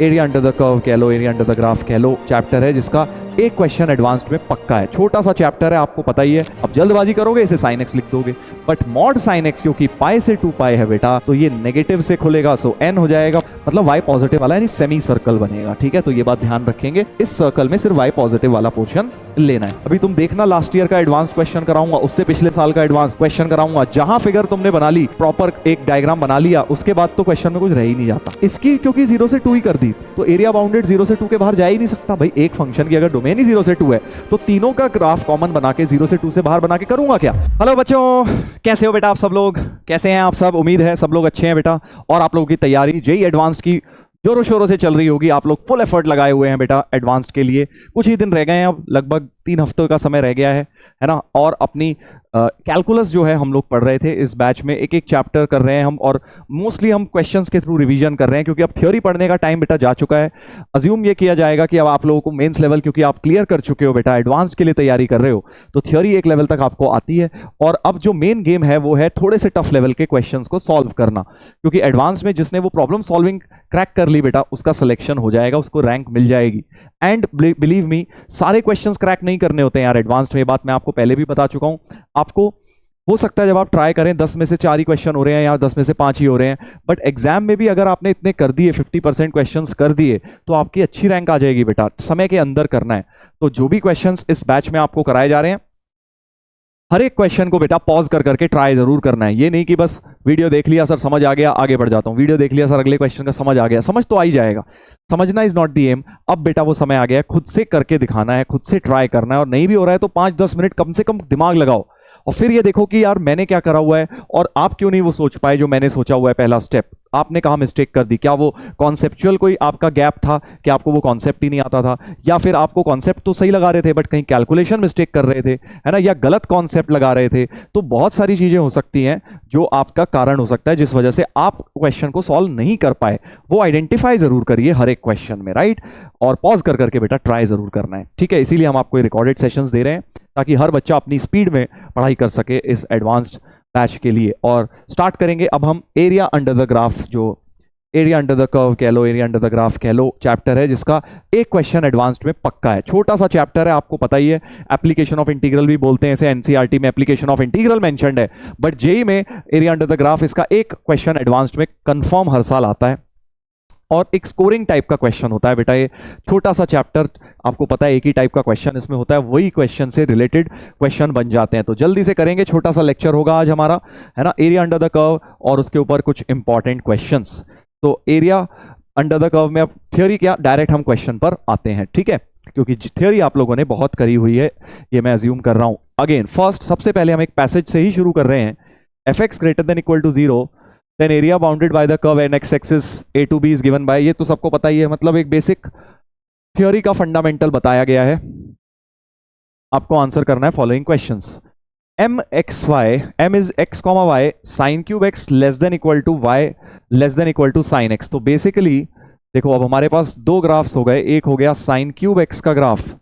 Area under the curve कह लो, area under the graph कह लो, chapter है जिसका एक क्वेश्चन एडवांस्ड में पक्का है। छोटा सा चैप्टर है, आपको पता ही है। अब जल्दबाजी करोगे इसे sin x लिख दोगे, बट मॉड sin x क्योंकि पाई से 2 पाई है बेटा, तो ये नेगेटिव से खुलेगा, सो n हो जाएगा, मतलब y पॉजिटिव वाला यानी सेमी सर्कल बनेगा। ठीक है, तो ये बात ध्यान रखेंगे, इस सर्कल में सिर्फ y पॉजिटिव वाला पोर्शन लेना है। अभी तुम देखना लास्ट ईयर का एडवांस क्वेश्चन कराऊंगा, उससे पिछले साल का एडवांस क्वेश्चन कराऊंगा, जहां फिगर तुमने बना ली, प्रॉपर एक डायग्राम बना लिया, उसके बाद तो क्वेश्चन में कुछ रह ही नहीं जाता। इसकी क्योंकि 0 से 2 ही कर दी, तो एरिया बाउंडेड 0 से 2 के बाहर जा ही नहीं सकता भाई। एक फंक्शन की अगर डोमेन ही 0 से 2 है, तो तीनों का ग्राफ कॉमन बना के 0 से 2 से बाहर बना के करूंगा क्या? हेलो बच्चों, कैसे हो बेटा आप सब लोग? कैसे हैं आप सब? उम्मीद है सब लोग अच्छे हैं बेटा। और आप लोगों की तैयारी जेईई एडवांस की जोरों शोरों से चल रही होगी। आप लोग फुल एफर्ट लगाए हुए हैं बेटा एडवांस्ड के लिए। कुछ ही दिन रह गए हैं, अब लगभग 3 हफ्तों का समय रह गया है ना। और अपनी कैलकुलस जो है हम लोग पढ़ रहे थे इस बैच में, एक एक चैप्टर कर रहे हैं हम, और मोस्टली हम क्वेश्चंस के थ्रू रिवीजन कर रहे हैं, क्योंकि अब थ्योरी पढ़ने का टाइम बेटा जा चुका है। अज्यूम ये किया जाएगा कि अब आप लोगों को मेंस लेवल, क्योंकि आप क्लियर कर चुके हो बेटा, एडवांस के लिए तैयारी कर रहे हो, तो थ्योरी एक लेवल तक आपको आती है। और अब जो मेन गेम है वो है थोड़े से टफ लेवल के क्वेश्चंस को सॉल्व करना, क्योंकि एडवांस में जिसने वो प्रॉब्लम सॉल्विंग क्रैक कर ली बेटा, उसका सिलेक्शन हो जाएगा, उसको रैंक मिल जाएगी। एंड बिलीव मी, सारे क्वेश्चंस क्रैक नहीं करने होते हैं यार एडवांस्ड में, ये बात मैं आपको पहले भी बता चुका हूं। आपको हो सकता है जब आप ट्राई करें 10 में से 4 ही क्वेश्चन हो रहे हैं या 10 में से 5 ही हो रहे हैं, बट एग्जाम में भी अगर आपने इतने कर दिए, 50% क्वेश्चंस कर दिए, तो आपकी अच्छी रैंक आ जाएगी बेटा। समय के अंदर करना है। तो जो भी क्वेश्चंस इस बैच में आपको कराए जा रहे हैं, हर एक क्वेश्चन को बेटा पॉज कर करके ट्राई जरूर करना है। ये नहीं कि बस वीडियो देख लिया सर समझ आ गया आगे बढ़ जाता हूं, वीडियो देख लिया सर अगले क्वेश्चन का समझ आ गया, समझ तो आ ही जाएगा। समझना इज नॉट द एम। अब बेटा वो समय आ गया है, खुद से करके दिखाना है, खुद से ट्राई करना है। और नहीं भी हो रहा है तो 5-10 मिनट कम से कम दिमाग लगाओ, और फिर ये देखो कि यार मैंने क्या करा हुआ है, और आप क्यों नहीं वो सोच पाए जो मैंने सोचा हुआ है। पहला स्टेप, आपने कहा मिस्टेक कर दी, क्या वो कॉन्सेप्चुअल कोई आपका गैप था कि आपको वो कॉन्सेप्ट ही नहीं आता था, या फिर आपको कॉन्सेप्ट तो सही लगा रहे थे बट कहीं कैलकुलेशन मिस्टेक कर रहे थे, है ना, या गलत कॉन्सेप्ट लगा रहे थे। तो बहुत सारी चीजें हो सकती हैं जो आपका कारण हो सकता है जिस वजह से आप क्वेश्चन को सॉल्व नहीं कर पाए। वो आइडेंटिफाई जरूर करिए हर एक क्वेश्चन में, राइट। और पॉज कर करके बेटा ट्राई जरूर करना है, ठीक है। इसीलिए हम आपको रिकॉर्डेड सेशंस दे रहे हैं ताकि हर बच्चा अपनी स्पीड में पढ़ाई कर सके इस एडवांस्ड बैच के लिए। और स्टार्ट करेंगे अब हम एरिया अंडर द ग्राफ, जो एरिया अंडर द कर्व कह लो, एरिया अंडर द ग्राफ कह लो, चैप्टर है जिसका एक क्वेश्चन एडवांस्ड में पक्का है। छोटा सा चैप्टर है, आपको पता ही है। एप्लीकेशन ऑफ इंटीग्रल भी बोलते हैं इसे, एनसीईआरटी में एप्लीकेशन ऑफ इंटीग्रल मेंशन्ड है, बट जेईई में एरिया अंडर द ग्राफ, इसका एक क्वेश्चन एडवांस्ड में कंफर्म हर साल आता है, और एक स्कोरिंग टाइप का क्वेश्चन होता है बेटा। ये छोटा सा चैप्टर, आपको पता है एक ही टाइप का क्वेश्चन इसमें होता है, वही क्वेश्चन से रिलेटेड क्वेश्चन बन जाते हैं। तो जल्दी से करेंगे, छोटा सा लेक्चर होगा आज हमारा, है ना, एरिया अंडर द कर्व और उसके ऊपर कुछ इंपॉर्टेंट क्वेश्चंस। तो एरिया अंडर द कर्व में अब थ्योरी क्या, डायरेक्ट हम क्वेश्चन पर आते हैं, ठीक है, क्योंकि थ्योरी आप लोगों ने बहुत करी हुई है, ये मैं अज्यूम कर रहा हूं। अगेन फर्स्ट, सबसे पहले हम एक पैसेज से ही शुरू कर रहे हैं। fx greater than equal to 0, then area bounded by the curve and x axis a to b is given by, ये तो सबको पता ही है, मतलब एक बेसिक थ्योरी का फंडामेंटल बताया गया है। आपको आंसर करना है following questions. m x y, m is x comma y, sin cube x less than equal to y less than equal to sin x। तो बेसिकली देखो अब हमारे पास दो ग्राफ्स हो गए, एक हो गया sin cube x का ग्राफ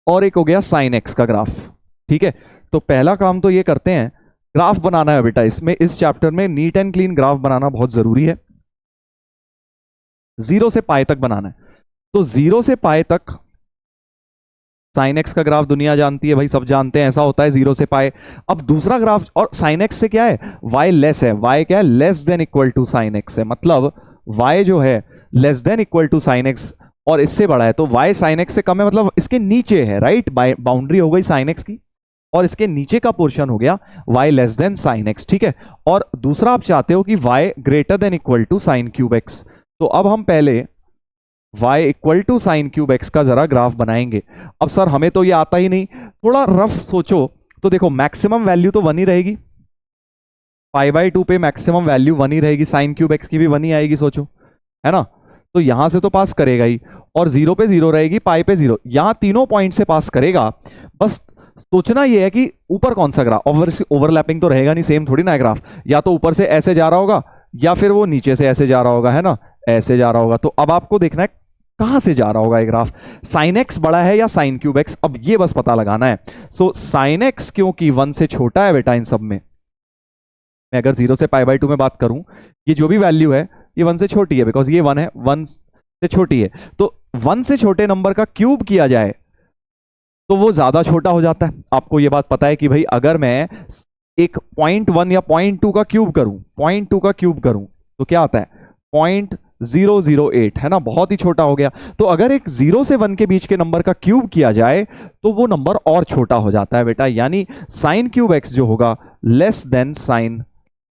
और एक हो गया sin x का ग्राफ, ठीक है। तो पहला काम तो ये करते हैं, ग्राफ बनाना है बेटा। इसमें इस चैप्टर में नीट एंड क्लीन ग्राफ बनाना बहुत जरूरी है। 0 से पाई तक बनाना है। तो 0 से पाई तक sin x का ग्राफ दुनिया जानती है भाई, सब जानते हैं, ऐसा होता है 0 से पाई। अब दूसरा ग्राफ, और sin x से क्या है, y लेस है, y क्या है, less than equal to sin x है, मतलब y जो है less than equal to sin x और इससे बड़ा है, तो y sin x से कम है, मतलब इसके नीचे है, राइट। बाउंड्री हो गई sin x की, और इसके नीचे का पोर्शन हो गया y less then sin x, ठीक है। और दूसरा आप चाहते हो कि y greater than equal to sin cube x। तो अब हम पहले y equal to sin cube x का जरा ग्राफ बनाएंगे। अब सर हमें तो ये आता ही नहीं, थोड़ा रफ सोचो तो देखो मैक्सिमम वैल्यू तो 1 ही रहेगी, π/2 पे मैक्सिमम वैल्यू 1 ही रहेगी, sin क्यूब x की भी 1 ही आएगी, सोचो, है ना। तो यहां से तो पास करेगा ही, और 0 पे 0 रहेगी, पाई पे 0, यहां तीनों पॉइंट से पास करेगा। बस सोचना यह है कि ऊपर कौन सा ग्राफ, ओवरलैपिंग तो रहेगा नहीं, सेम थोड़ी ना है ग्राफ, या तो ऊपर से ऐसे जा रहा होगा या फिर वो नीचे से ऐसे जा रहा होगा, है ना, ऐसे जा रहा होगा। तो अब आपको देखना है कहां से जा रहा होगा ये ग्राफ, sin x बड़ा है या sin क्यूब x, अब ये बस पता लगाना है। सो sin x क्योंकि 1 से छोटा है बेटा इन सब में, मैं अगर 0 से π/2 में बात करूं, ये जो भी वैल्यू है ये 1 से छोटी है, बिकॉज ये 1 है, 1 से छोटी है। तो 1 से छोटे नंबर का क्यूब किया जाए तो वो ज्यादा छोटा हो जाता है। आपको ये बात पता है कि भाई अगर मैं एक 0.1 या 0.2 का क्यूब करूं, 0.2 का क्यूब करूं तो क्या आता है 0.008, है ना, बहुत ही छोटा हो गया। तो अगर एक 0 से 1 के बीच के नंबर का क्यूब किया जाए तो वो नंबर और छोटा हो जाता है बेटा, यानी साइन क्यूब एक्स जो होगा लेस देन साइन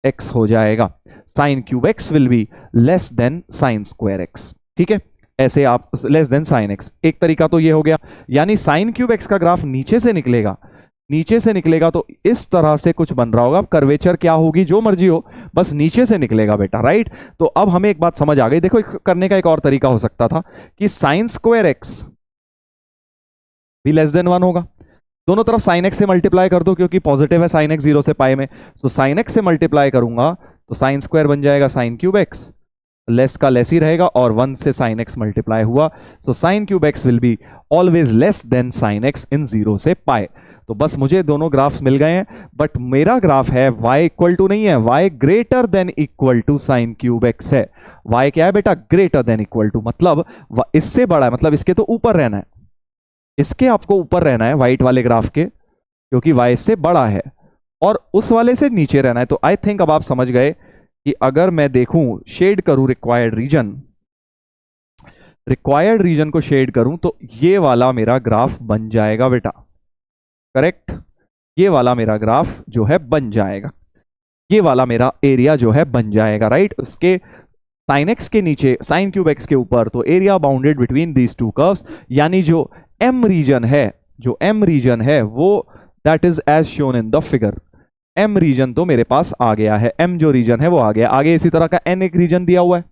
एक्स हो जाएगा। Sine cube x will be less than sign square x. ठीक है, ऐसे आप लेस देन साइन एक्स, एक तरीका तो ये हो गया। यानी साइन क्यूब एक्स का ग्राफ नीचे से निकलेगा, नीचे से निकलेगा तो इस तरह से कुछ बन रहा होगा। कर्वेचर क्या होगी, जो मर्जी हो, बस नीचे से निकलेगा बेटा, राइट। तो अब हमें एक बात समझ आ गई। देखो करने का एक और तरीका हो सकता था कि साइन स्क्वायर एक्स भी लेस देन 1 होगा। दोनों तरफ साइन एक्स से मल्टीप्लाई कर दो, क्योंकि पॉजिटिव है साइन एक्स 0 से पाई में। तो साइन एक्स से मल्टीप्लाई करूंगा तो साइन स्क्वायर बन जाएगा साइन क्यूब एक्स, लेस का लेस ही रहेगा, और 1 से साइन एक्स मल्टीप्लाई हुआ। So sine cube x will be always less than sine x in 0 से पाई। तो बस मुझे दोनों ग्राफ्स मिल गए हैं, बट मेरा ग्राफ है y इक्वल टू नहीं है, y greater than equal to sine cube x है। y क्या है बेटा, ग्रेटर देन इक्वल टू, मतलब इससे बड़ा है, मतलब इसके तो ऊपर रहना है, इसके आपको ऊपर रहना है व्हाइट वाले ग्राफ के, क्योंकि y इससे बड़ा है, और उस वाले से नीचे रहना है। तो आई थिंक अब आप समझ गए कि अगर मैं देखूं, शेड करूं रिक्वायर्ड रीजन को शेड करूं तो ये वाला मेरा ग्राफ बन जाएगा बेटा, करेक्ट। ये वाला मेरा ग्राफ जो है बन जाएगा, ये वाला मेरा एरिया जो है बन जाएगा, राइट। उसके साइन एक्स के नीचे, साइन क्यूब एक्स के ऊपर, तो area bounded between these two curves, यानी जो एम रीजन है, जो एम रीजन है वो that is as shown in the figure. M region तो मेरे पास आ गया है, एम जो रीजन है वो आ गया। आगे इसी तरह का एन एक रीजन दिया हुआ है,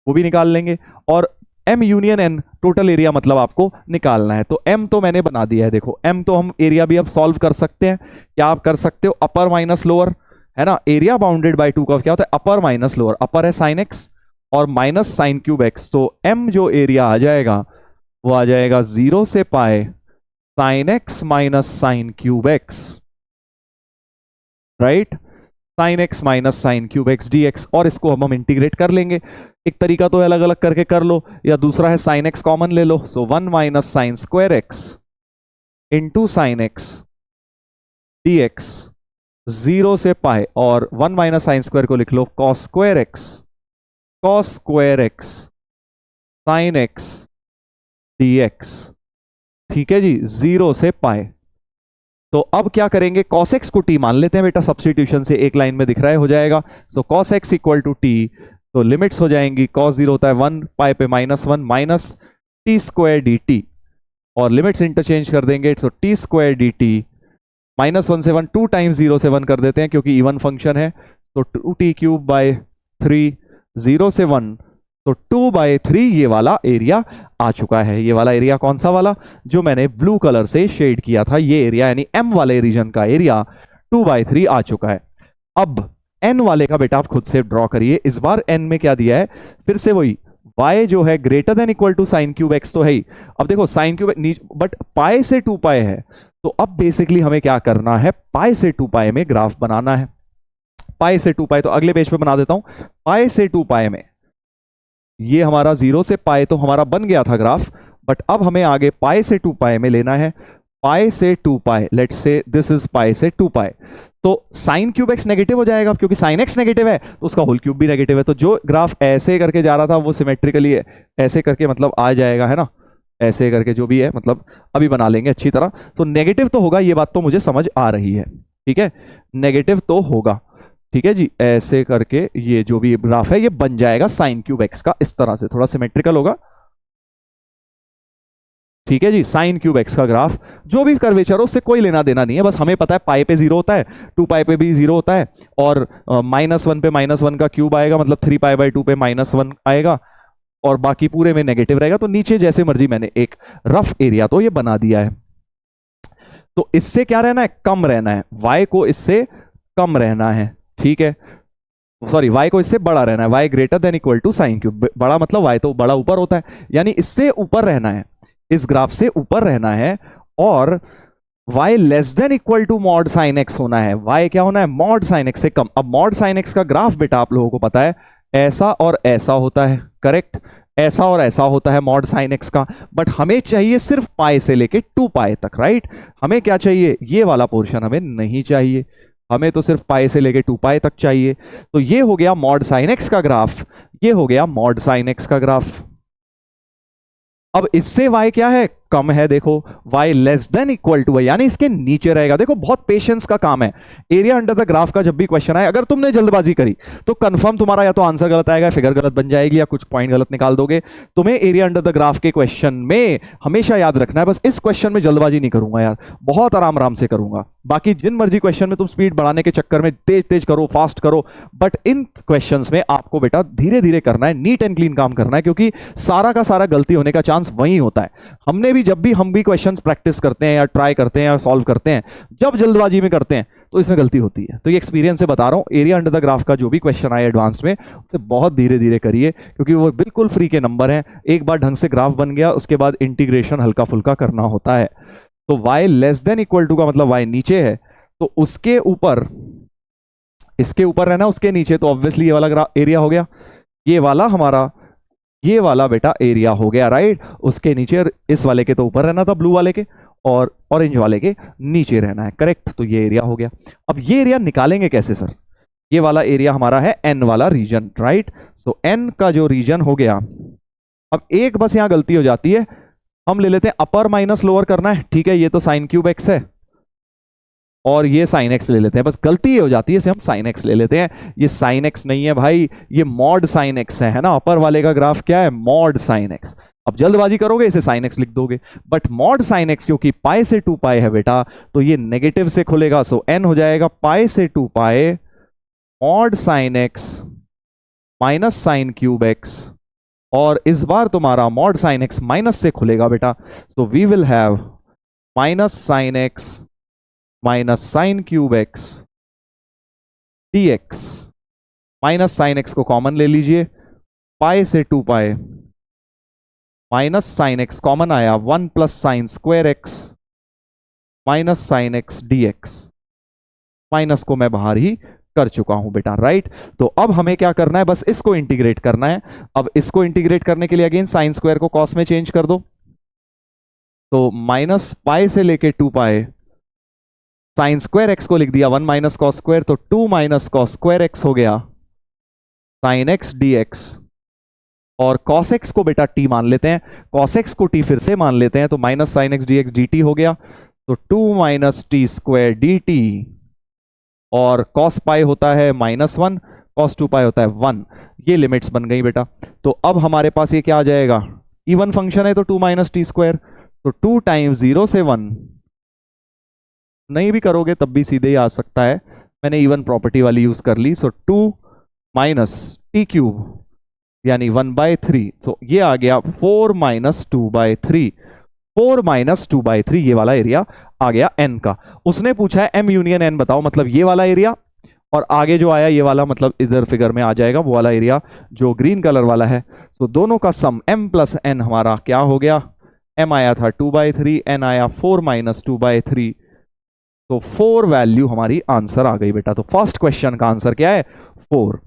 वो भी निकाल लेंगे, और M union N total area मतलब आपको निकालना है। तो एम तो मैंने बना दिया है, देखो एम तो हम एरिया भी अब सॉल्व कर सकते हैं। क्या आप कर सकते हो, अपर माइनस लोअर, है ना। Area bounded by two curve क्या होता है, अपर माइनस लोअर। अपर है साइन एक्स और माइनस साइन क्यूब एक्स, तो एम जो एरिया आ जाएगा वो आ जाएगा 0 से पाए sign x minus sine cube x, right. Sign x minus sine cube x d x, और इसको हम इंटीग्रेट कर लेंगे। एक तरीका तो अलग अलग करके कर लो, या दूसरा है साइन एक्स कॉमन ले लो। सो 1 minus sign square x into sine x d x 0 से पाए, और 1 माइनस साइन स्क्वायर को लिख लो cos square x sine x d x. ठीक है जी, 0 से पाए। तो अब क्या करेंगे, cos x को t मान लेते हैं बेटा, सब्स्टिट्यूशन से एक लाइन में दिख रहा है, हो जाएगा। So cos x equal to t, तो लिमिट्स हो जाएंगी, cos 0 होता है 1, पाई पे -1 minus T square D T, और लिमिट्स इंटरचेंज कर देंगे। तो टी स्क्वायर डी टी -1 से 1, 2 टाइम्स 0 से 1 कर देते हैं, क्योंकि इवन फंक्शन है। तो 2t क्यूब बाय 3, 0 से 1, तो 2/3 ये वाला एरिया आ चुका है। ये वाला एरिया कौन सा वाला, जो मैंने ब्लू कलर से शेड किया था, ये एरिया यानी एम वाले रीजन का एरिया 2/3 आ चुका है। अब एन वाले का बेटा आप खुद से ड्रॉ करिए। इस बार एन में क्या दिया है, फिर से वही y जो है greater than equal to sine cube x तो है ही। अब देखो साइन क्यूब बट पाई से 2 पाई है, तो अब बेसिकली हमें क्या करना है, पाई से 2 पाई में ग्राफ बनाना है। पाई से 2 पाई, तो अगले पेज पे बना देता हूं। पाई से 2 पाई में ये हमारा 0 से पाई तो हमारा बन गया था ग्राफ, बट अब हमें आगे पाई से 2 पाई में लेना है। पाई से 2 pi, let's say this is pi से 2 पाई, तो साइन क्यूब एक्स नेगेटिव हो जाएगा, क्योंकि साइन एक्स नेगेटिव है तो उसका होल क्यूब भी नेगेटिव है। तो जो ग्राफ ऐसे करके जा रहा था वो सिमेट्रिकली ऐसे करके मतलब आ जाएगा, है ना, ऐसे करके जो भी है, मतलब अभी बना लेंगे अच्छी तरह। तो नेगेटिव तो होगा, ये बात तो मुझे समझ आ रही है, ठीक है, नेगेटिव तो होगा, ठीक है जी। ऐसे करके ये जो भी ग्राफ है ये बन जाएगा साइन क्यूब एक्स का, इस तरह से थोड़ा सिमेट्रिकल होगा, ठीक है जी। साइन क्यूब एक्स का ग्राफ जो भी कर्वेचर हो उससे कोई लेना देना नहीं है, बस हमें पता है पाई पे 0 होता है, 2 पाई पे भी 0 होता है, और -1 पे -1 का क्यूब आएगा, मतलब 3 पाई बाई 2 पे -1 आएगा, और बाकी पूरे में नेगेटिव रहेगा। तो नीचे जैसे मर्जी मैंने एक रफ एरिया तो ये बना दिया है। तो इससे क्या रहना है, कम रहना है, y को इससे कम रहना है, ठीक है, सॉरी y को इससे बड़ा रहना है, y greater than equal to sine cube. बड़ा मतलब y तो बड़ा ऊपर होता है, यानी इससे ऊपर रहना है, इस ग्राफ से ऊपर रहना है, और y less than equal to mod sine x होना है। y क्या होना है, मॉड साइन एक्स से कम। अब मॉड साइन एक्स का ग्राफ बेटा आप लोगों को पता है ऐसा और ऐसा होता है, करेक्ट, ऐसा और ऐसा होता है मॉड साइन एक्स का, बट हमें चाहिए सिर्फ पाई से लेके 2 पाई तक, राइट। हमें क्या चाहिए, ये वाला पोर्शन हमें नहीं चाहिए, हमें तो सिर्फ पाई से लेके 2 पाई तक चाहिए। तो ये हो गया मॉड साइन एक्स का ग्राफ, ये हो गया मॉड साइन एक्स का ग्राफ। अब इससे y क्या है, कम है, देखो y less than equal to, यानी इसके नीचे रहेगा। देखो बहुत पेशेंस का काम है, एरिया अंडर द ग्राफ का जब भी क्वेश्चन आए, अगर तुमने जल्दबाजी करी तो कंफर्म तुम्हारा या तो आंसर गलत आएगा, फिगर गलत बन जाएगी, या कुछ पॉइंट गलत निकाल दोगे। तुम्हें एरिया अंडर द ग्राफ के क्वेश्चन में हमेशा याद रखना है, बस इस क्वेश्चन में जल्दबाजी नहीं करूंगा यार, बहुत आराम आराम से करूंगा। बाकी जिन मर्जी क्वेश्चन में तुम स्पीड बढ़ाने के चक्कर में तेज तेज करो, फास्ट करो, बट इन क्वेश्चन में आपको बेटा धीरे धीरे करना है, नीट एंड क्लीन काम करना है, क्योंकि सारा का सारा गलती होने का चांस वहीं होता है। हमने भी जब भी हम भी क्वेश्चंस प्रैक्टिस करते हैं या ट्राई करते हैं या सॉल्व करते हैं, जब जल्दबाजी में करते हैं तो इसमें गलती होती है। तो ये एक्सपीरियंस से बता रहा हूं, एरिया अंडर द ग्राफ का जो भी क्वेश्चन आए एडवांस में, उसे बहुत धीरे धीरे करिए, क्योंकि वो बिल्कुल फ्री के नंबर हैं। एक बार ढंग से ग्राफ बन गया, उसके बाद इंटीग्रेशन हल्का फुल्का करना होता है। तो y less than equal to का मतलब y नीचे है, तो उसके ऊपर, इसके ऊपर रहना, उसके नीचे, तो ऑब्वियसली ये वाला एरिया हो गया, ये वाला हमारा, ये वाला बेटा एरिया हो गया, राइट। उसके नीचे, इस वाले के तो ऊपर रहना था, ब्लू वाले के, और ऑरेंज वाले के नीचे रहना है, करेक्ट। तो ये एरिया हो गया। अब ये एरिया निकालेंगे कैसे सर, ये वाला एरिया हमारा है n वाला रीजन, राइट। सो n का जो रीजन हो गया, अब एक बस यहां गलती हो जाती है, हम ले लेते हैं अपर माइनस लोअर करना है, ठीक है, ये तो साइन क्यूब एक्स है और ये साइन एक्स ले लेते हैं, बस गलती ये हो जाती है, इसे हम साइन एक्स ले लेते हैं। ये साइन एक्स नहीं है भाई, ये मॉड साइन एक्स है ना। अपर वाले का ग्राफ क्या है, मॉड साइन एक्स। अब जल्दबाजी करोगे इसे साइन एक्स लिख दोगे, बट मॉड साइन एक्स क्योंकि पाई से 2 पाई है बेटा, तो ये नेगेटिव से खुलेगा, सो n हो जाएगा पाई से 2 pi mod sine x minus sine cube x, और इस बार तुम्हारा मॉड साइन एक्स माइनस से खुलेगा बेटा, तो we will have minus sine x minus sine cube x dx। Minus sine x को कॉमन ले लीजिए, पाई से 2 pi minus sine x common आया, 1 plus sine square x minus sine x dx। Minus को मैं बाहर ही कर चुका हूं बेटा, राइट। तो अब हमें क्या करना है, बस इसको इंटीग्रेट करना है। अब इसको इंटीग्रेट करने के लिए अगेन साइन स्क्वायर को कॉस में चेंज कर दो, तो माइनस पाई से लेके 2 पाई, साइन स्क्वायर एक्स को लिख दिया 1 माइनस कॉस स्क्वायर, तो 2 माइनस कॉस स्क्वायर एक्स हो गया साइन एक्स dx। और कॉस एक्स को बेटा t मान लेते हैं, कॉस एक्स को t फिर से मान लेते हैं, तो minus sine x dx dt हो गया, तो 2 माइनस टी स्क्वायर dt, और कॉस पाई होता है -1, कॉस 2 पाई होता है 1। ये लिमिट्स बन गई बेटा। तो अब हमारे पास ये क्या आ जाएगा, इवन फंक्शन है तो 2 माइनस टी स्क्वायर, तो 2 टाइम्स 0 से 1, नहीं भी करोगे तब भी सीधे ही आ सकता है, मैंने इवन प्रॉपर्टी वाली यूज कर ली। सो 2 माइनस टी क्यूब यानी 1/3, तो ये आ गया 4 माइनस 2/3, 4 माइनस 2/3, ये वाला एरिया आ गया n का। उसने पूछा है m यूनियन n बताओ, मतलब ये वाला एरिया, और आगे जो आया ये वाला, मतलब इधर फिगर में आ जाएगा वो वाला एरिया जो ग्रीन कलर वाला है। तो दोनों का सम m प्लस n हमारा क्या हो गया, m आया था 2/3, n आया 4 माइनस 2/3, तो 4 वैल्यू हमारी आंसर आ गई बेटा। तो फर्स्ट क्वेश्चन का आंसर क्या है, 4।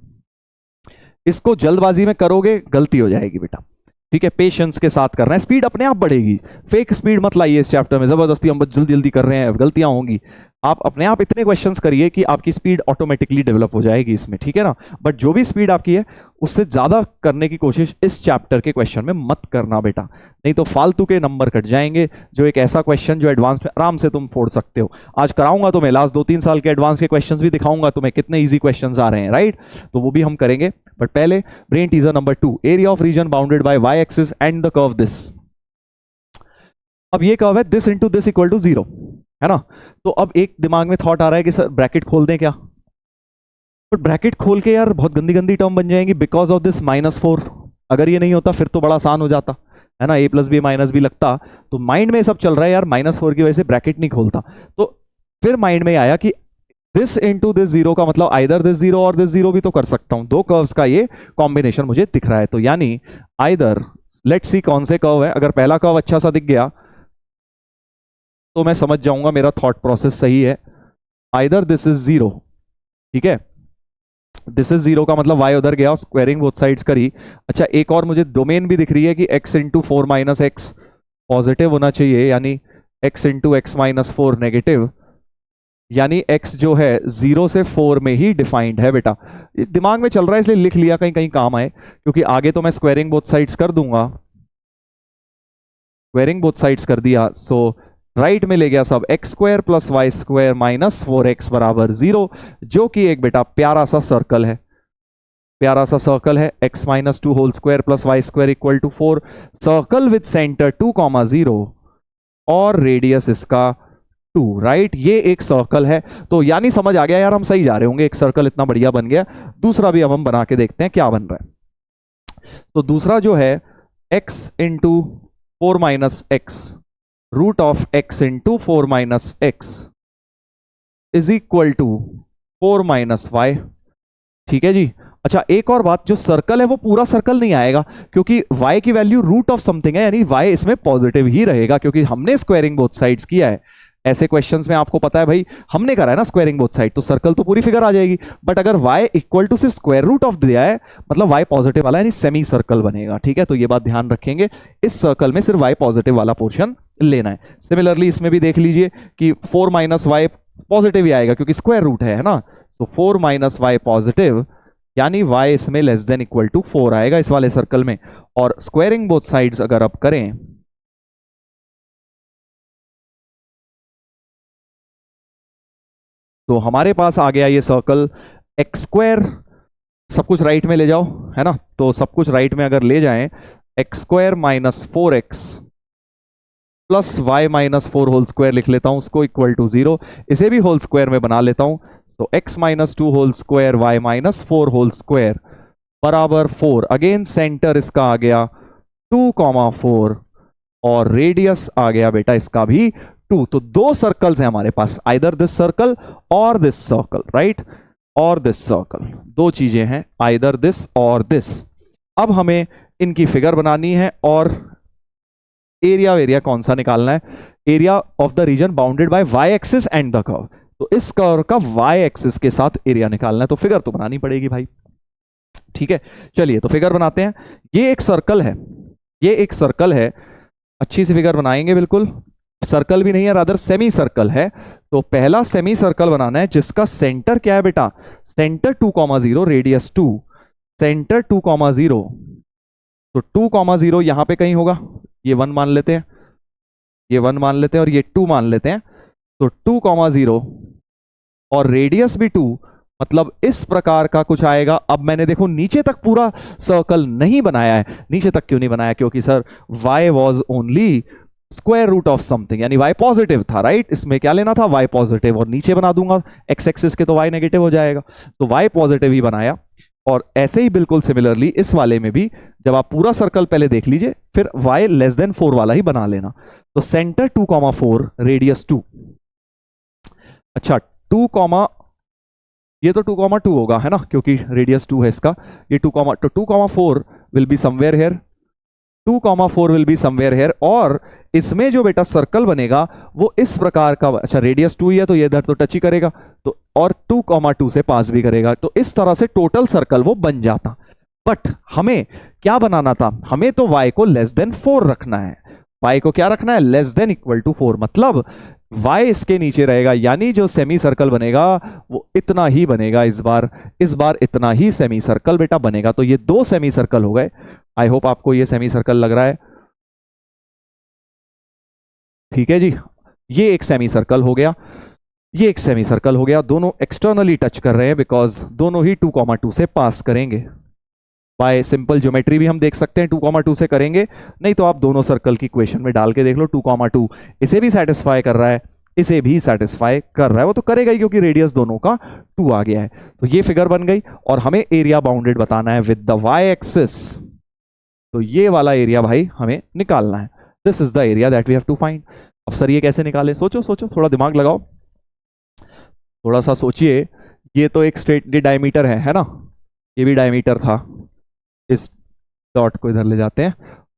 इसको जल्दबाजी में करोगे गलती हो जाएगी बेटा, ठीक है, पेशेंस के साथ करना है, स्पीड अपने आप बढ़ेगी। फेक स्पीड मत लाइए इस चैप्टर में, जबरदस्ती हम जल्दी जल्दी कर रहे हैं, गलतियां होंगी। आप अपने आप इतने क्वेश्चंस करिए कि आपकी स्पीड ऑटोमेटिकली डेवलप हो जाएगी इसमें, ठीक है ना। बट जो भी स्पीड आपकी है उससे ज्यादा करने की कोशिश इस चैप्टर के क्वेश्चन में मत करना बेटा, नहीं तो फालतू के नंबर कट जाएंगे। जो एक ऐसा क्वेश्चन जो एडवांस में आराम से तुम फोड़ सकते हो, आज कराऊंगा तुम्हें, लास्ट 2-3 साल के एडवांस के क्वेश्चन भी दिखाऊंगा तुम्हें कितने ईजी क्वेश्चन आ रहे हैं, राइट। तो वो भी हम करेंगे, बट पहले brain teaser number 2, area of region bounded by y axis and the curve this. अब ये कर्व है this into this equal to 0, है ना। तो अब एक दिमाग में थॉट आ रहा है कि सर ब्रैकेट खोल दें क्या, बट ब्रैकेट खोल के यार बहुत गंदी गंदी टर्म बन जाएंगी, बिकॉज ऑफ दिस -4। अगर ये नहीं होता फिर तो बड़ा आसान हो जाता है ना, a plus b minus b लगता। तो माइंड में सब चल रहा है यार, -4 की वजह से ब्रैकेट नहीं खोलता। तो फिर माइंड में आया कि दिस इंटू दिस 0 का मतलब आइदर दिस 0 और दिस 0 भी तो कर सकता हूं, दो कर्व्स का ये कॉम्बिनेशन मुझे दिख रहा है। तो यानी आइदर, लेट्स सी कौन से कर्व है, अगर पहला कर्व अच्छा सा दिख गया तो मैं समझ जाऊंगा मेरा थॉट प्रोसेस सही है, आइदर दिस इज 0, ठीक है, दिस इज 0 का मतलब y उधर गया, स्क्वायरिंग बोथ साइड्स करी। अच्छा एक और मुझे डोमेन भी दिख रही है कि x into 4 minus x positive होना चाहिए, यानी x into x minus 4 negative, यानी x जो है 0 से 4 में ही डिफाइंड है बेटा। दिमाग में चल रहा है इसलिए लिख लिया, कहीं कहीं काम आए, क्योंकि आगे तो मैं स्क्वायरिंग बोथ साइड्स कर दूंगा। स्क्वायरिंग बोथ साइड्स कर दिया, सो राइट में ले गया सब, x square plus Y square minus 4x बराबर 0, जो कि एक बेटा प्यारा सा सर्कल है, प्यारा सा सर्कल है। x minus 2 whole square plus Y square equal to 4, circle with centre 2,0 और रेडियस इसका 2, राइट। ये एक सर्कल है, तो यानी समझ आ गया यार, हम सही जा रहे होंगे, एक सर्कल इतना बढ़िया बन गया। दूसरा भी अब हम बना के देखते हैं क्या बन रहा है। तो दूसरा जो है x into 4 minus x root of x into 4 minus x is equal to 4 minus y, ठीक है जी। अच्छा एक और बात, जो सर्कल है वो पूरा सर्कल नहीं आएगा, क्योंकि y की वैल्यू रूट ऑफ समथिंग है, यानी y इसमें पॉजिटिव ही रहेगा, क्योंकि हमने स्क्वायरिंग बोथ साइड्स किया है। ऐसे क्वेश्चंस में आपको पता है भाई, हमने करा है ना स्क्वायरिंग बोथ साइड, तो सर्कल तो पूरी फिगर आ जाएगी। बट अगर y इक्वल टू सिर्फ स्क्वायर रूट ऑफ दिया है, मतलब y पॉजिटिव वाला, यानी सेमी सर्कल बनेगा, ठीक है। तो ये बात ध्यान रखेंगे, इस सर्कल में सिर्फ y पॉजिटिव वाला पोर्शन लेना है। सिमिलरली इसमें भी देख लीजिए कि 4 माइनस वाई पॉजिटिव ही आएगा, क्योंकि स्क्वायर रूट है ना। सो 4 माइनस वाई पॉजिटिव, यानी y इसमें लेस देन इक्वल टू 4 आएगा इस वाले सर्कल में। और स्क्वायरिंग बोथ साइड्स अगर आप करें तो हमारे पास आ गया ये सर्कल एक्स स्क्वायर, सब कुछ राइट में ले जाओ, है ना। तो सब कुछ राइट में अगर ले जाएं, x square minus 4x plus y minus 4 whole square लिख लेता हूं उसको, इक्वल टू 0। इसे भी होल स्क्वायर में बना लेता हूं, तो x minus 2 whole square y minus 4 whole square बराबर 4। अगेन सेंटर इसका आ गया 2,4 और रेडियस आ गया बेटा इसका भी 2। तो दो सर्कल्स हैं हमारे पास, आइदर दिस सर्कल और दिस सर्कल, राइट, और दिस सर्कल, दो चीजें हैं, आइदर दिस और दिस। अब हमें इनकी फिगर बनानी है और एरिया वेरिया कौन सा निकालना है, area of the region bounded by y axis and the curve. तो इस कर्व का वाई एक्सिस के साथ एरिया निकालना है, तो फिगर तो बनानी पड़ेगी भाई, ठीक है। चलिए तो फिगर बनाते हैं। ये एक सर्कल है, ये एक सर्कल है, अच्छी सी फिगर बनाएंगे, बिल्कुल सर्कल भी नहीं है, रादर सेमी सर्कल है। तो पहला सेमी सर्कल बनाना है जिसका सेंटर क्या है बेटा, सेंटर 2,0 रेडियस 2, सेंटर 2,0, तो 2,0 यहां पे कहीं होगा, ये 1 मान लेते हैं, ये 1 मान लेते हैं और ये 2 मान लेते हैं। तो 2,0 और रेडियस भी 2, मतलब इस प्रकार का कुछ आएगा। अब मैंने देखो नीचे तक पूरा सर्कल नहीं बनाया है, नीचे तक क्यों नहीं बनाया, क्योंकि sir y was only square root of something, यानी y पॉजिटिव था, राइट। इसमें क्या लेना था, y पॉजिटिव, और नीचे बना दूंगा x एक्सिस के तो y नेगेटिव हो जाएगा, तो y पॉजिटिव ही बनाया। और ऐसे ही बिल्कुल सिमिलरली इस वाले में भी, जब आप पूरा सर्कल पहले देख लीजिए, फिर y लेस देन 4 वाला ही बना लेना। तो सेंटर 2,4 रेडियस 2, अच्छा 2, ये तो 2,2 होगा, है ना, क्योंकि रेडियस 2 है इसका, ये 2,4 will be somewhere here, 2,4 will be somewhere here. और इसमें जो बेटा सर्कल बनेगा वो इस प्रकार का, अच्छा रेडियस 2 ही है तो ये इधर तो टच ही करेगा, तो और 2,2 से पास भी करेगा, तो इस तरह से टोटल सर्कल वो बन जाता। बट हमें क्या बनाना था, हमें तो y को लेस देन 4 रखना है, y को क्या रखना है, लेस देन इक्वल टू 4, मतलब y इसके नीचे रहेगा, यानी जो सेमी सर्कल बनेगा वो इतना ही बनेगा, इस बार इतना ही सेमी सर्कल बेटा बनेगा। तो ये दो सेमी सर्कल हो गए। आई होप आपको ये सेमी सर्कल लग रहा है, ठीक है जी। ये एक सेमी सर्कल हो गया, ये एक सेमी सर्कल हो गया, दोनों एक्सटर्नली टच कर रहे हैं बिकॉज दोनों ही 2,2 से पास करेंगे। बाय सिंपल ज्योमेट्री भी हम देख सकते हैं 2,2 से करेंगे, नहीं तो आप दोनों सर्कल की इक्वेशन में डाल के देख लो, 2,2 इसे भी सेटिस्फाई कर रहा है, इसे भी सेटिस्फाई कर रहा है, वो तो करेगा ही क्योंकि रेडियस दोनों का 2 आ गया है। तो ये फिगर बन गई और हमें एरिया बाउंडेड बताना है विद द वाई एक्सिस, तो ये वाला एरिया भाई हमें निकालना है। This is the area that we have to find. अब सर ये कैसे निकालें, सोचो सोचो, थोड़ा दिमाग लगाओ, थोड़ा सा सोचिए। ये तो एक स्ट्रेट डायमीटर है ना, ये भी डायमीटर था, इस डॉट को इधर ले जाते हैं,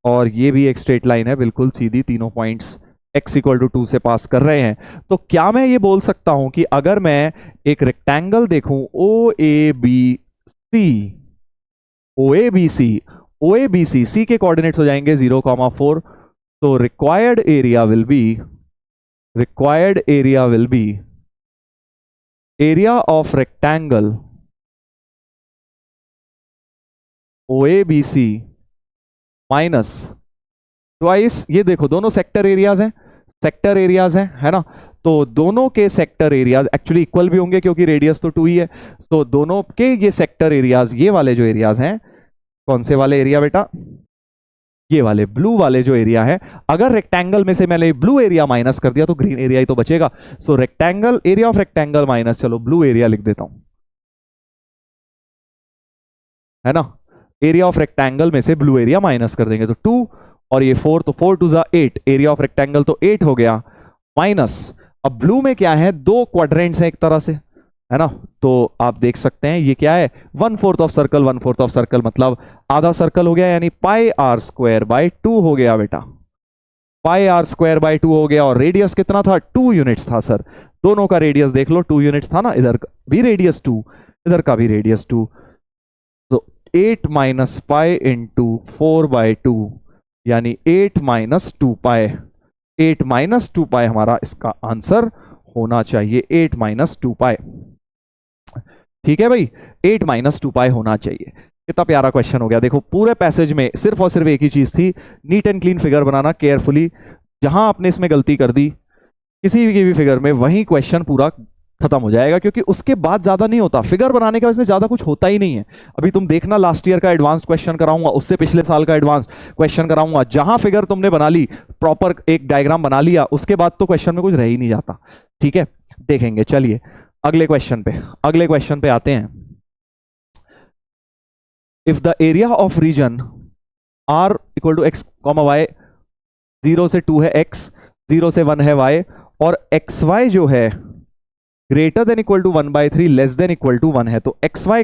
और ये भी एक स्ट्रेट लाइन है बिल्कुल सीधी, तीनों पॉइंट्स x इक्वल टू 2 से पास कर रहे हैं। तो क्या मैं ये बोल सकता हूं कि अगर मैं एक रेक्टेंगल देखूं ओ A B C, O A B सी के कोऑर्डिनेट्स हो जाएंगे 0,4। तो required area will be area of rectangle O A B C minus twice, ये देखो दोनों सेक्टर एरियाज हैं, है ना। तो दोनों के सेक्टर एरियाज एक्चुअली इक्वल भी होंगे क्योंकि रेडियस तो 2 ही है। तो दोनों के ये सेक्टर एरियाज, ये वाले जो एरियाज हैं, कौन से वाले एरिया बेटा, ये वाले ब्लू वाले जो एरिया है, अगर रेक्टेंगल में से मैंने ब्लू एरिया माइनस कर दिया तो ग्रीन एरिया ही तो बचेगा। So rectangle, area of rectangle minus, चलो ब्लू एरिया लिख देता हूं, है ना। एरिया ऑफ रेक्टेंगल में से ब्लू एरिया माइनस कर देंगे तो 2 और ये 4, तो 4 2 जा 8, एरिया ऑफ रेक्टेंगल तो 8 हो गया माइनस। अब ब्लू में क्या है, 2 क्वाड्रेंट्स हैं एक तरह से, है ना। तो आप देख सकते हैं ये क्या है, 1/4 ऑफ सर्कल, 1/4 ऑफ सर्कल मतलब आधा सर्कल हो गया, यानी पाई आर स्क्वायर बाय 2 हो गया बेटा, पाई आर स्क्वायर बाय 2 हो गया। और रेडियस कितना था, 2 यूनिट्स था सर, दोनों का रेडियस देख लो 2 यूनिट्स था ना, इधर भी रेडियस 2, इधर का भी रेडियस 2। तो 8 माइनस पाई इंटू 4/2 यानी 8 माइनस 2 पाई, 8 माइनस 2 पाई हमारा इसका आंसर होना चाहिए, 8 माइनस 2 पाई। ठीक है भाई, 8 माइनस 2 पाई होना चाहिए। कितना प्यारा क्वेश्चन हो गया। देखो पूरे पैसेज में सिर्फ और सिर्फ एक ही चीज थी, neat and clean figure banana carefully. जहां आपने इसमें गलती कर दी किसी भी फिगर में, वहीं क्वेश्चन पूरा खत्म हो जाएगा, क्योंकि उसके बाद ज्यादा नहीं होता फिगर बनाने का, इसमें ज्यादा कुछ होता ही नहीं है। अभी तुम देखना लास्ट ईयर का एडवांस क्वेश्चन कराऊंगा, उससे पिछले साल का एडवांस क्वेश्चन कराऊंगा, जहां फिगर तुमने बना ली, प्रॉपर एक डायग्राम बना लिया, उसके बाद तो क्वेश्चन में कुछ रह ही नहीं जाता। ठीक है, देखेंगे। चलिए अगले क्वेश्चन पे आते हैं। If the area of region are equal to x comma y, 0 से 2 है x, 0 से 1 है y, और एक्स वाई जो है greater than equal to 1/3 less than equal to 1 है, तो x y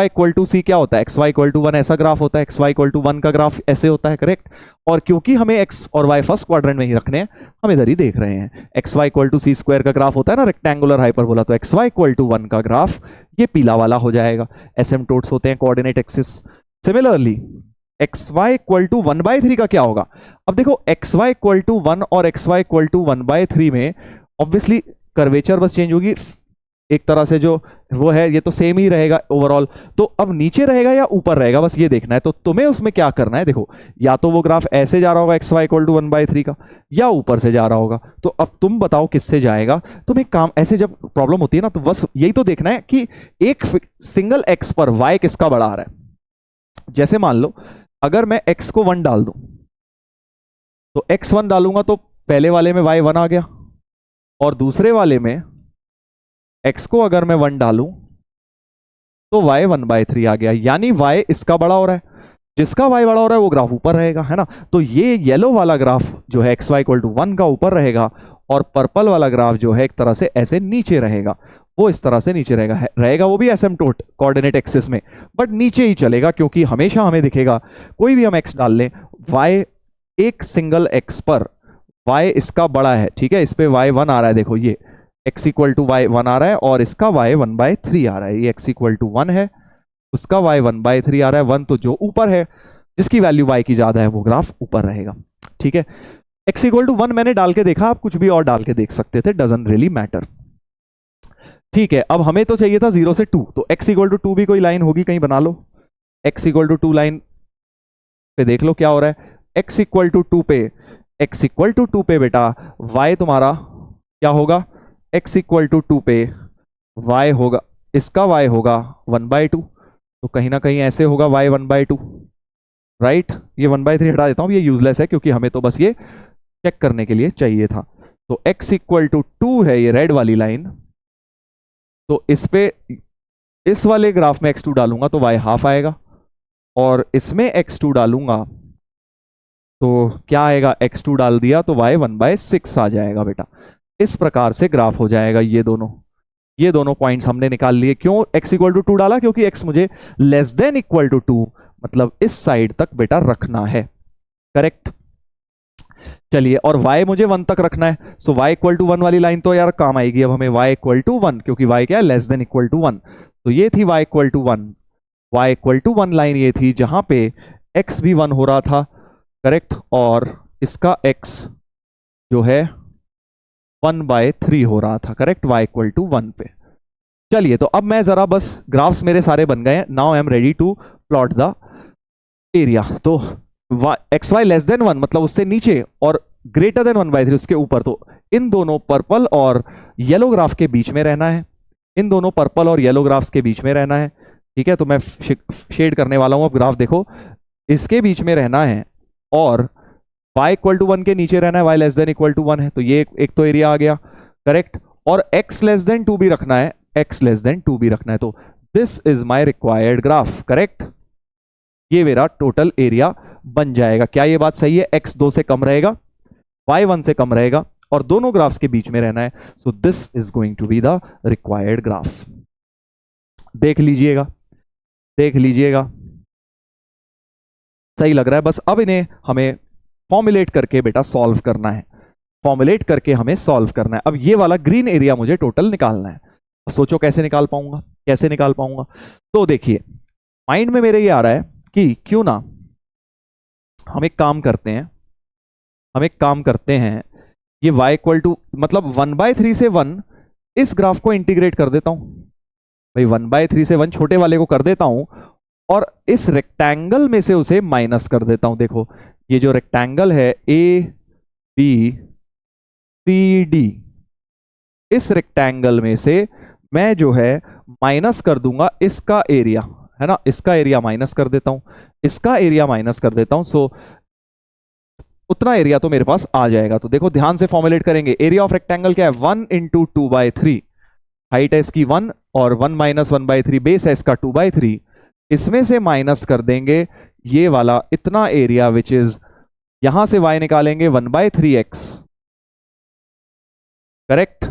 equal to c क्या होता है, एक्स वाई इक्वल टू 1 ऐसा ग्राफ होता है, एक्स वाई इक्वल टू 1 का ग्राफ ऐसे होता है, करेक्ट। और क्योंकि हमें एक्स और वाई फर्स्ट क्वाड्रेंट में ही रखने हैं, हम इधर ही देख रहे हैं। X y equal to c square का ग्राफ होता है ना रेक्टेंगुलर हाइपरबोला, तो एक्स वाई इक्वल टू 1 का ग्राफ ये पीला वाला हो जाएगा। एसिम्पटोट्स होते हैं coordinate axis. Similarly x y equal to 1/3 का क्या होगा। अब देखो एक्स वाई इक्वल टू 1 और एक्स वाई इक्वल टू 1/3 में ऑब्वियसली कर्वेचर बस चेंज होगी, एक तरह से जो वो है ये तो सेम ही रहेगा ओवरऑल। तो अब नीचे रहेगा या ऊपर रहेगा, बस ये देखना है। तो तुम्हें उसमें क्या करना है, देखो या तो वो ग्राफ ऐसे जा रहा होगा एक्स वाई इक्वल टू 1/3 का, या ऊपर से जा रहा होगा। तो अब तुम बताओ किससे जाएगा। तुम एक काम, ऐसे जब प्रॉब्लम होती है ना, तो बस यही तो देखना है कि एक सिंगल एक्स पर वाई किसका बड़ा आ रहा है। जैसे मान लो अगर मैं एक्स को 1 डाल दूं, तो एक्स 1 डालूंगा तो पहले वाले में वाई 1 आ गया, और दूसरे वाले में x को अगर मैं 1 डालूं तो y 1/3 आ गया, यानी y इसका बड़ा हो रहा है। जिसका y बड़ा हो रहा है वो ग्राफ ऊपर रहेगा, है ना। तो ये येलो वाला ग्राफ जो है xy इक्वल टू 1 का ऊपर रहेगा, और पर्पल वाला ग्राफ जो है एक तरह से ऐसे नीचे रहेगा, वो इस तरह से नीचे रहेगा वो भी एसिम्पटोट कोऑर्डिनेट एक्सिस में, बट नीचे ही चलेगा, क्योंकि हमेशा हमें दिखेगा कोई भी हम x डाल लें, y एक सिंगल x पर y इसका बड़ा है, ठीक है। इस पे y 1 आ रहा है, देखो ये x इक्वल टू y 1 आ रहा है, और इसका y 1/3 आ रहा है। ये x इक्वल टू 1 है, उसका y 1/3 आ रहा है। 1 तो जो ऊपर है, जिसकी वैल्यू y की ज्यादा है, वो ग्राफ ऊपर रहेगा, ठीक है। x इक्वल टू 1 मैंने डाल के देखा, आप कुछ भी और डाल के देख सकते थे, डजंट रियली मैटर, ठीक है। अब हमें तो चाहिए था 0 से 2, तो x इक्वल टू 2 भी कोई लाइन होगी कहीं बना लो। x इक्वल टू 2 लाइन पे देख लो क्या हो रहा है। x इक्वल टू 2 पे, x इक्वल टू 2 पे बेटा y तुम्हारा क्या होगा, x इक्वल टू 2 पे y होगा, इसका y होगा 1/2, तो कहीं ना कहीं ऐसे होगा y 1/2, राइट। ये 1/3 हटा देता हूं, ये यूजलेस है क्योंकि हमें तो बस ये चेक करने के लिए चाहिए था। तो x इक्वल टू 2 है ये रेड वाली लाइन, तो इस पे इस वाले ग्राफ में x2 डालूंगा तो y हाफ आएगा, और इसमें x2 डालूंगा तो क्या आएगा, x2 डाल दिया तो y 1/6 आ जाएगा बेटा। इस प्रकार से ग्राफ हो जाएगा। ये दोनों पॉइंट्स हमने निकाल लिए। क्यों x इक्वल टू 2 डाला, क्योंकि x मुझे लेस देन इक्वल टू 2 मतलब इस साइड तक बेटा रखना है, करेक्ट। चलिए, और y मुझे 1 तक रखना है, सो y इक्वल टू 1 वाली लाइन तो यार काम आएगी अब हमें, y इक्वल टू 1, क्योंकि y क्या है, लेस देन इक्वल टू 1। तो ये थी y equal to 1, y equal to 1 line ये थी जहां पे x भी 1 हो रहा था, करेक्ट, और इसका x जो है 1/3 हो रहा था, करेक्ट, y इक्वल टू 1 पे। चलिए, तो अब मैं जरा बस ग्राफ्स मेरे सारे बन गए हैं, now I am ready to plot the area. तो एक्स वाई लेस देन 1 मतलब उससे नीचे और ग्रेटर देन 1/3 उसके ऊपर, तो इन दोनों पर्पल और येलो ग्राफ के बीच में रहना है, इन दोनों पर्पल और येलो ग्राफ्स के बीच में रहना है, ठीक है। तो मैं शेड करने वाला हूं, अब ग्राफ देखो, इसके बीच में रहना है और y इक्वल टू 1 के नीचे रहना है, y less than equal to 1 है, तो ये एक तो एरिया आ गया, करेक्ट, और x लेस देन 2 भी रखना है, x लेस देन 2 भी रखना है, तो this is my required graph, correct. ये मेरा टोटल एरिया बन जाएगा। क्या ये बात सही है? x 2 से कम रहेगा, y 1 से कम रहेगा और दोनों ग्राफ्स के बीच में रहना है, so this is going to be the required graph. देख लीजिएगा, देख लीजिएगा, सही लग रहा है। बस अब इन्हें हमें फॉर्मुलेट करके बेटा सॉल्व करना है, फॉर्मुलेट करके हमें सॉल्व करना है। अब ये वाला ग्रीन एरिया मुझे टोटल निकालना है, सोचो कैसे निकाल पाऊंगा, कैसे निकाल पाऊंगा। तो देखिए, माइंड में मेरे ये आ रहा है कि क्यों ना हम एक काम करते हैं, हम एक काम करते हैं, ये y इक्वल टू मतलब 1/3 से 1 इस ग्राफ को इंटीग्रेट कर देता हूं भाई, 1/3 से 1 छोटे वाले को कर देता हूं और इस रेक्टेंगल में से उसे माइनस कर देता हूं। देखो, ये जो रेक्टेंगल है ABCD, इस रेक्टेंगल में से मैं जो है माइनस कर दूंगा इसका एरिया, है ना, इसका एरिया माइनस कर देता हूं, इसका एरिया माइनस कर देता हूं, सो उतना एरिया तो मेरे पास आ जाएगा। तो देखो ध्यान से फॉर्मुलेट करेंगे, एरिया ऑफ रेक्टेंगल क्या है, 1 इंटू 2/3, हाइट है इसकी 1 और 1 माइनस 1/3 बेस है इसका 2/3, इसमें से माइनस कर देंगे ये वाला इतना एरिया विच इज, यहां से y निकालेंगे 1/3x, करेक्ट,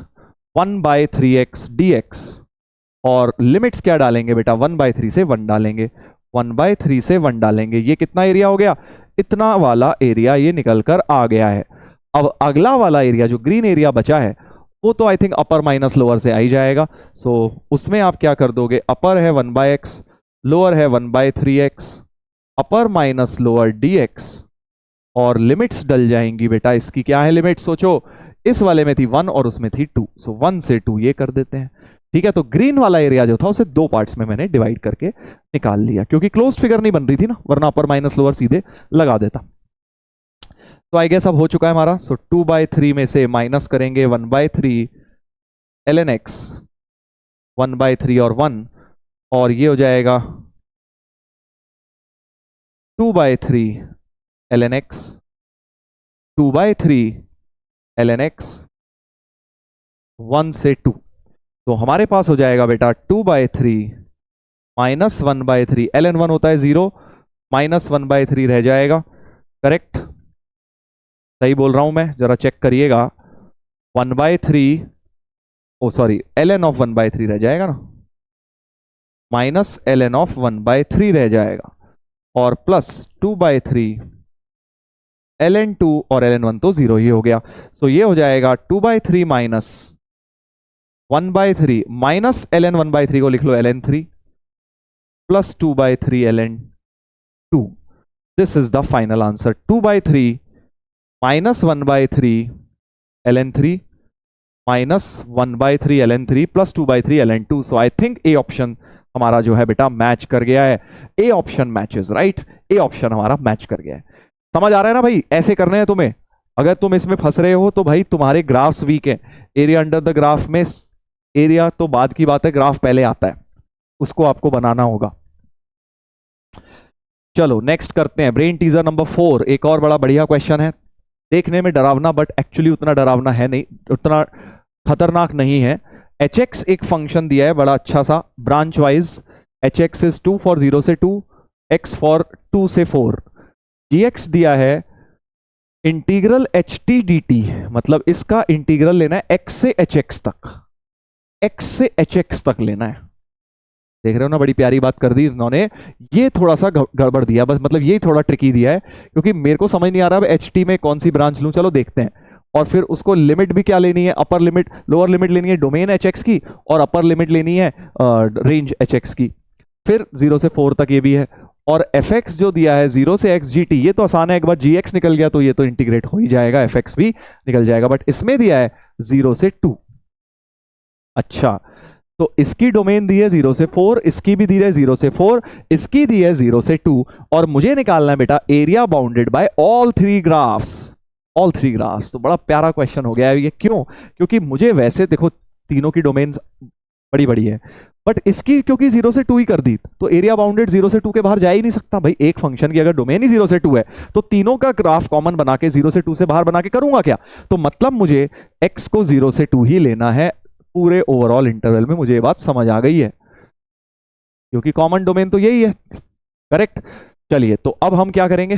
1/3x dx, और लिमिट्स क्या डालेंगे बेटा, 1/3 से 1 डालेंगे, 1/3 से 1 डालेंगे, ये कितना एरिया हो गया, इतना वाला एरिया ये निकल कर आ गया है। अब अगला वाला एरिया जो ग्रीन एरिया बचा है वो तो I think upper minus lower से आ ही जाएगा, सो उसमें आप क्या कर दोगे, अपर है 1/x, लोअर है 1/3x, अपर माइनस लोअर dx, और लिमिट्स डल जाएंगी बेटा, इसकी क्या है लिमिट, सोचो, इस वाले में थी 1 और उसमें थी 2, सो 1 से 2 ये कर देते हैं, ठीक है। तो ग्रीन वाला एरिया जो था उसे 2 पार्ट्स में मैंने डिवाइड करके निकाल लिया, क्योंकि क्लोज्ड फिगर नहीं बन रही थी ना, वरना अपर माइनस लोअर सीधे लगा देता। तो आई गेस अब हो चुका है हमारा, सो 2/3 में से माइनस करेंगे 1/3 ln x, 1/3 और 1, और ये हो जाएगा 2/3 ln x, 2/3 ln x, 1 से 2, तो हमारे पास हो जाएगा बेटा 2/3 माइनस 1/3, ln 1 होता है 0, माइनस 1/3 रह जाएगा, करेक्ट, सही बोल रहा हूं मैं, जरा चेक करिएगा, 1/3, ओ सॉरी, ln ऑफ 1/3 रह जाएगा ना, माइनस ln ऑफ 1/3 रह जाएगा, और प्लस 2/3 ln 2 और ln 1 तो 0 ही हो गया, सो ये हो जाएगा 2/3 माइनस 1/3 माइनस ln 1/3 को लिख लो ln 3 plus 2/3 ln 2, this is the final answer, 2/3 minus 1/3 ln 3 minus 1/3 ln 3 plus 2/3 ln 2, so I think A option हमारा जो है बेटा मैच कर गया है, A option matches, right, A option हमारा मैच कर गया है। समझ आ रहा है ना भाई, ऐसे करने हैं तुम्हें, अगर तुम इसमें फंस रहे हो तो भाई तुम्हारे ग्राफ्स वीक हैं, एरिया अंडर द ग्राफ में, एरिया तो बाद की बात है, ग्राफ पहले आता है, उसको आपको बनाना होगा। चलो नेक्स्ट करते हैं, ब्रेन टीजर नंबर 4, एक और बड़ा बढ़िया क्वेश्चन है, देखने में डरावना बट एक्चुअली उतना डरावना है नहीं, उतना खतरनाक नहीं है। hx एक फंक्शन दिया है बड़ा अच्छा सा, branch wise, hx is 2 for 0 से 2, x फॉर 2 से 4, gx दिया है इंटीग्रल ht dt, मतलब इसका इंटीग्रल लेना है x से hx तक, x से hx तक लेना है, देख रहे हो ना, बड़ी प्यारी बात कर दी इन्होंने। ये थोड़ा सा गड़बड़ दिया बस, मतलब यही थोड़ा ट्रिकी दिया है, क्योंकि मेरे को समझ नहीं आ रहा अब एच टी में कौन सी ब्रांच लूं। चलो देखते हैं। और फिर उसको लिमिट भी क्या लेनी है, अपर लिमिट लोअर लिमिट लेनी है डोमेन एच एक्स की, और अपर लिमिट लेनी है रेंज एच एक्स की। फिर 0 से 4 तक ये भी है। और एफ एक्स जो दिया है 0 से एक्स जी टी, ये तो आसान है, एक बार जी एक्स निकल गया तो ये तो इंटीग्रेट हो ही जाएगा, एफ एक्स भी निकल जाएगा। बट इसमें दिया है 0 से 2। अच्छा, तो इसकी डोमेन दी है 0 से 4, इसकी भी दी है 0 से 4, इसकी दी है 0 से 2, और मुझे निकालना है बेटा area bounded bye all three graphs. All three graphs तो बड़ा प्यारा क्वेश्चन हो गया है ये। क्यों? क्योंकि मुझे वैसे देखो तीनों की डोमेन बड़ी बड़ी है, बट इसकी क्योंकि 0 से 2 ही कर दी, तो एरिया बाउंडेड 0 से 2 के बाहर जा ही नहीं सकता भाई। एक फंक्शन की अगर डोमेन ही 0 से 2 है तो तीनों का ग्राफ कॉमन बना के 0 से 2 से बाहर बना के करूंगा क्या? तो मतलब मुझे x को 0 से 2 ही लेना है पूरे ओवरऑल इंटरवल में। मुझे ये बात समझ आ गई है, क्योंकि कॉमन डोमेन तो यही है। करेक्ट। चलिए, तो अब हम क्या करेंगे?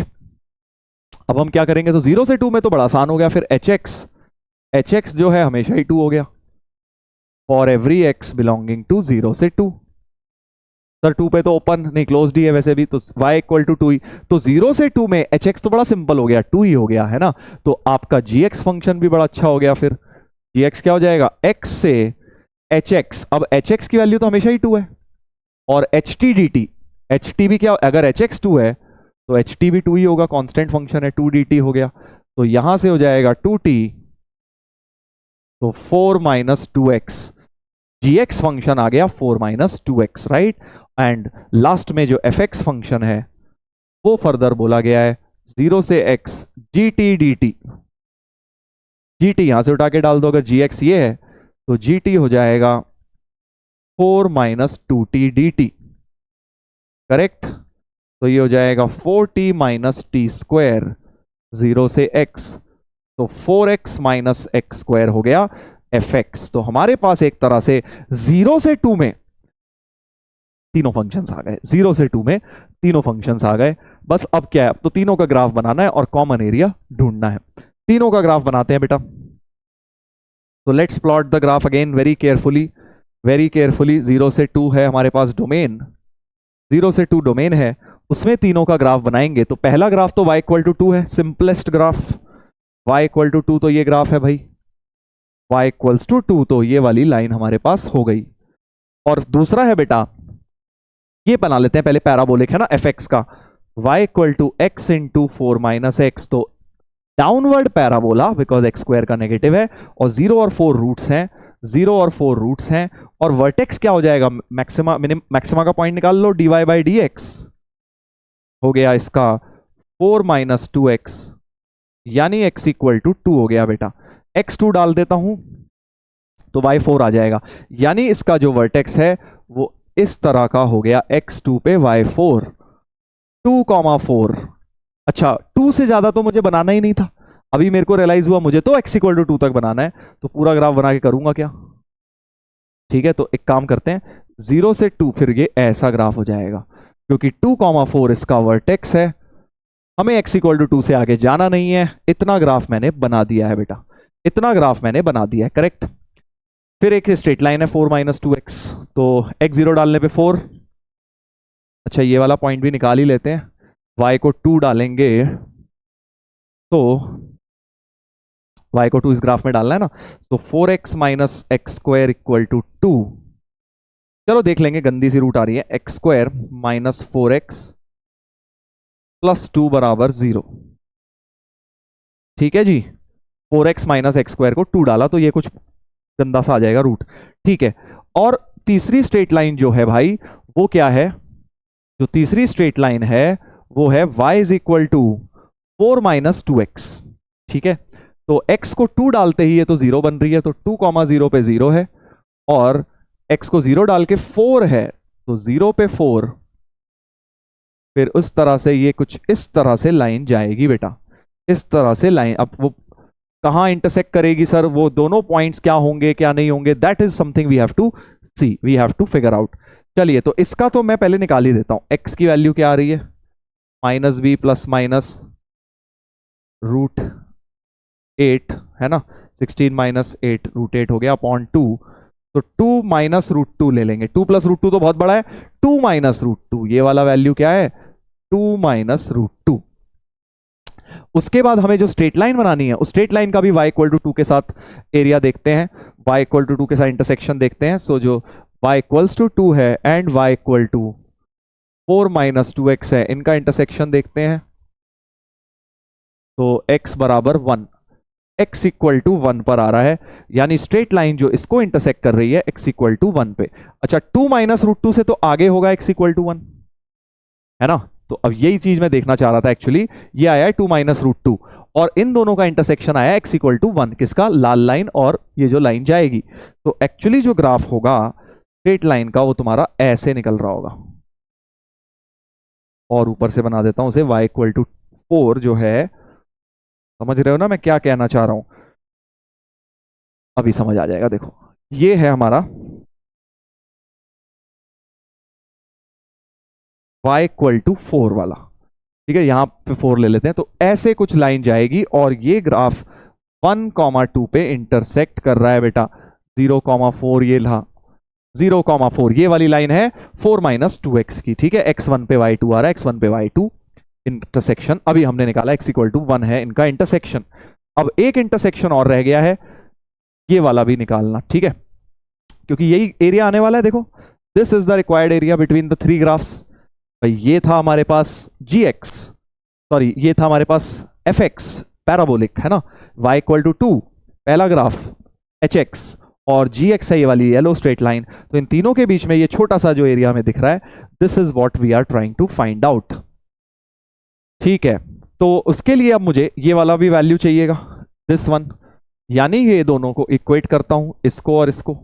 तो 0 से 2 में तो बड़ा आसान हो गया। फिर एच एक्स जो है हमेशा ही 2 हो गया for every x belonging to 0 से 2। सर 2 पे तो ओपन नहीं, क्लोज्ड ही है वैसे भी, तो y इक्वल टू 2 ही। तो 0 से 2 में एच एक्स तो बड़ा सिंपल हो गया, 2 ही हो गया है ना। तो आपका जी एक्स फंक्शन भी बड़ा अच्छा हो गया। फिर जी एक्स क्या हो जाएगा? x से एच एक्स। अब एच एक्स की वैल्यू तो हमेशा ही 2 है, और H T D T, H T भी क्या, अगर एच एक्स 2 है तो एच टी भी 2 ही होगा, कांस्टेंट फंक्शन है, 2 डी टी हो गया। तो यहां से हो जाएगा 2t, तो 4 माइनस 2x। जी एक्स फंक्शन आ गया 4 minus 2x, right. And last में जो एफ एक्स फंक्शन है वो फर्दर बोला गया है 0 से x G T D T. G T यहां से उठा के डाल दो, अगर जी एक्स ये है तो जी टी हो जाएगा 4 minus 2t D T. Correct. तो ये हो जाएगा 4t माइनस टी स्क्वायर 0 से x, तो 4x माइनस एक्स स्क्वायर हो गया एफ एक्स। तो हमारे पास एक तरह से 0 से 2 में तीनों फंक्शंस आ गए, 0 से 2 में तीनों फंक्शंस आ गए। बस अब क्या है, अब तो तीनों का ग्राफ बनाना है और कॉमन एरिया ढूंढना है। तीनों का ग्राफ बनाते हैं बेटा। तो let's plot the graph again very carefully, very carefully. 0 से 2 है हमारे पास डोमेन, 0 से 2 डोमेन है, उसमें तीनों का ग्राफ बनाएंगे। तो पहला ग्राफ तो y इक्वल टू 2 है, simplest graph. y equal to 2 तो ये ग्राफ है भाई, y इक्वल्स टू 2, तो ये वाली लाइन हमारे पास हो गई। और दूसरा है बेटा, ये बना लेते हैं पहले, पैराबोलिक है ना एफ एक्स का, y equal to x into 4 minus x, तो downward parabola, because x square का नेगेटिव है, और 0 और 4 रूट्स हैं, 0 और 4 रूट्स हैं, और वर्टेक्स क्या हो जाएगा? मैक्सिमा, मैक्सिमा का पॉइंट निकाल लो, dy बाई डी एक्स हो गया इसका 4 माइनस 2x, यानी x इक्वल टू 2 हो गया बेटा। x2 डाल देता हूं तो y4 आ जाएगा, यानी इसका जो वर्टेक्स है वो इस तरह का हो गया, x2 पे y4, 2,4। अच्छा, 2 से ज्यादा तो मुझे बनाना ही नहीं था, अभी मेरे को रियलाइज हुआ मुझे तो x इक्वल टू 2 तक बनाना है, तो पूरा ग्राफ बना के करूंगा क्या? ठीक है, तो एक काम करते हैं, 0 से 2, फिर ये ऐसा ग्राफ हो जाएगा, क्योंकि 2,4 इसका वर्टेक्स है, हमें x इक्वल टू 2 से आगे जाना नहीं है। इतना ग्राफ मैंने बना दिया है बेटा, इतना ग्राफ मैंने बना दिया है। करेक्ट। फिर एक स्ट्रेट लाइन है 4 माइनस 2x, तो x0 डालने पे 4। अच्छा, ये वाला पॉइंट भी निकाल ही लेते हैं, y को 2 डालेंगे तो y को 2 इस ग्राफ में डालना है ना, तो 4x minus x square equal to 2। चलो देख लेंगे, गंदी सी रूट आ रही है, x square minus 4x plus 2 बराबर 0। ठीक है जी, 4x माइनस एक्स स्क्वायर को 2 डाला तो ये कुछ गंदा सा आ जाएगा रूट। ठीक है, और तीसरी स्ट्रेट लाइन जो है भाई वो क्या है? जो तीसरी स्ट्रेट लाइन है वो है y is equal to 4 minus 2x। ठीक है, तो x को 2 डालते ही ये तो 0 बन रही है, तो 2,0 पे 0 है, और x को 0 डाल के 4 है, तो 0 पे 4। फिर उस तरह से ये कुछ इस तरह से लाइन जाएगी बेटा, इस तरह से लाइन। अब वो कहां इंटरसेक्ट करेगी सर, वो दोनों पॉइंट्स क्या होंगे क्या नहीं होंगे, that is something we have to see, we have to figure out. चलिए, तो इसका तो मैं पहले निकाल ही देता हूं। x की वैल्यू क्या आ रही है? Minus b plus minus root 8 है ना, 16 माइनस 8 रूट 8 हो गया अपॉन 2, तो 2 माइनस रूट टू ले लेंगे। 2 प्लस रूट टू तो बहुत बड़ा है, 2 माइनस रूट टू, ये वाला वैल्यू क्या है, 2 माइनस रूट टू। उसके बाद हमें जो स्ट्रेट लाइन बनानी है, उस स्ट्रेट लाइन का भी y इक्वल टू 2 के साथ एरिया देखते हैं, y इक्वल टू 2 के साथ इंटरसेक्शन देखते हैं। सो जो y इक्वल्स टू 2 है and y equal to 4 minus 2x है, इनका इंटरसेक्शन देखते हैं। तो x बराबर 1, x इक्वल टू 1 पर आ रहा है, यानी स्ट्रेट लाइन जो इसको इंटरसेक्ट कर रही है x इक्वल टू 1 पे। अच्छा 2 माइनस रूट 2 से तो आगे होगा x इक्वल टू 1, है ना। तो अब यही चीज मैं देखना चाह रहा था एक्चुअली, ये आया है 2 माइनस रूट 2 और इन दोनों का इंटरसेक्शन आया x इक्वल टू 1, किसका, लाल लाइन और ये जो लाइन जाएगी। तो एक्चुअली जो ग्राफ होगा स्ट्रेट लाइन का वो तुम्हारा ऐसे निकल रहा होगा, और ऊपर से बना देता हूं उसे y इक्वल टू 4 जो है, समझ रहे हो ना मैं क्या कहना चाह रहा हूं, अभी समझ आ जाएगा। देखो ये है हमारा y इक्वल टू 4 वाला, ठीक है, यहां पे 4 ले लेते हैं। तो ऐसे कुछ लाइन जाएगी और ये ग्राफ 1,2 पे इंटरसेक्ट कर रहा है बेटा। 0,4 ये था, 0,4 ये वाली लाइन है 4 माइनस 2x की, ठीक है। x1 पे y2 आ रहा है, x1 पे y2 इंटरसेक्शन अभी हमने निकाला, x इक्वल टू 1 है इनका इंटरसेक्शन। अब एक इंटरसेक्शन और रह गया है, ये वाला भी निकालना, ठीक है, क्योंकि यही एरिया आने वाला है। देखो this is the required area between the three graphs. भाई ये था हमारे पास gx, सॉरी ये था हमारे पास fx पैराबोलिक, है ना, y इक्वल टू 2 पहला ग्राफ, hx और gx है ये वाली येलो स्ट्रेट लाइन। तो इन तीनों के बीच में ये छोटा सा जो एरिया में दिख रहा है, this is what we are trying to find out, ठीक है। तो उसके लिए अब मुझे ये वाला भी वैल्यू चाहिएगा, दिस वन, यानी ये दोनों को इक्वेट करता हूं, इसको और इसको।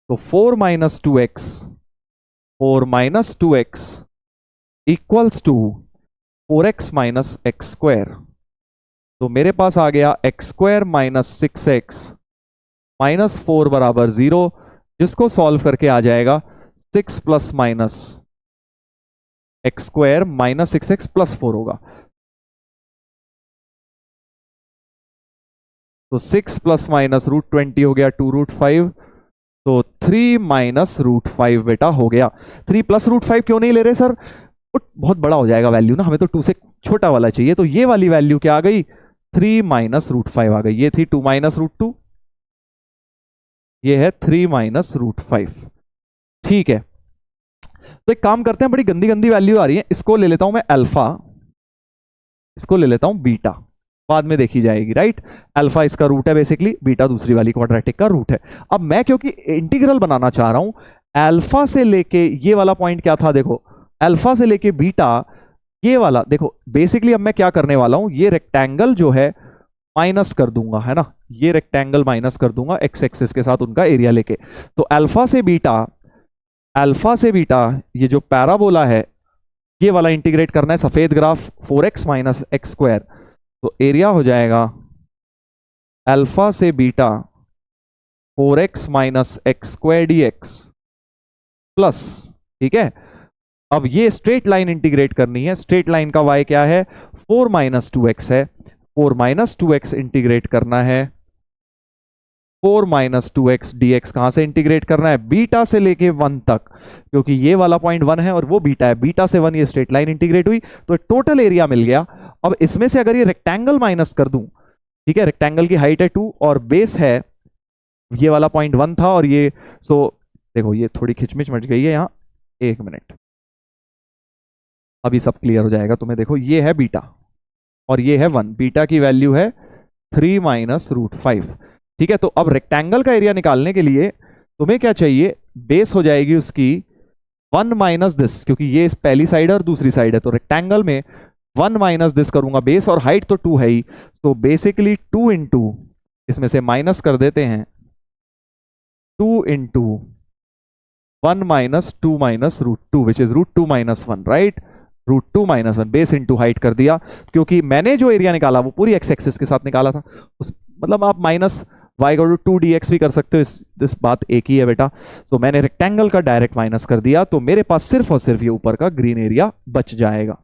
तो 4 minus 2x, 4 minus 2x equals to 4x minus x square. तो मेरे पास आ गया x square minus 6x minus 4 बराबर 0, जिसको सॉल्व करके आ जाएगा 6 plus minus x square minus 6x plus 4 होगा। तो 6 प्लस माइनस रूट 20 हो गया 2 रूट 5, तो 3 माइनस रूट 5 बेटा हो गया। 3 प्लस रूट 5 क्यों नहीं ले रहे सर, बहुत बड़ा हो जाएगा वैल्यू ना, हमें तो 2 से छोटा वाला चाहिए। तो ये वाली वैल्यू क्या आ गई, 3 माइनस रूट 5 आ गई। ये थी 2 माइनस रूट 2, ये है 3 माइनस रूट 5, ठीक है। तो एक काम करते हैं, बड़ी गंदी गंदी वैल्यू आ रही है, इसको ले लेता हूं मैं अल्फा, इसको ले लेता हूं बीटा, बाद में देखी जाएगी, राइट। अल्फा इसका रूट है बेसिकली, बीटा दूसरी वाली क्वाड्रेटिक का रूट है। अब मैं क्योंकि इंटीग्रल बनाना चाह रहा हूं, अल्फा से लेके ये वाला पॉइंट क्या था, देखो अल्फा से लेके बीटा ये वाला, देखो बेसिकली अब मैं क्या करने वाला हूं, ये रेक्टेंगल जो है माइनस कर दूंगा, है ना, ये रेक्टेंगल माइनस कर दूंगा एक्स एक्सिस के साथ उनका एरिया लेके। तो अल्फा से बीटा ये जो पैराबोला है ये वाला इंटीग्रेट करना है, सफेद graph 4x minus x square. तो एरिया हो जाएगा अल्फा से beta 4x minus x square dx plus, ठीक है। अब ये स्ट्रेट लाइन इंटीग्रेट करनी है, स्ट्रेट लाइन का y क्या है, 4 माइनस 2x है, 4 माइनस 2x इंटीग्रेट करना है, 4 माइनस 2x dx कहां से इंटीग्रेट करना है, बीटा से लेके 1 तक, क्योंकि ये वाला पॉइंट 1 है और वो बीटा है, बीटा से 1 ये स्ट्रेट लाइन इंटीग्रेट हुई, तो टोटल एरिया मिल गया। अब इसमें से अगर ये रेक्टेंगल माइनस कर दूं, ठीक है, रेक्टेंगल की हाइट है 2 और बेस है, ये वाला पॉइंट 1 था और ये, सो देखो ये थोड़ी खिचमिच मच गई है यहाँ, एक मिनट, अभी सब क्लियर हो जाएगा तुम्हें। देखो ये है बीटा और ये है 1, बीटा की वैल्यू है 3 माइनस रूट 5, ठीक है। तो अब रेक्टेंगल का एरिया निकालने के लिए तुम्हें क्या चाहिए, बेस हो जाएगी उसकी 1 माइनस दिस, क्योंकि ये पहली साइड है और दूसरी साइड है, तो रेक्टेंगल में 1 माइनस दिस करूंगा बेस, और हाइट तो 2 है ही, तो बेसिकली 2 इंटू, इसमें से माइनस कर देते हैं, 2 into 1 minus 2 minus root 2 which is root 2 minus 1, right, root 2 minus 1, base into height कर दिया, क्योंकि मैंने जो एरिया निकाला वो पूरी एक्स एक्सिस के साथ निकाला था, उस मतलब आप minus y equal to 2dx भी कर सकते हो, इस बात एक ही है बेटा। तो मैंने रेक्टेंगल का डायरेक्ट माइनस कर दिया, तो मेरे पास सिर्फ और सिर्फ ये ऊपर का ग्रीन एरिया बच जाएगा।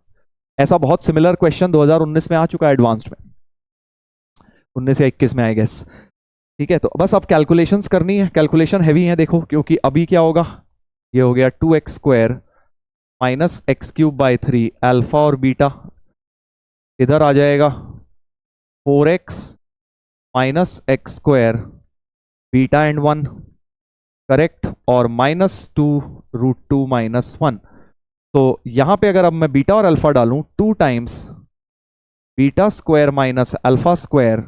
ऐसा बहुत सिमिलर क्वेश्चन 2019 में आ चुका है एडवांस्ड में, 19 या 21 में आई गेस, ठीक है, तो बस अब कैलकुलेशंस करनी है, कैलकुलेशन हैवी है देखो, क्योंकि अभी क्या होगा, ये हो गया 2x² -x³ / 3 अल्फा और बीटा, इधर आ जाएगा 4x -x² beta and 1, correct, और -2√2 -1। तो यहां पे अगर अब मैं बीटा और अल्फा डालूं, 2 टाइम्स β² - α²,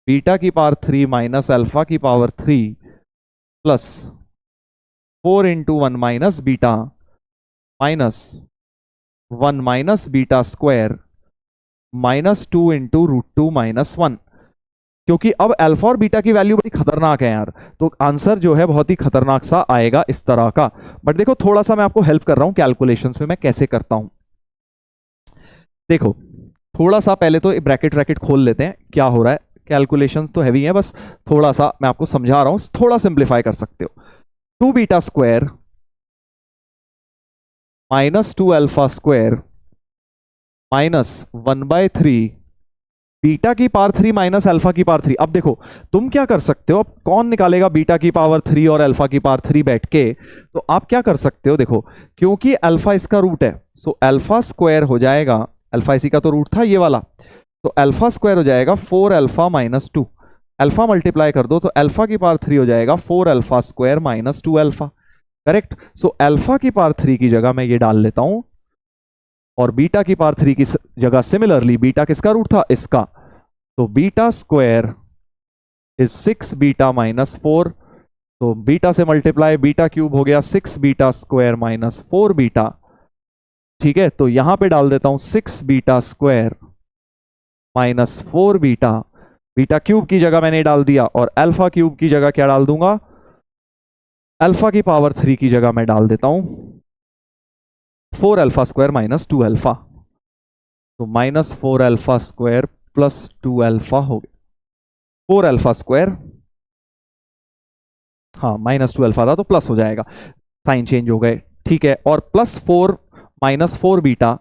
बीटा की पावर 3 - अल्फा की पावर 3 प्लस 4 × 1 - बीटा माइनस 1 - β² -2 × √2 -1। क्योंकि अब अल्फा और बीटा की वैल्यू बड़ी खतरनाक है यार, तो आंसर जो है बहुत ही खतरनाक सा आएगा इस तरह का। बट देखो थोड़ा सा मैं आपको हेल्प कर रहा हूं कैलकुलेशंस में, मैं कैसे करता हूं। देखो थोड़ा सा पहले तो ब्रैकेट ब्रैकेट खोल लेते हैं, क्या हो रहा है, कैलकुलेशंस तो हैवी है, बस थोड़ा सा मैं आपको समझा रहा हूं, थोड़ा सिंप्लीफाई कर सकते हो। 2β² -2α² -1/3 बीटा की पावर 3 माइनस अल्फा की पावर 3। अब देखो तुम क्या कर सकते हो, अब कौन निकालेगा बीटा की पावर 3 और अल्फा की पावर 3 बैठ के, तो आप क्या कर सकते हो, देखो क्योंकि अल्फा इसका रूट है, सो अल्फा स्क्वायर हो जाएगा, अल्फा इसी का तो रूट था ये वाला, तो अल्फा स्क्वायर हो जाएगा 4α - 2, अल्फा मल्टीप्लाई कर दो तो अल्फा की पावर 3 हो जाएगा 4α² - 2α, करेक्ट। सो अल्फा की पावर 3 की जगह मैं ये डाल लेता हूं, और बीटा की पावर 3 की जगह सिमिलरली, बीटा किसका रूट था, इसका, तो β² इज 6β - 4, तो बीटा से मल्टीप्लाई, β³ हो गया 6β² - 4β, ठीक है। तो यहां पे डाल देता हूं 6β² - 4β, β³ की जगह मैंने डाल दिया, और α³ की जगह क्या डाल दूंगा, अल्फा की पावर 3 की जगह मैं डाल देता हूं 4α² - 2α, तो -4α² + 2α हो गया, 4α², हाँ -2α था तो प्लस हो जाएगा, साइन चेंज हो गए, ठीक है, और +4 - 4β,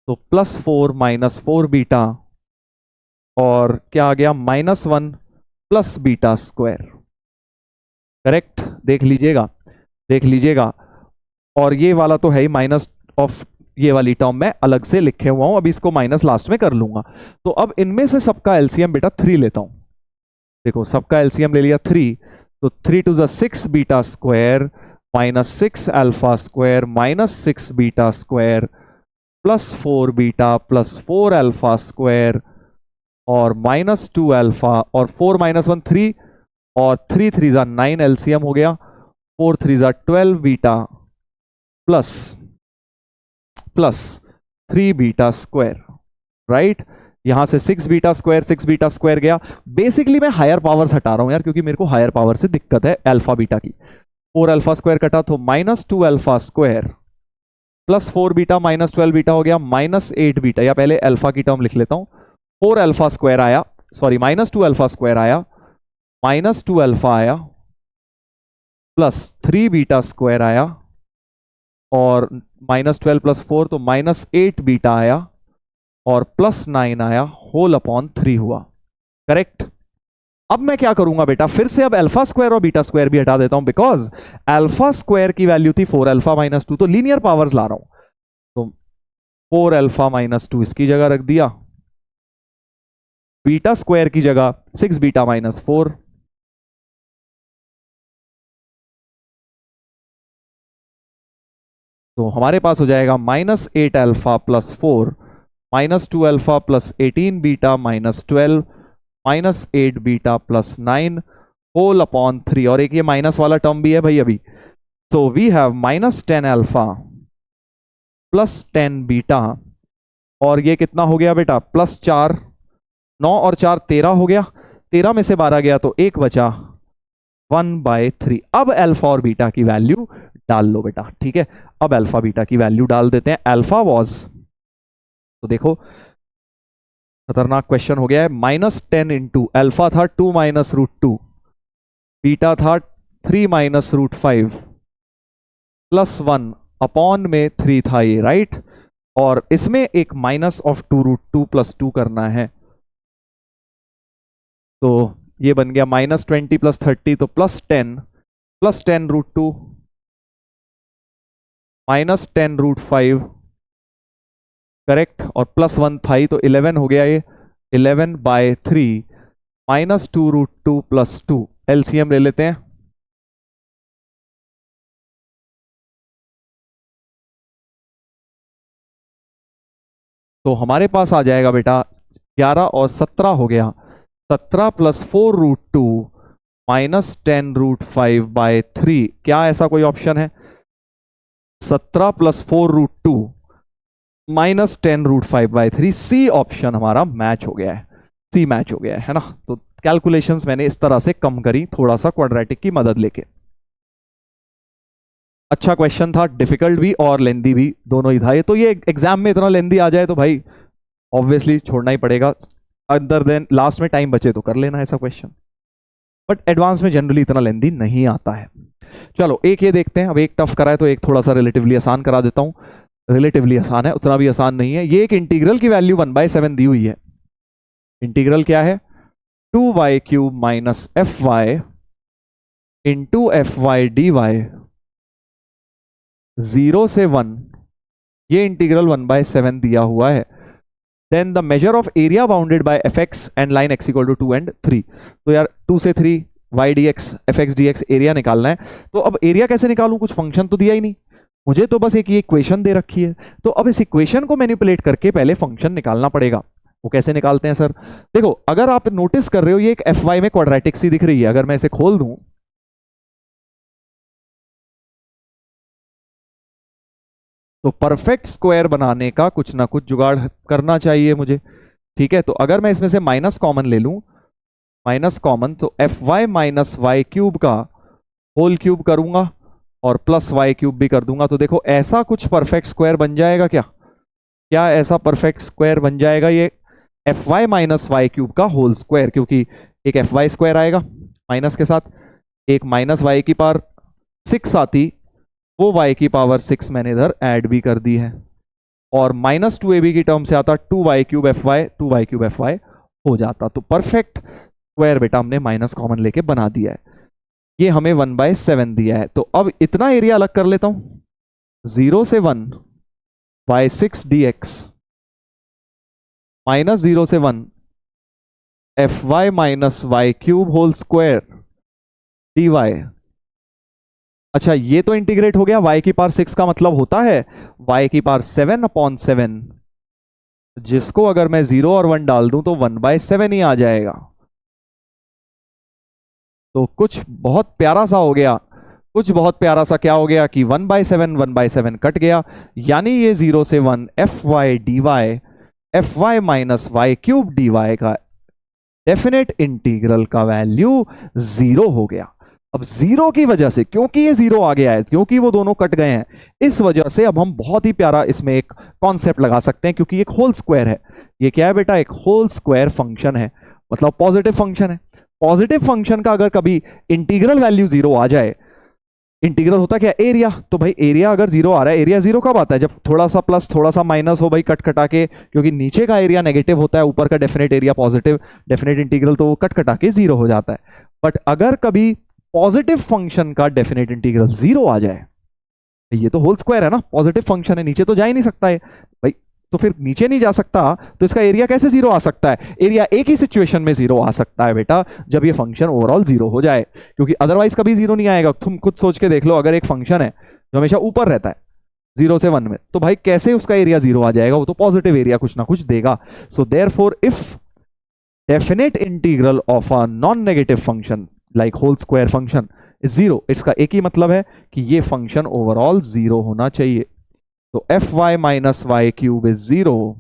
तो +4 - 4β, और क्या आ गया -1 + β², करेक्ट, देख लीजिएगा, देख लीजिएगा, और ये वाला तो है ही माइनस ऑफ, ये वाली टर्म मैं अलग से लिखे हुआ हूं, अभी इसको माइनस लास्ट में कर लूंगा। तो अब इनमें से सबका एलसीएम बेटा 3 लेता हूं, देखो सबका एलसीएम ले लिया 3, तो 3 × 6 β² -6 α² -6 β² +4β +4α² और -2α, और 4 - 1 3, और 3 3 9 एलसीएम हो गया, 4 3 12β प्लस 3β², राइट। यहां से 6β² गया, बेसिकली मैं हायर पावर्स हटा रहा हूं यार, क्योंकि मेरे को हायर पावर से दिक्कत है अल्फा बीटा की। 4α² कटा तो -2α² प्लस 4β -12β हो गया -8β, या पहले अल्फा की टर्म लिख लेता हूं, 4α² आया, सॉरी -2α² आया, -2α आया, प्लस 3β² आया, और -12 + 4 तो -8β आया, और +9 आया, होल अपॉन 3 हुआ, करेक्ट। अब मैं क्या करूंगा बेटा, फिर से अब α² और β² भी हटा देता हूं, बिकॉज α² की वैल्यू थी 4α - 2, तो लीनियर पावर्स ला रहा हूं, तो 4α - 2 इसकी जगह रख दिया, β² की जगह 6β - 4, तो हमारे पास हो जाएगा -8α + 4 -2α + 18β - 12 -8β + 9 होल अपॉन 3, और एक ये माइनस वाला टर्म भी है भाई अभी, तो वी हैव -10α + 10β, और ये कितना हो गया बेटा, +4, 9 और 4 13 हो गया, 13 में से 12 गया तो 1 बचा, 1/3। अब अल्फा और बीटा की वैल्यू डाल लो बेटा, ठीक है। अब अल्फा बीटा की वैल्यू डाल देते हैं, अल्फा वॉज, तो देखो खतरनाक क्वेश्चन हो गया है, -10 इंटू अल्फा था 2 - √2, बीटा था 3 - √5 +1 अपॉन में 3 था ये, राइट, और इसमें एक -2 √2 + 2 करना है, तो ये बन गया -20 + 30 तो +10 √2 -10 √5 करेक्ट, और +1 था ही तो 11 हो गया ये, 11/3 -2 √2 +2 एलसीएम ले लेते हैं। तो हमारे पास आ जाएगा बेटा 11 और 17 हो गया, 17 + 4 √2 -10 √5/3। क्या ऐसा कोई ऑप्शन है? 17 + 4 √2 -10 √5/3, सी ऑप्शन हमारा मैच हो गया है, सी मैच हो गया है ना। तो कैलकुलेशंस मैंने इस तरह से कम करी, थोड़ा सा क्वाड्रेटिक की मदद लेके। अच्छा क्वेश्चन था, डिफिकल्ट भी और लेंदी भी दोनों ही था ये। तो ये एग्जाम में इतना लेंदी आ जाए तो भाई ऑब्वियसली छोड़ना ही पड़ेगा, अदर देन लास्ट में टाइम बचे तो कर लेना ऐसा क्वेश्चन, बट एडवांस में जनरली इतना लेंदी नहीं आता है। चलो एक ये देखते हैं, अब एक टफ करा है तो एक थोड़ा सा रिलेटिवली आसान करा देता हूं। रिलेटिवली आसान है, उतना भी आसान नहीं है। ये एक इंटीग्रल की वैल्यू 1/7 दी हुई है। इंटीग्रल क्या है? 2y³ - fy into fy dy 0 से 1, ये इंटीग्रल 1/7 दिया हुआ है। Then the measure of area bounded by fx and line x = 2 and 3। तो यार 2 से 3 y dx fx dx area निकालना है। तो अब एरिया कैसे निकालूं? कुछ फंक्शन तो दिया ही नहीं मुझे, तो बस एक ये इक्वेशन दे रखी है। तो अब इस इक्वेशन को मैनिपुलेट करके पहले फंक्शन निकालना पड़ेगा। वो कैसे निकालते हैं सर? देखो, अगर आप नोटिस कर रहे हो ये एक fy में क्वाड्रेटिक सी दिख रही है, अगर मैं इसे खोल दूं तो परफेक्ट स्क्वायर बनाने का कुछ ना कुछ जुगाड़ करना चाहिए मुझे, ठीक है। तो अगर मैं इसमें से माइनस कॉमन ले लूं, माइनस कॉमन, तो fy - y³ का होल क्यूब करूंगा और +y³ भी कर दूंगा। तो देखो ऐसा कुछ परफेक्ट स्क्वायर बन जाएगा क्या? क्या ऐसा परफेक्ट स्क्वायर बन जाएगा ये fy - y³ का होल स्क्वायर, क्योंकि एक fy² आएगा माइनस के साथ, एक -y⁻6 आती, वो y⁻6 मैंने इधर ऐड भी कर दी है, और -2ab की टर्म से आता 2y³ fy, 2y³ fy हो जाता। तो परफेक्ट स्क्वायर बेटा हमने माइनस कॉमन लेके बना दिया है। ये हमें 1/7 दिया है। तो अब इतना एरिया अलग कर लेता हूं, 0 से 1 y6 dx -0 से 1 fy - y³ whole square dy। अच्छा, ये तो इंटीग्रेट हो गया। y⁻6 का मतलब होता है y⁻7/7, जिसको अगर मैं 0 और 1 डाल दूं तो 1/7 ही आ जाएगा। तो कुछ बहुत प्यारा सा हो गया, कुछ बहुत प्यारा सा क्या हो गया कि 1/7 कट गया, यानी ये 0 से 1 fy dy fy - y³ dy का डेफिनेट इंटीग्रल का वैल्यू 0 हो गया। अब 0 की वजह से, क्योंकि ये 0 आ गया है, क्योंकि वो दोनों कट गए हैं, इस वजह से अब हम बहुत ही प्यारा इसमें एक कॉन्सेप्ट लगा सकते हैं, क्योंकि एक होल स्क्वायर है। ये क्या है बेटा? एक होल स्क्वायर फंक्शन है, मतलब पॉजिटिव फंक्शन है। पॉजिटिव फंक्शन का अगर कभी इंटीग्रल वैल्यू 0 आ जाए, इंटीग्रल होता क्या? एरिया। तो भाई एरिया अगर 0 आ रहा है, एरिया 0 कब आता है? जब थोड़ा सा प्लस थोड़ा सा माइनस हो भाई, कट कटा के, क्योंकि नीचे का एरिया नेगेटिव होता है, ऊपर का definite area positive, definite integral तो वो कट कटा के 0 हो जाता है। बट अगर कभी पॉजिटिव फंक्शन का डेफिनेट इंटीग्रल 0 आ जाए, ये तो होल स्क्वायर है ना, पॉजिटिव फंक्शन है, नीचे तो जा ही नहीं सकता है भाई। तो फिर नीचे नहीं जा सकता तो इसका एरिया कैसे 0 आ सकता है? एरिया एक ही सिचुएशन में 0 आ सकता है बेटा, जब ये फंक्शन ओवरऑल 0 हो जाए, क्योंकि अदरवाइज कभी 0 नहीं आएगा। तुम खुद सोच के देख लो, अगर एक फंक्शन है जो हमेशा ऊपर रहता है 0 से 1 में, तो भाई कैसे उसका एरिया 0 आ जाएगा? वो तो पॉजिटिव एरिया कुछ ना कुछ देगा। So therefore if definite integral of a non negative function like whole square function is 0, इसका एक ही मतलब है कि ये फंक्शन ओवरऑल 0 होना चाहिए। तो fy - y³ इज 0।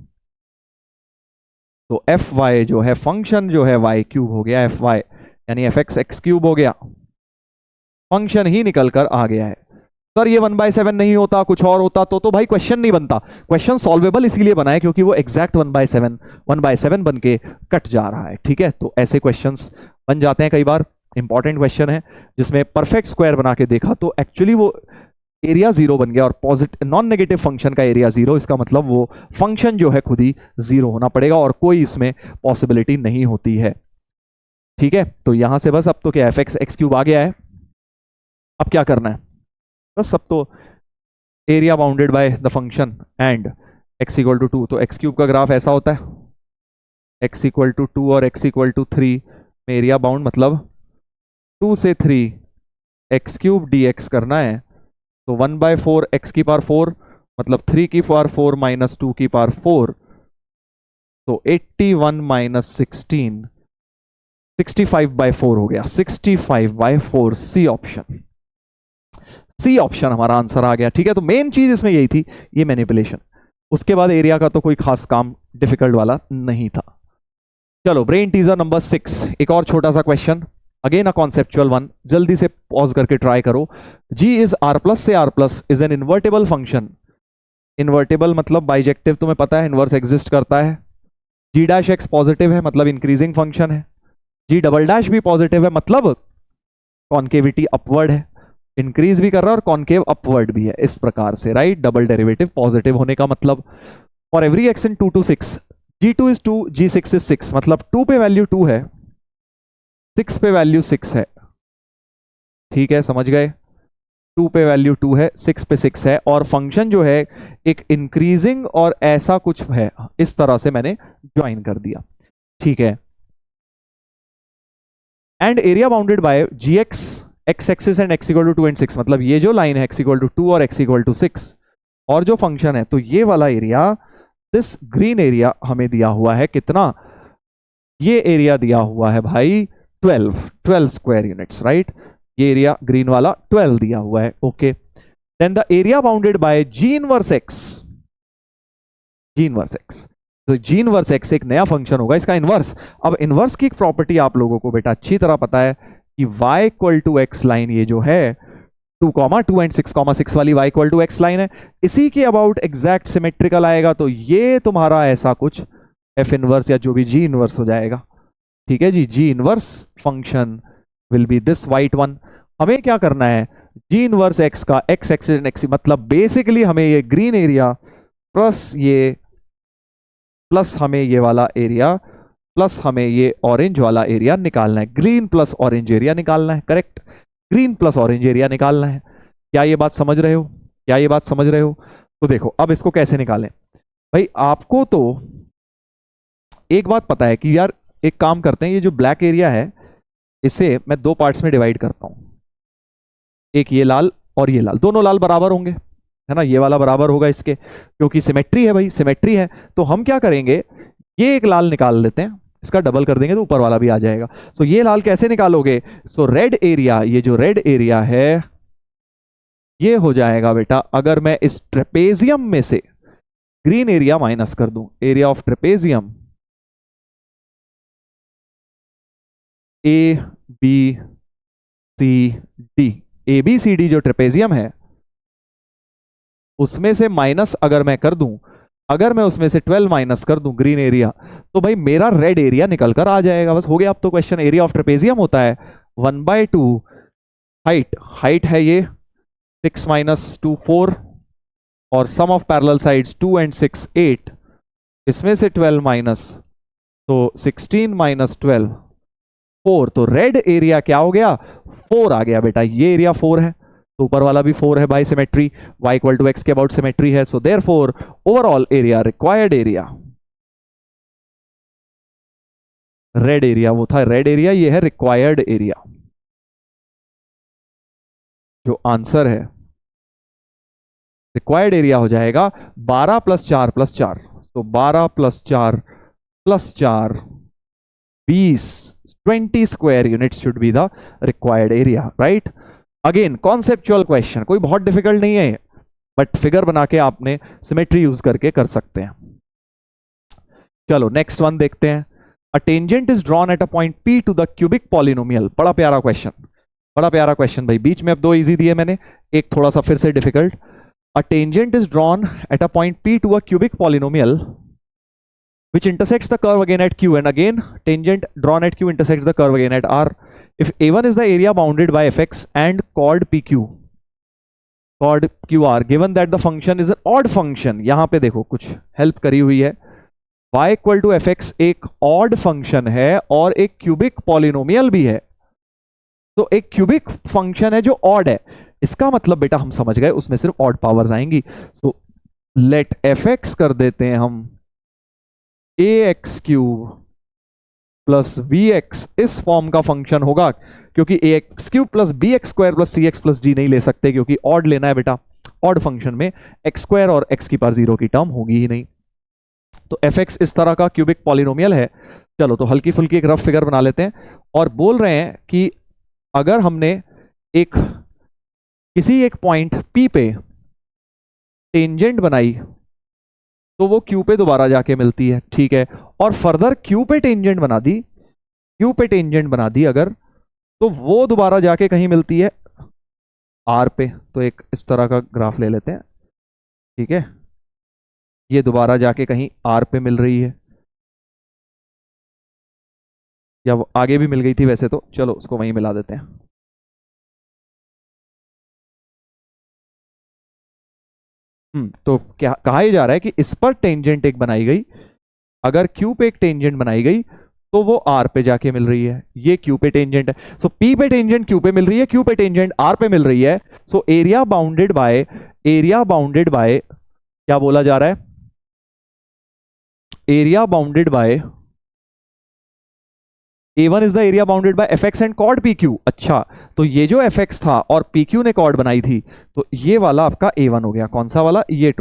तो fy जो है फंक्शन जो है y³ हो गया fy, यानी fx x³ हो गया, फंक्शन ही निकल कर आ गया है। सर ये 1/7 नहीं होता, कुछ और होता तो भाई क्वेश्चन नहीं बनता। क्वेश्चन सॉल्वेबल इसीलिए बना है क्योंकि वो एग्जैक्ट 1/7 बन के कट जा रहा है, ठीक है। तो ऐसे क्वेश्चंस बन जाते हैं कई बार। इंपॉर्टेंट क्वेश्चन है जिसमें परफेक्ट स्क्वायर बना के देखा तो एक्चुअली वो एरिया 0 बन गया, और पॉजिटिव नॉन नेगेटिव फंक्शन का एरिया 0, इसका मतलब वो फंक्शन जो है खुद ही 0 होना पड़ेगा और कोई इसमें पॉसिबिलिटी नहीं होती है। ठीक है, तो यहां से बस अब तो क्या एफ एक्स क्यूब आ गया है। अब क्या करना है, बस अब तो area bounded by the function and x equal to 2, तो एक्स क्यूब का ग्राफ ऐसा होता है, x इक्वल टू 2 और x इक्वल टू 3 में एरिया बाउंड मतलब 2 से 3 एक्स क्यूब डी एक्स करना है, तो 1/4 एक्स की पावर 4 मतलब 3 की पावर 4 माइनस 2 की पावर 4, तो 81 माइनस 16 65/4 हो गया, 65/4 सी ऑप्शन। सी ऑप्शन हमारा आंसर आ गया। ठीक है, तो मेन चीज इसमें यही थी, ये मैनिपुलेशन। उसके बाद एरिया का तो कोई खास काम डिफिकल्ट वाला नहीं था। चलो ब्रेन टीजर नंबर 6, एक और छोटा सा question, again a conceptual one, जल्दी से पॉज करके ट्राई करो। g इज r प्लस से r plus is an invertible function. Invertible मतलब बाइजेक्टिव, तुम्हें पता है इन्वर्स एग्जिस्ट करता है। g डैश x पॉजिटिव है मतलब इंक्रीजिंग फंक्शन है। g डबल डैश भी पॉजिटिव है मतलब कॉन्केविटी अपवर्ड है, इंक्रीज भी कर रहा है और कॉन्केव अपवर्ड भी है, इस प्रकार से, राइट। डबल डेरिवेटिव पॉजिटिव होने का मतलब। For every x in 2 to 6 g2 is 2 g6 is 6, मतलब 2 पे वैल्यू 2 है, 6 पे वैल्यू 6 है। ठीक है, समझ गए, 2 पे वैल्यू 2 है, 6 पे 6 है, और फंक्शन जो है एक इंक्रीजिंग और ऐसा कुछ है, इस तरह से मैंने ज्वाइन कर दिया। ठीक है, and area bounded by g x axis and x equal to 2 and 6, मतलब ये जो लाइन है x इक्वल टू 2 और x इक्वल टू 6 और जो फंक्शन है, तो ये वाला एरिया, दिस ग्रीन एरिया हमें दिया हुआ है कितना, ये एरिया दिया हुआ है भाई 12 स्क्वायर यूनिट्स, राइट। ये एरिया ग्रीन वाला 12 दिया हुआ है, okay. Then the area bounded by g inverse x, g inverse x, तो जी इनवर्स एक्स एक नया फंक्शन होगा, इसका इनवर्स। अब इनवर्स की एक प्रॉपर्टी आप लोगों को बेटा अच्छी तरह पता है कि y equal to x line, ये जो है 2, 2 एंड 6, 6 वाली y equal to x line है, इसी के अबाउट एग्जैक्ट सिमेट्रिकल आएगा, तो ये तुम्हारा ऐसा कुछ f इनवर्स या जो भी g इनवर्स हो जाएगा। ठीक है जी, g inverse function will be this white one. हमें क्या करना है, g इनवर्स x का x एक्सिस एंड x, मतलब बेसिकली हमें ये ग्रीन एरिया प्लस हमें ये वाला एरिया प्लस हमें ये ऑरेंज वाला एरिया निकालना है, ग्रीन प्लस ऑरेंज एरिया निकालना है, correct, green plus orange area निकालना है। क्या ये बात समझ रहे हो, क्या ये बात समझ रहे हो? तो देखो अब इसको कैसे निकालें भाई, आपको तो एक बात पता है कि यार एक काम करते हैं, ये जो ब्लैक एरिया है इसे मैं 2 पार्ट्स में डिवाइड करता हूं, एक ये लाल और ये लाल, दोनों लाल बराबर होंगे, है ना, ये वाला बराबर होगा इसके, क्योंकि सिमेट्री है भाई, सिमेट्री है। तो हम क्या करेंगे, ये एक लाल निकाल लेते हैं, इसका डबल कर देंगे तो ऊपर वाला भी आ जाएगा। सो ये लाल कैसे निकालोगे, सो रेड एरिया, ये जो रेड एरिया है ये हो जाएगा बेटा, अगर मैं इस ट्रेपेजियम में से ग्रीन एरिया माइनस कर दूं, area of trapezium A B C D, A B C D जो ट्रेपेजियम है उसमें से माइनस अगर मैं कर दूं, अगर मैं उसमें से 12 माइनस कर दूं ग्रीन एरिया, तो भाई मेरा रेड एरिया निकल कर आ जाएगा, बस हो गया। अब तो क्वेश्चन, एरिया ऑफ ट्रेपेजियम होता है 1/2 हाइट, हाइट है ये 6 माइनस 2 4, और सम ऑफ पैरेलल साइड्स 2 एंड 6 8, इसमें से 12 माइनस, तो 16 माइनस 12 4, तो रेड एरिया क्या हो गया, 4 आ गया बेटा, ये एरिया 4 है, तो ऊपर वाला भी 4 है by symmetry, y equal to x के अबाउट सिमेट्री है, so therefore overall area, required area, red area वो था रेड एरिया, ये है रिक्वायर्ड एरिया। जो आंसर है रिक्वायर्ड एरिया हो जाएगा 12 + 4 + 4, तो 12 + 4 + 4 20, 20 square units should be the required area, right. Again conceptual question, कोई बहुत डिफिकल्ट नहीं है, बट फिगर बना के आपने सिमेट्री यूज करके कर सकते हैं। चलो नेक्स्ट वन देखते हैं। A tangent is drawn at a point P to the cubic polynomial, बड़ा प्यारा क्वेश्चन, बड़ा प्यारा क्वेश्चन भाई, बीच में अब 2 इजी दिए मैंने, एक थोड़ा सा फिर से difficult. A tangent is drawn at a point P to a cubic polynomial which intersects the curve again at Q, and again tangent drawn at Q intersects the curve again at R. If A1 is the area bounded by fx and chord PQ, chord QR, given that the function is an odd function, यहां पे देखो कुछ help करी हुई है, y equal to f x एक odd function है और एक क्यूबिक पॉलिनोमियल भी है। तो एक क्यूबिक फंक्शन है जो ऑड है, इसका मतलब बेटा हम समझ गए उसमें सिर्फ ऑड पावर्स आएंगी। सो लेट एफ एक्स कर देते हैं हम a x cube plus b x, इस फॉर्म का फंक्शन होगा, क्योंकि a x cube plus b x square plus c x plus d नहीं ले सकते, क्योंकि ऑड लेना है बेटा। ऑड फंक्शन में एक्स स्क्वायर और एक्स की पावर 0 की टर्म होगी ही नहीं। तो एफ एक्स इस तरह का क्यूबिक पॉलिनोमियल है। चलो तो हल्की फुल्की एक रफ फिगर बना लेते हैं, और बोल रहे हैं कि अगर हमने किसी एक पॉइंट P पे टेंजेंट बनाई तो वो Q पे दोबारा जाके मिलती है, ठीक है। और फर्दर Q पे टेंजेंट बना दी, Q पे टेंजेंट बना दी अगर, तो वो दोबारा जाके कहीं मिलती है R पे। तो एक इस तरह का ग्राफ ले लेते हैं, ठीक है। ये दोबारा जाके कहीं R पे मिल रही है, या वो आगे भी मिल गई थी वैसे तो, चलो उसको वहीं मिला देते हैं। तो क्या कहा ही जा रहा है कि इस पर टेंजेंट एक बनाई गई, अगर Q पे एक टेंजेंट बनाई गई तो वो R पे जाके मिल रही है। ये Q पे टेंजेंट है, सो P पे टेंजेंट Q पे मिल रही है, Q पे टेंजेंट R पे मिल रही है। सो एरिया बाउंडेड बाय क्या बोला जा रहा है, area bounded bye A1 is the area bounded by fx and chord PQ। अच्छा, तो ये जो fx था और PQ ने कॉर्ड बनाई थी, तो ये वाला आपका A1 हो गया। कौन सा वाला, ये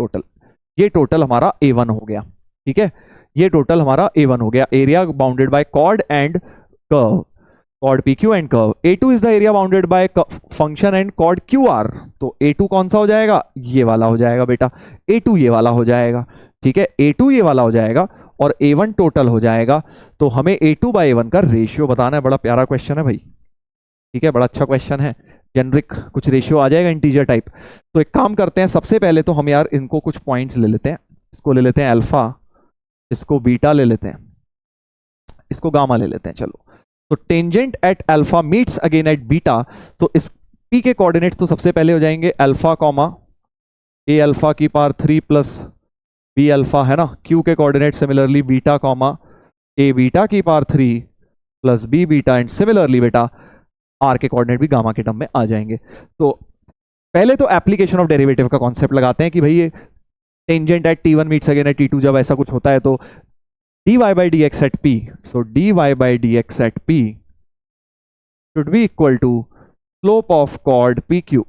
टोटल हमारा A1 हो गया, ठीक है। ये टोटल हमारा A1 हो गया, area bounded by chord and curve, chord PQ and curve. A2 is the area bounded by function and chord QR। तो A2 कौन सा हो जाएगा, ये वाला हो जाएगा बेटा, A2 ये वाला हो जाएगा, ठीक है। A2 ये वाला हो जाएगा और A1 टोटल हो जाएगा। तो हमें A2 बाय A1 का रेशियो बताना है। बड़ा प्यारा क्वेश्चन है भाई, ठीक है, बड़ा अच्छा क्वेश्चन है। जेनरिक कुछ रेशियो आ जाएगा इंटीजर टाइप। तो एक काम करते हैं, सबसे पहले तो हम यार इनको कुछ पॉइंट्स ले लेते हैं। इसको ले लेते हैं अल्फा, इसको बीटा ले लेते हैं, इसको गामा ले लेते हैं। चलो, तो tangent at alpha meets again at beta. तो इस P के कोऑर्डिनेट्स तो सबसे पहले हो जाएंगे अल्फा कॉमा ए अल्फा की पावर 3 प्लस बी अल्फा, है ना। Q के coordinate similarly beta comma a beta की power 3 plus b beta, and similarly बेटा R के कोऑर्डिनेट भी गामा के टर्म में आ जाएंगे। तो पहले तो एप्लीकेशन ऑफ डेरिवेटिव का कॉन्सेप्ट लगाते हैं कि भाई ये tangent at T1 meets again at T2, जब ऐसा कुछ होता है तो dy by dx at P, so dy by dx at P should be equal to slope of chord PQ।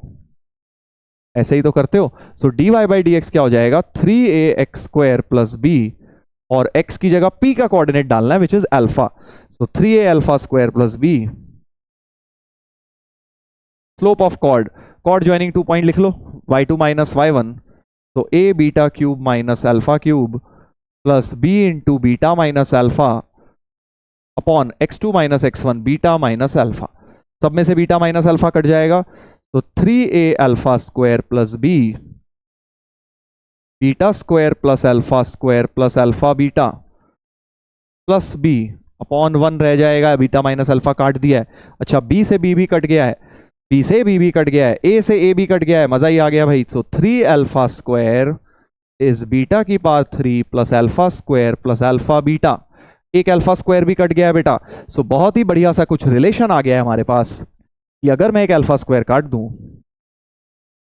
ऐसे ही तो करते हो। सो dy by dx क्या हो जाएगा, 3ax स्क्वायर प्लस b, और x की जगह p का कोऑर्डिनेट डालना है which is alpha. So 3a alpha square plus b, slope of chord, chord joining 2 point लिख लो, y2 माइनस y1, तो a beta cube minus alpha cube plus b into beta minus alpha upon x2 minus x1 beta minus alpha. सब में से beta minus alpha cut जाएगा, तो 3a alpha square plus b beta square plus alpha beta plus b upon 1 रह जाएगा, beta minus alpha काट दिया है। अच्छा, b से b भी कट गया है, b से b भी कट गया है, a से a भी कट गया है, मजा ही आ गया भाई। सो 3 अल्फा स्क्वायर इज बीटा की power 3 plus alpha square plus alpha beta, एक अल्फा स्क्वायर भी कट गया है बेटा। सो बहुत ही बढ़िया सा कुछ रिलेशन आ गया है हमारे पास कि अगर मैं एक अल्फा स्क्वायर काट दूं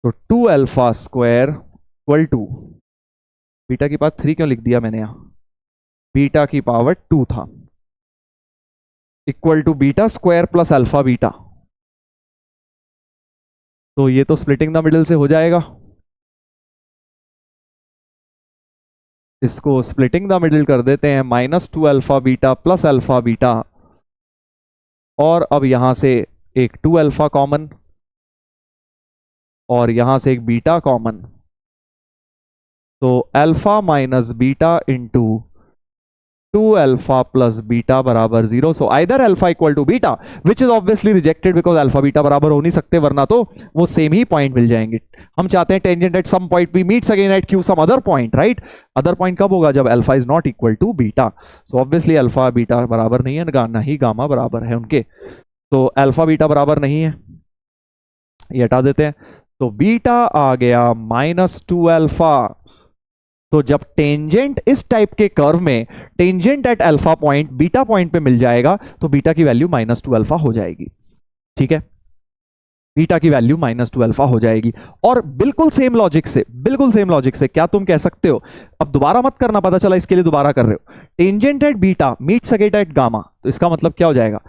तो 2 alpha square equal to, beta की पावर 3 क्यों लिख दिया मैंने यहां, बीटा की पावर 2 था, equal to beta square plus alpha beta. तो ये तो स्प्लिटिंग द मिडिल से हो जाएगा, इसको स्प्लिटिंग द मिडिल कर देते हैं, -2 alpha beta plus alpha beta, और अब यहां से एक 2 अल्फा कॉमन और यहां से एक बीटा कॉमन, तो alpha minus beta into 2 alpha plus beta बराबर 0। सो either alpha equal to beta, which is obviously rejected because alpha beta बराबर हो नहीं सकते, वरना तो वो सेम ही पॉइंट मिल जाएंगे। हम चाहते हैं tangent at some point B meets again at Q some other point, right. Other point कब होगा, जब alpha is not equal to beta. So obviously alpha beta बराबर नहीं है, ना ही गामा बराबर है उनके, तो अल्फा बीटा बराबर नहीं है, ये हटा देते हैं। तो बीटा आ गया -2 अल्फा तो जब टेंजेंट इस टाइप के कर्व में tangent at alpha point beta point पे मिल जाएगा तो बीटा की वैल्यू -2 अल्फा हो जाएगी। ठीक है, बीटा की वैल्यू -2 अल्फा हो जाएगी। और बिल्कुल सेम लॉजिक से, बिल्कुल सेम लॉजिक से क्या तुम कह सकते हो, अब दोबारा मत करना, पता चला इसके लिए दोबारा कर रहे हो, tangent at beta meets again at gamma, तो इसका मतलब क्या हो जाएगा,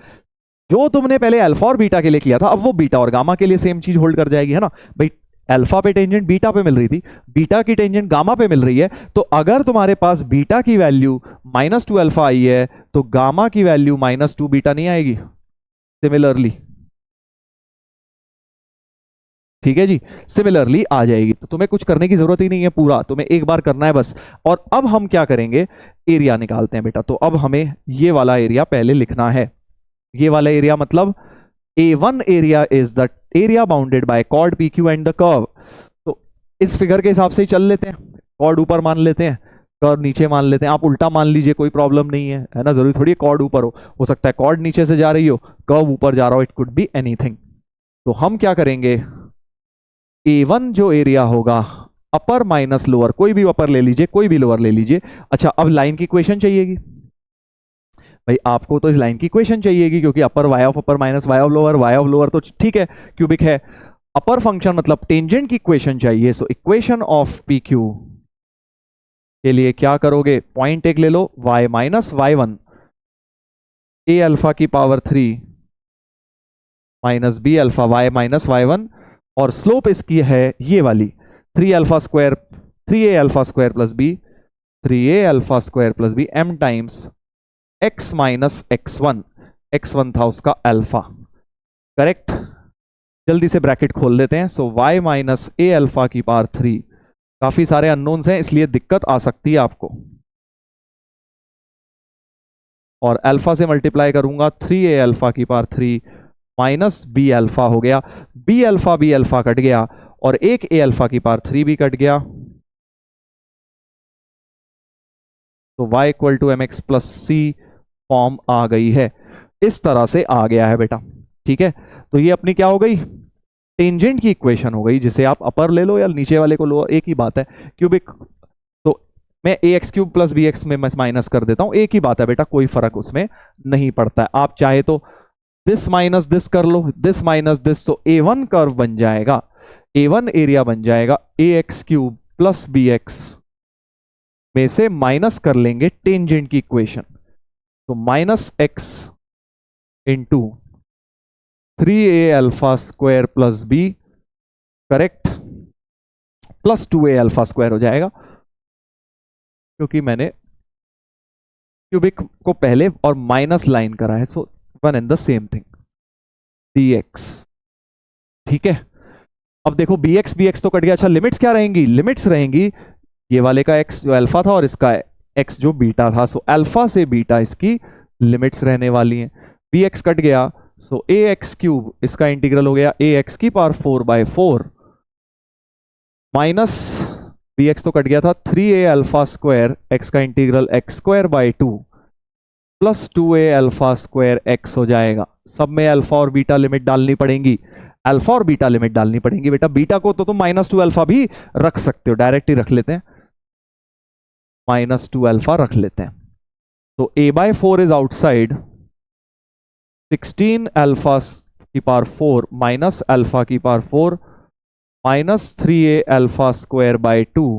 जो तुमने पहले अल्फा और बीटा के लिए किया था अब वो बीटा और गामा के लिए सेम चीज होल्ड कर जाएगी, है ना भाई। अल्फा पे टेंजेंट बीटा पे मिल रही थी, बीटा की टेंजेंट गामा पे मिल रही है, तो अगर तुम्हारे पास बीटा की वैल्यू -2 अल्फा आई है तो गामा की वैल्यू -2 बीटा नहीं आएगी सिमिलरली। ठीक है जी, सिमिलरली आ जाएगी। तो तुम्हें कुछ करने की जरूरत ही नहीं है, पूरा तुम्हें एक बार करना है बस। और अब हम क्या करेंगे, एरिया निकालते हैं बेटा। तो अब हमें ये वाला एरिया पहले लिखना है। ये वाला एरिया मतलब A1 area is the area bounded by chord PQ and the curve. तो इस फिगर के हिसाब से ही चल लेते हैं, कॉर्ड ऊपर मान लेते हैं, कर्व नीचे मान लेते हैं। आप उल्टा मान लीजिए, कोई प्रॉब्लम नहीं है ना, जरूरी थोड़ी कॉर्ड ऊपर हो सकता है कॉर्ड नीचे से जा रही हो, कर्व ऊपर जा रहा हो, इट कुड बी एनीथिंग। तो हम क्या करेंगे, A1 जो एरिया होगा अपर माइनस लोअर, कोई भी अपर ले लीजिए कोई भी लोअर ले लीजिए। अच्छा, अब लाइन की इक्वेशन चाहिएगी भाई, आपको तो इस लाइन की इक्वेशन चाहिएगी, क्योंकि अपर y of upper minus y of lower तो ठीक है क्यूबिक है, अपर फंक्शन मतलब टेंजेंट की इक्वेशन चाहिए। सो इक्वेशन ऑफ PQ के लिए क्या करोगे, पॉइंट एक ले लो y minus y1 a alpha की power 3 minus b alpha y minus y1, और स्लोप इसकी है ये वाली 3 alpha square 3a alpha square plus b 3a alpha square plus b m times x minus x1 था उसका अल्फा, करेक्ट। जल्दी से ब्रैकेट खोल लेते हैं। सो y माइनस a अल्फा की पावर 3, काफी सारे अननोन्स हैं इसलिए दिक्कत आ सकती है आपको, और अल्फा से मल्टीप्लाई करूंगा 3a अल्फा की पावर 3 माइनस b अल्फा हो गया, b अल्फा कट गया, और एक a अल्फा की पावर 3 भी कट गया। तो y equal to m x plus c form आ गई है, इस तरह से आ गया है बेटा। ठीक है, तो ये अपनी क्या हो गई, टेंजेंट की इक्वेशन हो गई, जिसे आप अपर ले लो या नीचे वाले को लो, एक ही बात है। क्यूबिक तो मैं a x cube plus b x में माइनस कर देता हूं, एक ही बात है बेटा, कोई फर्क उसमें नहीं पड़ता है। आप चाहे तो दिस माइनस दिस कर लो, दिस माइनस दिस, तो A1 कर्व बन जाएगा, A1 एरिया बन जाएगा a x cube plus b x में से माइनस कर लेंगे टेंजेंट की इक्वेशन, तो minus x into 3a alpha square plus b, correct, plus 2a alpha square हो जाएगा, क्योंकि मैंने क्यूबिक को पहले और माइनस लाइन करा है, so one and the same thing dx। ठीक है, अब देखो bx तो कट गया। अच्छा, लिमिट्स क्या रहेंगी, लिमिट्स रहेंगी ये वाले का x जो अल्फा था और इसका x जो बीटा था, सो अल्फा से बीटा इसकी लिमिट्स रहने वाली हैं। bx कट गया, सो ए एक्स क्यूब इसका इंटीग्रल हो गया ए एक्स की पावर 4/4 माइनस बी एक्स तो कट गया था 3a अल्फा स्क्वायर एक्स का integral x² 2 plus 2a alpha square x हो जाएगा। सब में अल्फा और बीटा लिमिट डालनी पड़ेगी, अल्फा और बीटा लिमिट डालनी पड़ेगी बेटा। बीटा को तो तुम -2 अल्फा भी रख सकते हो, डायरेक्ट ही रख लेते हैं, -2 अल्फा रख लेते हैं। तो a/4 इज आउटसाइड 16 अल्फा की पावर 4 माइनस अल्फा की power 4 minus 3a alpha square 2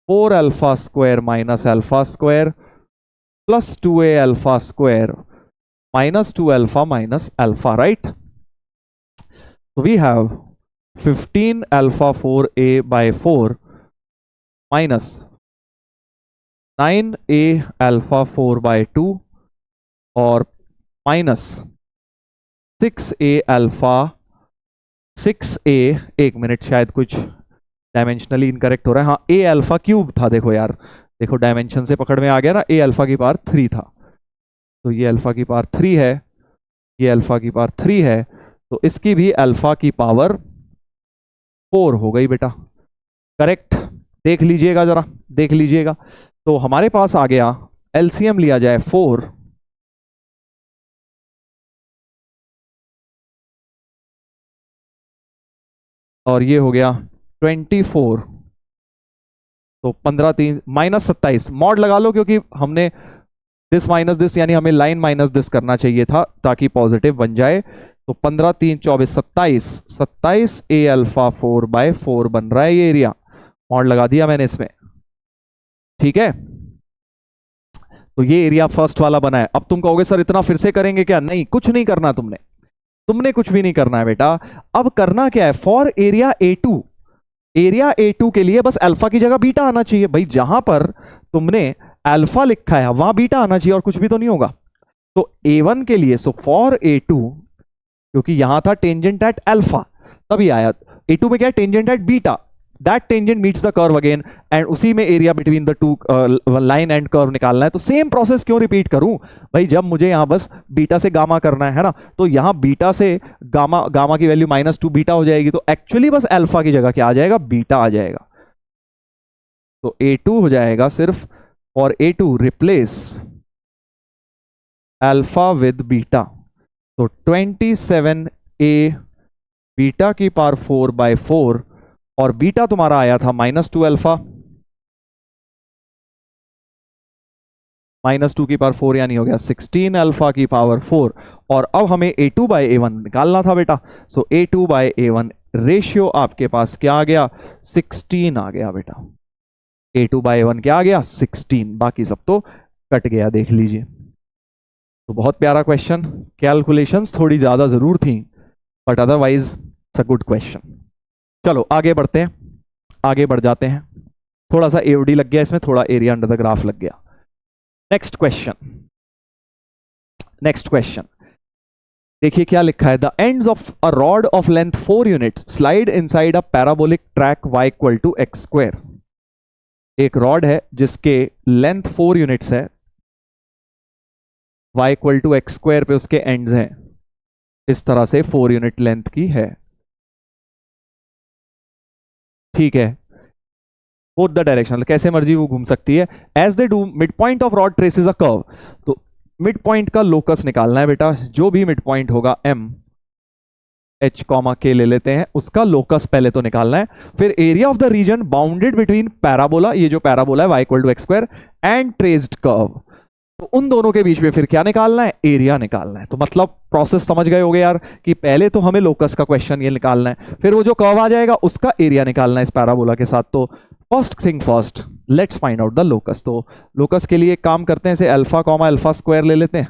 4 alpha square minus alpha square plus 2a alpha square -2 alpha minus alpha, right. So we have 15 alpha 4a/4 minus 9a alpha 4/2 और minus 6a alpha 6a, एक minute शायद कुछ dimensionally incorrect हो रहा है, हाँ a alpha cube था, देखो यार, देखो डायमेंशन से पकड़ में आ गया ना, a अल्फा की पावर 3 था, तो ये अल्फा की पावर 3 है, ये अल्फा की पावर 3 है, तो इसकी भी अल्फा की पावर 4 हो गई बेटा, करेक्ट। देख लीजिएगा जरा, देख लीजिएगा। तो हमारे पास आ गया, एलसीएम लिया जाए 4, और ये हो गया 24 तो 15 3 माइनस 27 मॉड लगा लो, क्योंकि हमने दिस माइनस दिस यानी हमें लाइन माइनस दिस करना चाहिए था ताकि पॉजिटिव बन जाए। तो 15 3 24 27, 27 ए अल्फा 4/4 बन रहा है ये एरिया। मॉड लगा दिया मैंने इसमें, ठीक है। तो ये एरिया फर्स्ट वाला बना है। अब तुम कहोगे सर इतना फिर से करेंगे क्या? नहीं, कुछ नहीं करना तुमने कुछ भी नहीं करना है बेटा। अब करना क्या है, for area A2, area A2 के लिए बस अल्फा की जगह बीटा आना चाहिए भाई। जहां पर तुमने अल्फा लिखा है वहां बीटा आना चाहिए, और कुछ भी तो नहीं होगा। तो A1 के लिए, सो फॉर A2, क्योंकि यहां था टेंजेंट एट अल्फा तभी आया। A2 में क्या है, tangent at beta, that tangent meets the curve again, and उसी में area between the two line and curve निकालना है। तो सेम प्रोसेस क्यों रिपीट करूं भाई, जब मुझे यहां बस बीटा से गामा करना है ना, तो यहां बीटा से गामा, गामा की वैल्यू -2 बीटा हो जाएगी। तो एक्चुअली बस अल्फा की जगह क्या आ जाएगा, बीटा आ जाएगा। तो A2 हो जाएगा सिर्फ, और A2 replace alpha with beta. तो 27a बीटा की पावर 4/4, और बीटा तुम्हारा आया था -2 अल्फा, -2 की पावर 4 यानी हो गया 16 अल्फा की पावर 4। और अब हमें A2/A1 निकालना था बेटा। सो A2/A1 रेशियो आपके पास क्या आ गया, 16 आ गया बेटा। A2/A1 क्या आ गया, 16। बाकी सब तो कट गया, देख लीजिए। तो बहुत प्यारा क्वेश्चन, कैलकुलेशंस थोड़ी ज्यादा जरूर थी, but otherwise it's a good question. चलो आगे बढ़ते हैं, आगे बढ़ जाते हैं। थोड़ा सा एओडी लग गया इसमें, थोड़ा एरिया अंडर द ग्राफ लग गया। नेक्स्ट क्वेश्चन, नेक्स्ट क्वेश्चन देखिए क्या लिखा है। The ends of a rod of length 4 units slide inside a parabolic track y = x²। एक रॉड है जिसके लेंथ 4 यूनिट्स है, y = x² पे उसके एंड्स हैं, इस तरह से 4 यूनिट लेंथ की है, ठीक है। बोथ द डायरेक्शन, कैसे मर्जी वो घूम सकती है। As they do mid point of rod traces a curve. तो मिड पॉइंट का लोकस निकालना है बेटा, जो भी मिड पॉइंट होगा M H, K ले लेते हैं, उसका लोकस पहले तो निकालना है। फिर area of the region bounded between parabola, ये जो पैराबोला है y = x² and traced curve. तो उन दोनों के बीच में फिर क्या निकालना है, एरिया निकालना है। तो मतलब प्रोसेस समझ गए होगे यार, कि पहले तो हमें लोकस का क्वेश्चन ये निकालना है, फिर वो जो कर्व आ जाएगा उसका एरिया निकालना है इस पैराबोला के साथ। तो first thing first, let's find out the locus. तो लोकस के लिए एक काम करते हैं, इसे अल्फा, ले लेते हैं,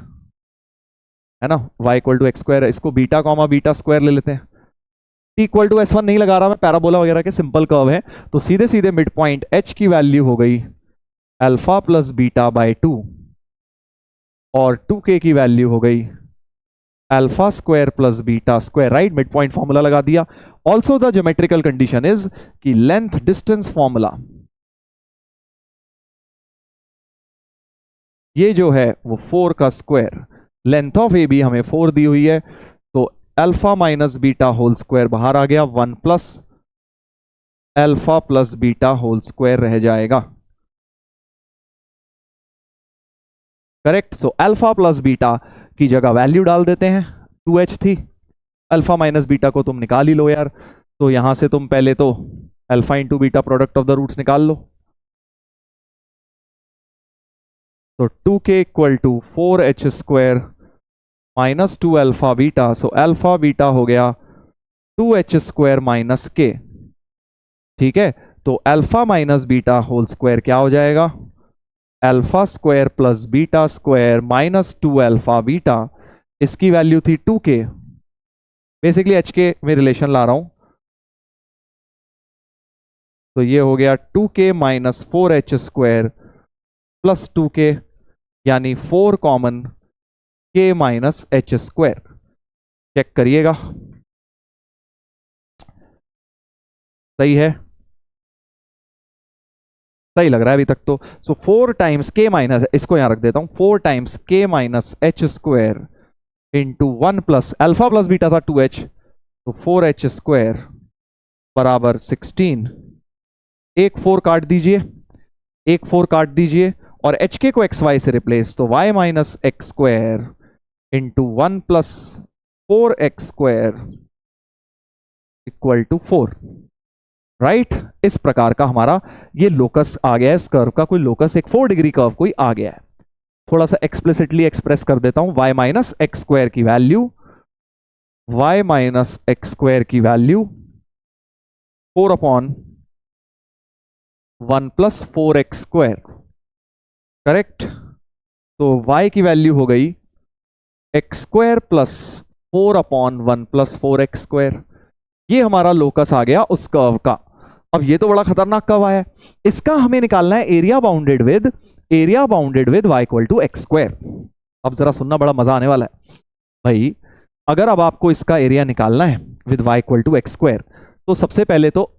है ना, y = x², इसको बीटा, ले लेते हैं। t = s1 नहीं लगा रहा मैं, पैराबोला वगैरह के सिंपल कर्व है। तो सीधे सीधे मिड पॉइंट h की वैल्यू हो गई अल्फा प्लस बीटा/2, और 2k की वैल्यू हो गई α² plus β², right. Mid point formula लगा दिया। Also the geometrical condition is कि लेंथ डिस्टेंस फॉर्मूला, ये जो है वो 4 का square, length of a b हमें 4 दी हुई है, तो alpha minus beta whole square बाहर आ गया, 1 plus alpha plus beta whole square रह जाएगा, correct. So alpha plus beta की जगह वैल्यू डाल देते हैं, 2h थी, अल्फा माइनस बीटा को तुम निकाल ही लो यार। तो यहां से तुम पहले तो alpha into beta product of the roots निकाल लो। तो 2k = 4h² minus 2 alpha beta, so alpha beta हो गया 2h² माइनस k, ठीक है। तो alpha minus beta whole square क्या हो जाएगा, α² प्लस β² माइनस 2 अल्फा बीटा, इसकी वैल्यू थी 2k, बेसिकली hk में रिलेशन ला रहा हूं। तो ये हो गया 2k minus 4h² plus 2k, यानी 4 common k minus h², check करिएगा सही है, सही लग रहा है अभी तक तो। सो 4 टाइम्स k माइनस, इसको यहां रख देता हूं, 4 times k minus h² into 1 plus alpha plus beta था 2h, तो 4h² बराबर 16। एक 4 काट दीजिए, एक 4 काट दीजिए, और hk को xy से रिप्लेस, तो y minus x² into 1 plus 4x² equal to 4, right इस प्रकार का हमारा ये लोकस आ गया है, इस कर्व का कोई लोकस, एक 4 डिग्री कर्व कोई आ गया है। थोड़ा सा एक्सप्लिसिटली एक्सप्रेस कर देता हूं, y माइनस एक्स स्क्वायर की value, y minus x square की value 4/1 plus 4x square, correct. तो y की वैल्यू हो गई x square plus 4/1 plus 4x square. ये हमारा लोकस आ गया उस कर्व का। अब ये तो बड़ा खतरनाक कर्व आया है, इसका हमें निकालना है area bounded with y equal to x square. अब जरा सुनना, बड़ा मजा आने वाला है भाई। अगर अब आपको इसका एरिया निकालना है with y equal to x square, तो सबसे पहले तो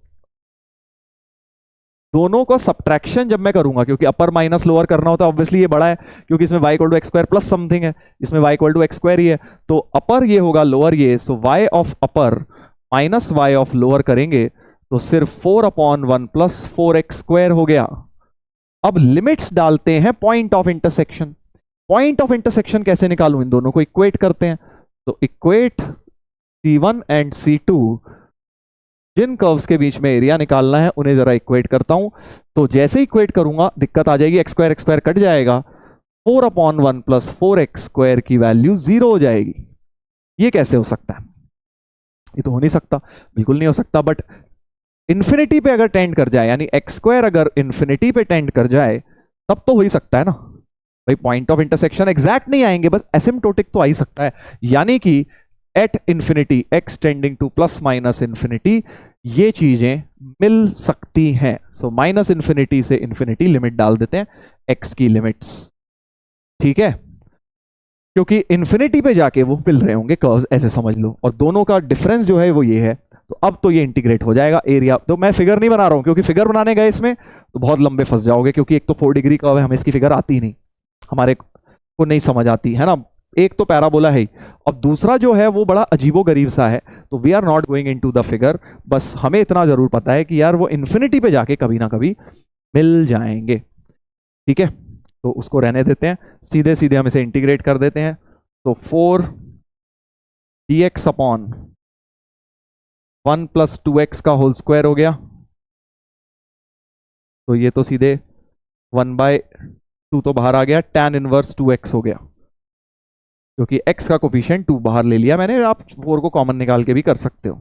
दोनों को सब्ट्रैक्शन जब मैं करूंगा, क्योंकि अपर माइनस लोअर करना होता है, ऑब्वियसली ये बड़ा है क्योंकि इसमें y equal to x square plus something है, इसमें y equal to x square ही है, तो अपर ये होगा लोअर ये, so y of upper minus y of lower करेंगे तो सिर्फ 4/1 प्लस 4x स्क्वायर हो गया। अब लिमिट्स डालते हैं point of intersection. Point of intersection कैसे निकालूं, इन दोनों को इक्वेट करते हैं, तो equate C1 and C2, Jin curves के बीच में एरिया निकालना है उन्हें जरा इक्वेट करता हूं। तो जैसे इक्वेट करूंगा दिक्कत आ जाएगी, एक्स स्क्वायर कट जाएगा, 4/1 प्लस 4x स्क्वायर की वैल्यू 0 हो जाएगी। ये कैसे हो सकता है, ये तो हो नहीं सकता, बिल्कुल नहीं हो सकता। बट इंफिनिटी पे अगर टेंड कर जाए, यानी एक्स स्क्वायर अगर इंफिनिटी पे टेंड कर जाए, तब तो हो ही सकता है ना भाई। पॉइंट ऑफ इंटरसेक्शन एग्जैक्ट नहीं आएंगे, बस एसिम्प्टोटिक तो आ ही सकता है, यानी कि at infinity x tending two plus minus infinity ये चीजें मिल सकती हैं। सो माइनस इंफिनिटी से इंफिनिटी लिमिट डाल देते हैं, एक्स की लिमिट्स, ठीक है, क्योंकि इंफिनिटी पे जाके वो मिल रहे होंगे कर्व्स, ऐसे समझ लो। और दोनों का डिफरेंस जो है वो ये है, तो अब तो ये इंटीग्रेट हो जाएगा एरिया। तो मैं फिगर नहीं बना रहा हूं, क्योंकि फिगर बनाने गए इसमें तो बहुत लंबे फंस जाओगे, क्योंकि एक तो 4 डिग्री कर्व है, हमें इसकी फिगर आती ही नहीं, हमारे को नहीं समझ आती है ना। एक तो पैराबोला है और दूसरा जो है वो बड़ा अजीबो गरीब सा है, तो we are not going into the figure. बस हमें इतना जरूर पता है कि यार वो इन्फिनिटी पे जाके कभी ना कभी मिल जाएंगे, ठीक है। तो उसको रहने देते हैं, सीधे सीधे हम इसे इंटीग्रेट कर देते हैं। तो 4 dx अपॉन 1 प्लस 2x का होल स्क्वायर हो गया, तो ये तो सीधे 1/2 तो बाहर आ गया, tan इनवर्स 2x हो गया, क्योंकि x का कोफिशिएंट 2 बाहर ले लिया मैंने। आप 4 को कॉमन निकाल के भी कर सकते हो।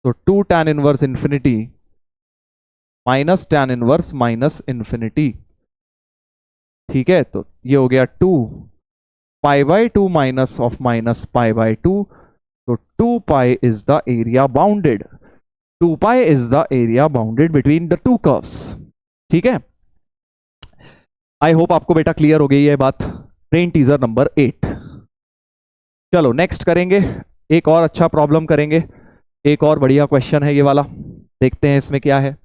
तो 2 tan inverse infinity minus tan inverse minus infinity, ठीक है। तो ये हो गया 2 π/2 माइनस ऑफ माइनस π/2, तो 2 pi is the area bounded, 2 pi is the area bounded between the two curves, ठीक है। आई होप आपको बेटा क्लियर हो गई है बात। Brain teaser number 8। चलो नेक्स्ट करेंगे, एक और अच्छा प्रॉब्लम करेंगे, एक और बढ़िया क्वेश्चन है ये वाला, देखते हैं इसमें क्या है।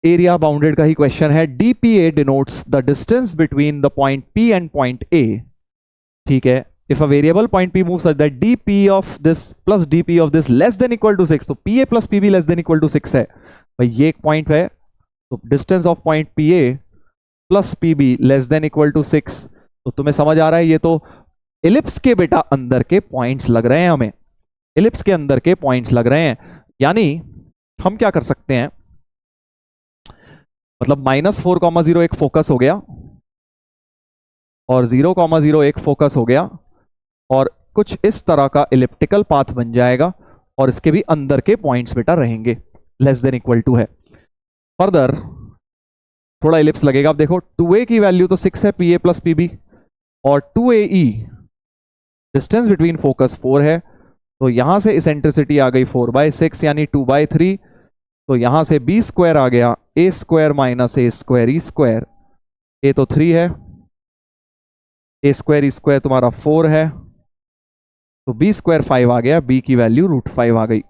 एरिया बाउंडेड का ही क्वेश्चन है। DPA denotes the distance between the point P and point A, ठीक है। If a variable point P moves such that dP of this plus dP of this less than equal to 6, तो PA plus PB less than equal to 6 है भाई, ये एक point है, तो distance of point PA plus PB less than equal to 6, तो तुम्हें समझ आ रहा है ये तो एलिप्स के बेटा अंदर के पॉइंट्स लग रहे हैं, हमें एलिप्स के अंदर के पॉइंट्स लग रहे हैं। यानी हम क्या कर सकते हैं, मतलब -4,0 एक फोकस हो गया और 0,0 एक फोकस हो गया, और कुछ इस तरह का इलिप्टिकल पाथ बन जाएगा, और इसके भी अंदर के पॉइंट्स बेटा रहेंगे, लेस देन इक्वल टू है। फर्दर थोड़ा इलिप्स लगेगा। अब देखो 2a की वैल्यू तो 6 है, PA प्लस PB, और 2AE डिस्टेंस बिटवीन फोकस 4 है, तो यहां से इसेंट्रिसिटी आ गई 4/6 यानी 2/3, तो यहां से b स्क्वायर आ गया, a square minus a square e square, a तो 3 है, a स्क्वायर e स्क्वायर तुम्हारा 4 है, तो b स्क्वायर 5 आ गया, b की वैल्यू √5 आ गई,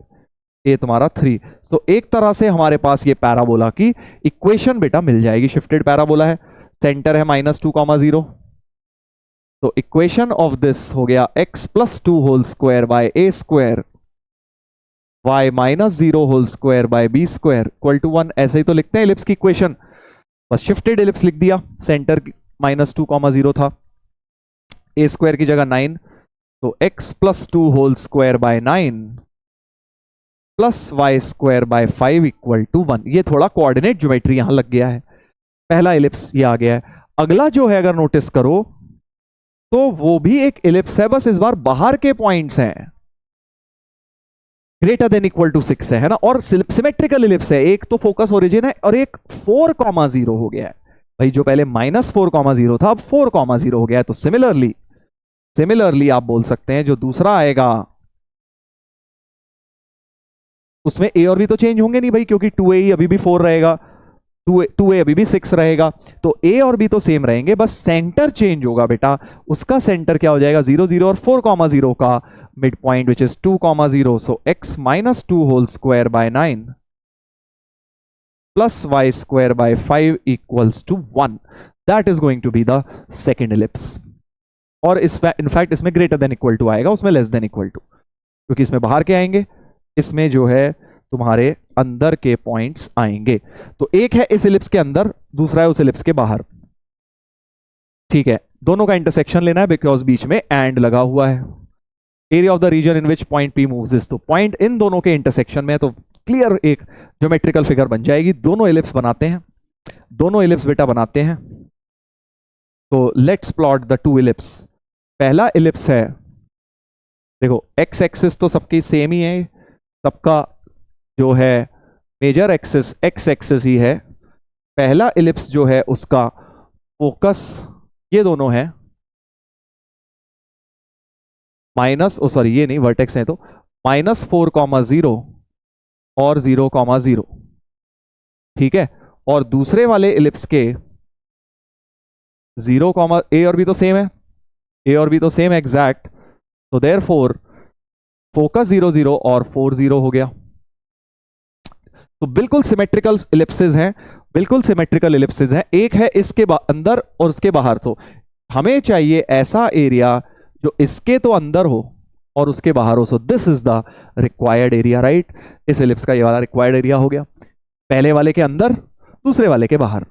a तुम्हारा 3। तो एक तरह से हमारे पास ये पैराबोला की इक्वेशन बेटा मिल जाएगी। शिफ्टेड पैराबोला है, सेंटर है -2,0, तो इक्वेशन ऑफ दिस हो गया x + 2 whole square by a square y -0 whole square by b square equal to 1। ऐसे ही तो लिखते हैं एलिप्स की इक्वेशन, बस शिफ्टेड एलिप्स लिख दिया, सेंटर -2,0 था, a स्क्वायर की जगह 9, तो x + 2 whole square by 9 plus Y square by 5 equal to 1। ये थोड़ा कोऑर्डिनेट ज्योमेट्री यहां लग गया है, पहला इलिप्स ये आ गया है। अगला जो है अगर नोटिस करो तो वो भी एक इलिप्स है, बस इस बार बाहर के पॉइंट्स हैं, ग्रेटर देन इक्वल टू 6 है ना, और सिमेट्रिकल इलिप्स है। एक तो फोकस ओरिजिन है और एक 4,0 हो गया है भाई, जो पहले -4,0 था अब 4,0 हो गया है। तो सिमिलरली आप बोल सकते हैं जो दूसरा आएगा उसमें ए और बी तो चेंज होंगे नहीं भाई, क्योंकि 2a अभी भी 4 रहेगा, 2a अभी भी 6 रहेगा, तो ए और बी तो सेम रहेंगे, बस सेंटर चेंज होगा बेटा। उसका सेंटर क्या हो जाएगा, 0 0 और 4,0 का mid point which is 2,0, so x - 2 whole square by 9 plus Y square by 5 equals to 1। That is going to be the second ellipse. और इनफैक्ट इसमें ग्रेटर देन इक्वल टू आएगा, उसमें लेस देन इक्वल टू, क्योंकि इसमें बाहर के आएंगे, इसमें जो है तुम्हारे अंदर के पॉइंट्स आएंगे। तो एक है इस इलिप्स के अंदर, दूसरा है उस इलिप्स के बाहर। ठीक है, दोनों का इंटरसेक्शन लेना है बिकॉज बीच में एंड लगा हुआ है। Area of the region in which point P moves is, तो पॉइंट इन दोनों के इंटरसेक्शन में है, तो क्लियर एक ज्योमेट्रिकल फिगर बन जाएगी। दोनों इलिप्स बनाते हैं, दोनों इलिप्स बेटा बनाते हैं। तो let's plot the two ellipse. पहला इलिप्स है, देखो एक्स एक्सिस तो सबकी सेम ही है, सबका जो है मेजर एक्सिस एक्स एक्सिस ही है। पहला इलिप्स जो है उसका फोकस ये दोनों है सॉरी ये नहीं वर्टेक्स है, तो -4,0 और 0,0। ठीक है, और दूसरे वाले इलिप्स के 0, ए और बी तो सेम है, ए और बी तो सेम एग्जैक्ट, तो देयरफॉर फोकस 0 0 और 4 0 हो गया। तो बिल्कुल सिमेट्रिकल इलिप्सेस हैं, बिल्कुल सिमेट्रिकल इलिप्सेस हैं। एक है इसके अंदर और उसके बाहर, तो हमें चाहिए ऐसा एरिया जो इसके तो अंदर हो और उसके बाहर हो। सो this is the required area, right. इस इलिप्स का ये वाला रिक्वायर्ड एरिया हो गया, पहले वाले के अंदर दूसरे वाले के बाहर।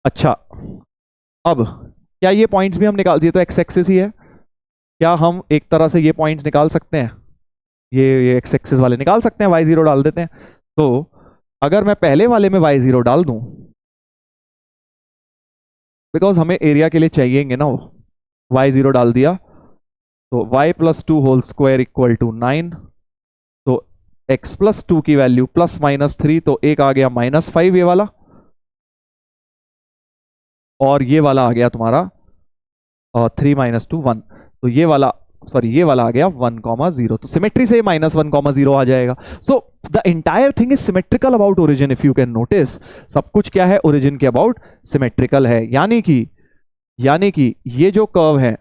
अच्छा, अब क्या ये पॉइंट्स भी हम निकाल दिए, तो एक्स एक्सिस ही है, क्या हम एक तरह से ये पॉइंट्स निकाल सकते हैं, ये एक्स एक्सिस वाले निकाल सकते हैं, y0 डाल देते हैं। तो अगर मैं पहले वाले में y0 डाल दूं, बिकॉज हमें एरिया के लिए चाहिएंगे ना, y0 डाल दिया तो y + 2 whole square equal to 9, तो x + 2 की वैल्यू +-3, तो एक आ गया -5 ये वाला, और ये वाला आ गया तुम्हारा 3 - 2 1, तो ये वाला ये वाला आ गया 1,0, तो सिमेट्री से -1,0 आ जाएगा। So the entire thing is symmetrical about origin, if you can notice, सब कुछ क्या है ओरिजिन के अबाउट सिमेट्रिकल है। यानी कि ये जो कर्व है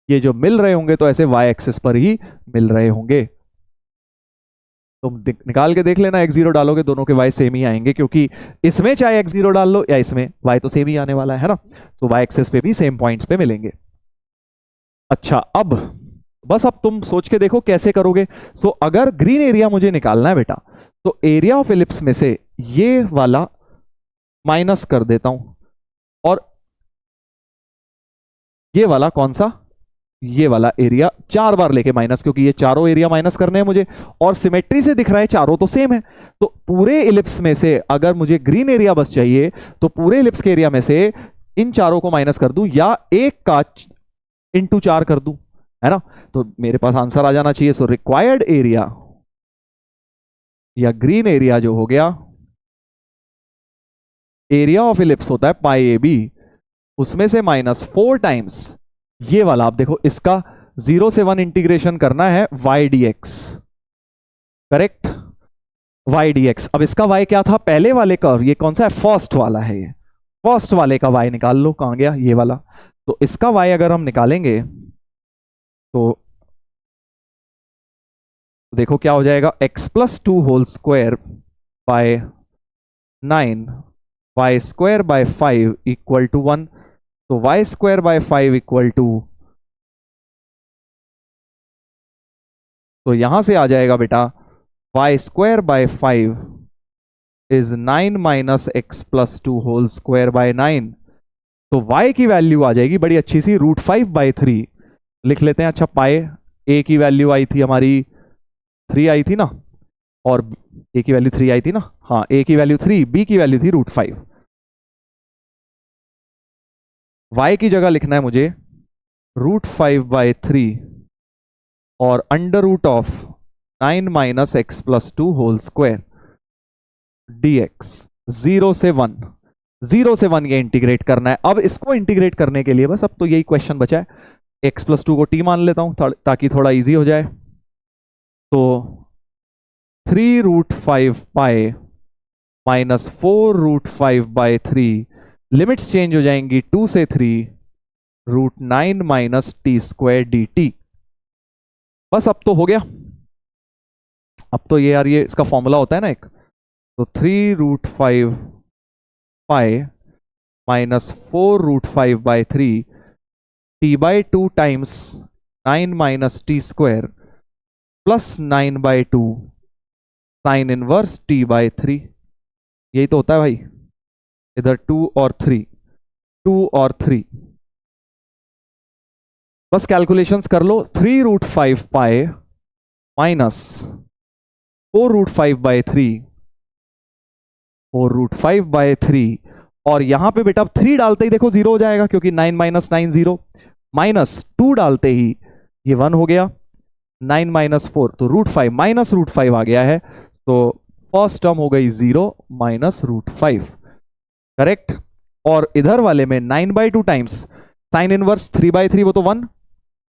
ये जो मिल रहे होंगे तो ऐसे y एक्सिस पर ही मिल रहे होंगे। तुम निकाल के देख लेना, x0 डालोगे दोनों के y सेम ही आएंगे, क्योंकि इसमें चाहे x0 डाल लो या इसमें y तो सेम ही आने वाला है ना, तो y एक्सिस पे भी सेम पॉइंट्स पे मिलेंगे। अच्छा, अब बस अब तुम सोच के देखो कैसे करोगे। सो अगर ग्रीन एरिया मुझे निकालना है बेटा, तो एरिया ऑफ इलिप्स में से ये वाला माइनस कर देता हूं, और ये वाला कौन सा, ये वाला एरिया 4 बार लेके माइनस, क्योंकि ये चारों एरिया माइनस करने हैं मुझे, और सिमेट्री से दिख रहा है चारों तो सेम है। तो पूरे इलिप्स में से अगर मुझे ग्रीन एरिया बस चाहिए, तो पूरे इलिप्स के एरिया में से इन चारों को माइनस कर दूं, या एक का × 4 कर दूं, है ना, तो मेरे पास आंसर आ जाना चाहिए। सो रिक्वायर्ड एरिया या ग्रीन एरिया जो हो गया, एरिया ऑफ इलिप्स होता है πAB, उसमें से -4 टाइम्स ये वाला, आप देखो इसका 0 से 1 इंटीग्रेशन करना है y dx, correct, y dx। अब इसका y क्या था, पहले वाले का, ये कौन सा है, फर्स्ट वाला है, ये फर्स्ट वाले का y निकाल लो, कहां गया ये वाला। तो इसका y अगर हम निकालेंगे तो देखो क्या हो जाएगा, x + 2 whole square by 9 y square by 5 equal to 1, तो y square by 5 equal to, तो यहां से आ जाएगा बेटा y square by 5 is 9 - x + 2 whole square by 9, तो y की वैल्यू आ जाएगी बड़ी अच्छी सी, √5/3 लिख लेते हैं। अच्छा, पाए a की वैल्यू आई थी हमारी 3 आई थी ना, और ए की वैल्यू 3 आई थी ना, हाँ ए की वैल्यू 3, बी की वैल्यू थी √5। y की जगह लिखना है मुझे √5/3 और √9 - x + 2 होल स्क्वायर dx। 0 से 1 ये इंटीग्रेट करना है। अब इसको इंटीग्रेट करने के लिए बस अब तो यही क्वेश्चन बचा है, x+2 को t मान लेता हूं ताकि थोड़ा इजी हो जाए। तो 3√5π - 4√5/3, लिमिट्स चेंज हो जाएंगी 2 से 3, √9 - t² dt। बस अब तो हो गया। अब तो ये यार, ये इसका फॉर्मूला होता है ना एक, तो 3√5π - 4√5/3 t/2 times 9 - t² plus 9/2 sine inverse t/3। यही तो होता है भाई, इधर 2 और 3, 2 और 3। बस कैलकुलेशंस कर लो। 3√5π - 4√5/3, 4√5/3, और यहां पे बेटा 3 डालते ही देखो 0 हो जाएगा, क्योंकि 9 - 9 0, -2 डालते ही ये 1 हो गया, 9 - 4 तो √5 -√5 आ गया है। तो फर्स्ट टर्म हो गई 0 -√5, करेक्ट। और इधर वाले में 9/2 टाइम्स साइन इनवर्स 3/3, वो तो 1,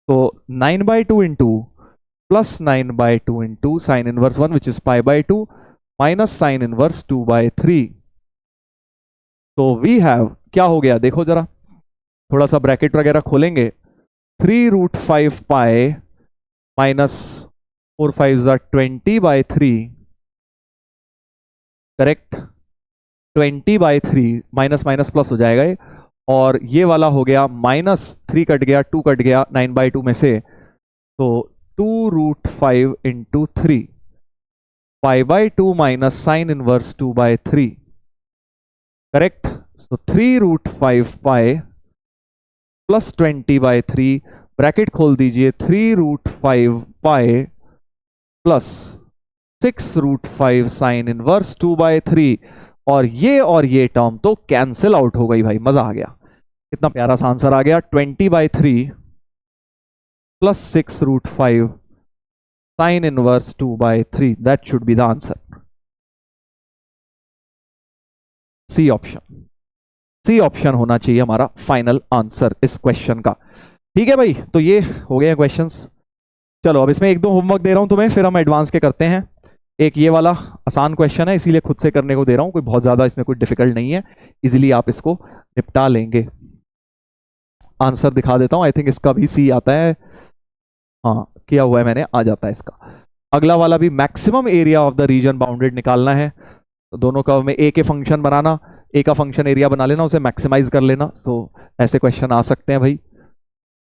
तो 9/2 into plus 9/2 into sine inverse 1 which is π/2 minus sine inverse 2/3। तो वी हैव, क्या हो गया देखो जरा, थोड़ा सा ब्रैकेट वगैरह खोलेंगे। 3√5π - 4 5 20/3, करेक्ट, 20/3, माइनस माइनस प्लस हो जाएगा ये, और ये वाला हो गया -3 कट गया, 2 कट गया 9/2 में से, तो 2√5 into 3, π/2 minus sine inverse 2/3, correct. तो 3√5π प्लस 20/3, ब्रैकेट खोल दीजिए, 3√5π प्लस 6√5 साइन इनवर्स 2/3, और ये टर्म तो कैंसिल आउट हो गई भाई, मजा आ गया। कितना प्यारा सा आंसर आ गया, 20/3 plus 6√5 sine inverse 2/3, that should be the answer. C option, C option होना चाहिए हमारा फाइनल आंसर इस क्वेश्चन का। ठीक है भाई, तो ये हो गए क्वेश्चंस। चलो अब इसमें 1-2 होमवर्क दे रहा हूं तुम्हें, फिर हम एडवांस के करते हैं। एक ये वाला आसान क्वेश्चन है, इसीलिए खुद से करने को दे रहा हूं, कोई बहुत ज्यादा इसमें कोई डिफिकल्ट नहीं है, इजीली आप इसको निपटा लेंगे। आंसर दिखा देता हूं, आई थिंक इसका भी सी आता है, हाँ किया हुआ है मैंने, आ जाता है इसका। अगला वाला भी maximum area of the region bounded निकालना है, तो दोनों का में ए के फंक्शन बनाना, ए का फंक्शन एरिया बना लेना, उसे मैक्सिमाइज कर लेना। तो ऐसे क्वेश्चन आ सकते हैं भाई,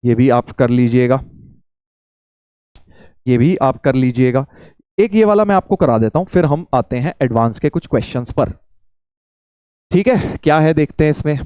ये भी आप कर लीजिएगा, ये भी आप कर लीजिएगा। एक ये वाला मैं आपको करा देता हूं, फिर हम आते हैं एडवांस के कुछ क्वेश्चंस पर। ठीक है, क्या है देखते हैं इसमें।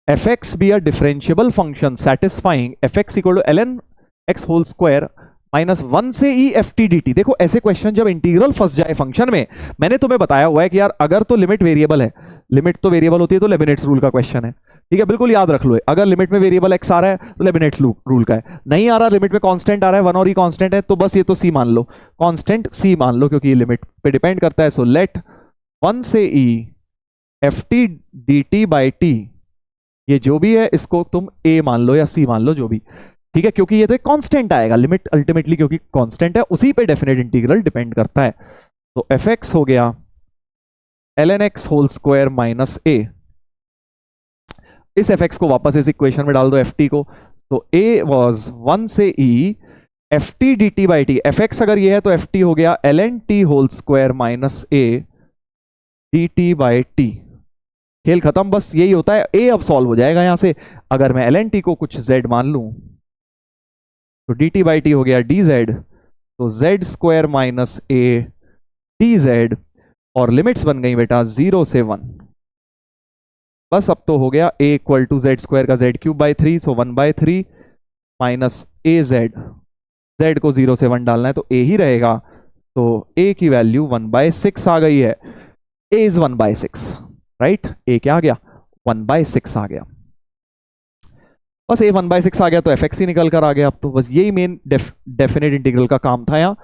fx be a differentiable function satisfying fx equal to ln x whole square -1 से e ft dt। देखो ऐसे क्वेश्चन जब इंटीग्रल फंस जाए फंक्शन में, मैंने तुम्हें बताया हुआ है कि यार अगर तो लिमिट वेरिएबल है, लिमिट तो वेरिएबल होती है, तो लेबिनिट्स रूल का क्वेश्चन है। ठीक है, बिल्कुल याद रख लो, अगर लिमिट में वेरिएबल एक्स आ रहा है तो लेबिनिट्स रूल का है, नहीं आ रहा लिमिट में कांस्टेंट आ रहा है, 1 और e कांस्टेंट है, तो बस ये तो सी मान लो, कांस्टेंट सी मान लो, क्योंकि ये लिमिट पे डिपेंड करता है। सो लेट 1 से e ft dt by t, ये जो भी है इसको तुम a मान लो या c मान लो, जो भी, ठीक है, क्योंकि ये तो एक कांस्टेंट आएगा, लिमिट अल्टीमेटली क्योंकि कांस्टेंट है, उसी पे डेफिनेट इंटीग्रल डिपेंड करता है। तो fx हो गया ln x whole square minus a, इस fx को वापस इस इक्वेशन में डाल दो ft को, तो a वाज 1 से e ft dt by t, fx अगर ये है तो ft हो गया ln t whole square minus a dt by t। खेल खत्म, बस यही होता है, a अब सॉल्व हो जाएगा यहां से। अगर मैं ln t को कुछ z मान लूं तो dt बाई t हो गया dz, तो z square minus a dz, और लिमिट्स बन गई बेटा 0 से 1। बस अब तो हो गया a equal to Z square का z cube by 3, so 1/3 minus a z z को 0 से 1 डालना है तो a ही रहेगा, तो a की वैल्यू 1/6 आ गई है। a is 1/6, right. a क्या आ गया? 1/6 आ गया। बस a 1/6 आ गया तो fx ही निकल कर आ गया। अब तो बस यही मेन डेफिनेट इंटीग्रल का काम था यहाँ।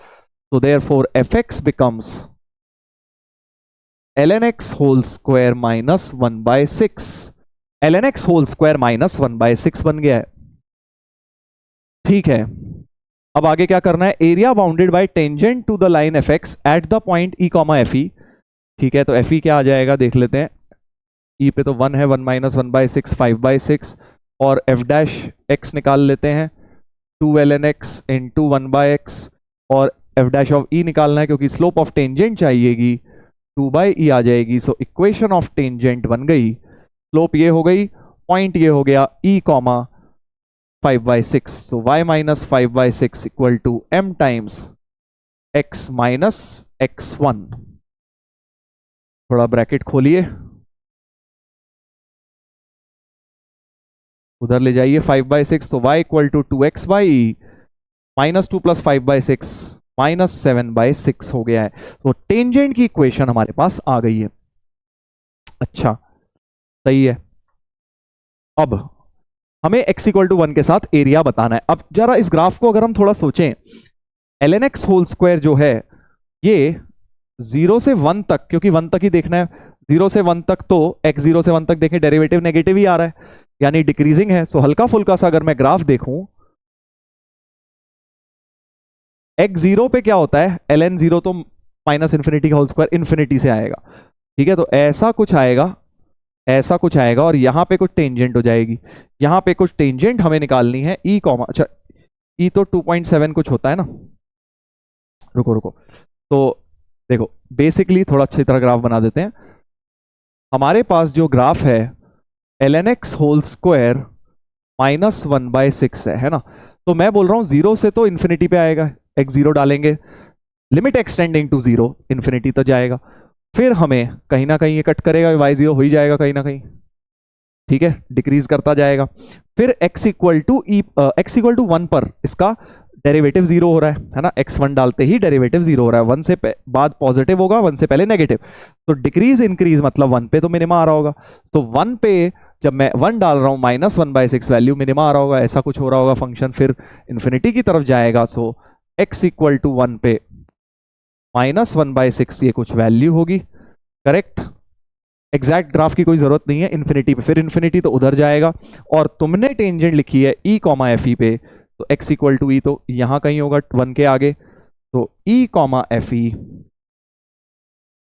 तो therefore fx becomes ln x whole square minus 1/6। ln x whole square minus 1/6 बन गया है। ठीक है, अब आगे क्या करना है? Area bounded by tangent to the line F X at the point E comma F E. ठीक है, तो एफ ई क्या आ जाएगा देख लेते हैं। ई पे तो 1 है, 1 माइनस 1/6 5/6, और एफ डैश एक्स निकाल लेते हैं 2 ln x इंटू 1/x, और एफ डैश ऑफ ई निकालना है क्योंकि स्लोप ऑफ टेंजेंट चाहिएगी, 2/e आ जाएगी। सो इक्वेशन ऑफ टेंजेंट बन गई, स्लोप ये हो गई, पॉइंट ये हो गया e comma 5/6। So y minus 5/6 equal to m times x minus x1। थोड़ा ब्रैकेट खोलिए, उधर ले जाइए 5/6, तो y equal to 2x/e minus 2 plus 5/6 minus 7/6 हो गया है। तो टेंजेंट की इक्वेशन हमारे पास आ गई है। अच्छा, सही है। अब हमें x इक्वल टू 1 के साथ एरिया बताना है। अब जरा इस ग्राफ को अगर हम थोड़ा सोचें, ln x होल स्क्वायर जो है ये 0 से 1 तक, क्योंकि 1 तक ही देखना है, 0 से 1 तक, तो x 0 से 1 तक देखें डेरिवेटिव नेगेटिव ही आ रहा है, यानी डिक्रीजिंग है। सो हल्का फुल्का सा अगर मैं ग्राफ देखूं, x 0 पे क्या होता है? ln 0 तो माइनस इन्फिनिटी का होल स्क्वायर इन्फिनिटी से आएगा। ठीक है, तो ऐसा कुछ आएगा, ऐसा कुछ आएगा, और यहां पे कुछ टेंजेंट हो जाएगी। यहां पे कुछ टेंजेंट हमें निकालनी है e कॉमा, अच्छा e तो 2.7 कुछ होता है ना, रुको रुको, तो देखो बेसिकली थोड़ा अच्छी तरह ग्राफ बना देते हैं। हमारे पास जो ग्राफ है ln x whole square minus 1/6 है ना, तो मैं बोल रहा हूं 0 से तो इन्फिनिटी पे आएगा, x 0 डालेंगे, लिमिट एक्सटेंडिंग टू 0 इन्फिनिटी तक जाएगा, फिर हमें कहीं ना कहीं ये कट करेगा, y 0 हो ही जाएगा कहीं ना कहीं। ठीक है, डिक्रीज करता जाएगा, फिर x इक्वल टू 1 पर इसका डेरिवेटिव 0 हो रहा है ना, x1 डालते ही डेरिवेटिव 0 हो रहा है, 1 से बाद पॉजिटिव होगा, 1 से पहले नेगेटिव, तो डिक्रीज इंक्रीज मतलब 1 पे तो मिनिमा आ रहा होगा। तो 1 पे जब मैं 1 डाल रहा हूं माइनस 1/6 वैल्यू मिनिमा आ रहा होगा, ऐसा कुछ हो रहा होगा, फंक्शन फिर इन्फिनिटी की तरफ जाएगा। सो x इक्वल टू 1 पे माइनस 1/6 ये कुछ वैल्यू होगी, करेक्ट। एग्जैक्ट ग्राफ की कोई जरूरत नहीं है, इन्फिनिटी पे, फिर इन्फिनिटी तो उधर जाएगा, और तुमने टेंजेंट लिखी है e कॉमा एफ ई पे, तो x इक्वल टू ई तो यहां कहीं होगा 1 के आगे, तो e कॉमा एफ ई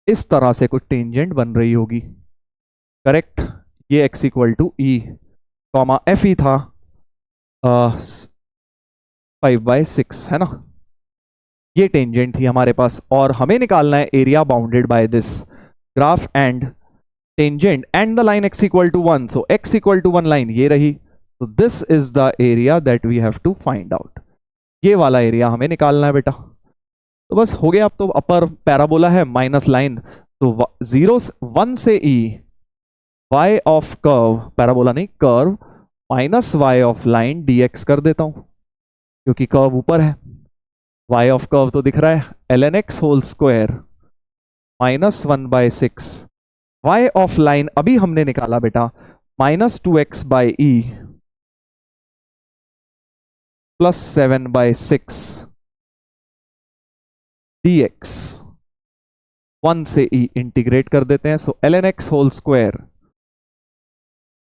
इस तरह से कुछ टेंजेंट बन रही होगी, करेक्ट। ये x equal to E comma F E था 5/6 है ना, ये टेंजेंट थी हमारे पास, और हमें निकालना है area bounded by this graph and tangent and the line x equal to 1। So x equal to 1 line ये रही, तो this is the area that we have to find out. ये वाला एरिया हमें निकालना है बेटा। तो बस हो गया। अब तो अपर पैराबोला है, माइनस लाइन, तो 1 से e y of curve, parabola नहीं curve, minus y of line dx कर देता हूं क्योंकि कर्व ऊपर है, y ऑफ कर्व तो दिख रहा है ln x whole square minus 1/6, y of line अभी हमने निकाला बेटा माइनस 2x/e प्लस 7/6 dx, 1 से e इंटीग्रेट कर देते हैं। So ln x whole square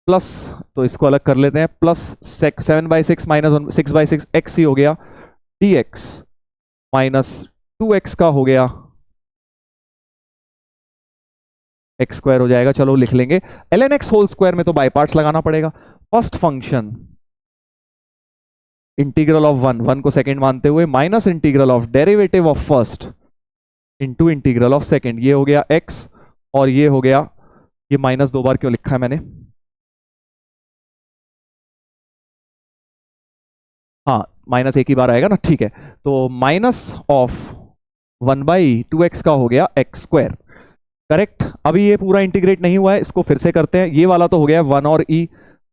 plus, तो इसको अलग कर लेते हैं, प्लस 7/6 माइनस 6/6 x ही हो गया, dx माइनस 2x का हो गया एक्स स्क्वायर हो जाएगा, चलो लिख लेंगे। ln x होल स्क्वायर में तो बाय पार्ट्स लगाना पड़ेगा। फर्स्ट फंक्शन इंटीग्रल ऑफ 1 को सेकंड मानते हुए minus integral of derivative of first into integral of second, ये हो गया x, और ये हो गया, ये माइनस 2 बार क्यों लिखा है मैंने, हाँ माइनस एक ही बार आएगा ना, ठीक है। तो माइनस ऑफ 1/2x का हो गया x स्क्वायर, करेक्ट। अभी ये पूरा इंटीग्रेट नहीं हुआ है, इसको फिर से करते हैं। ये वाला तो हो गया 1 और e,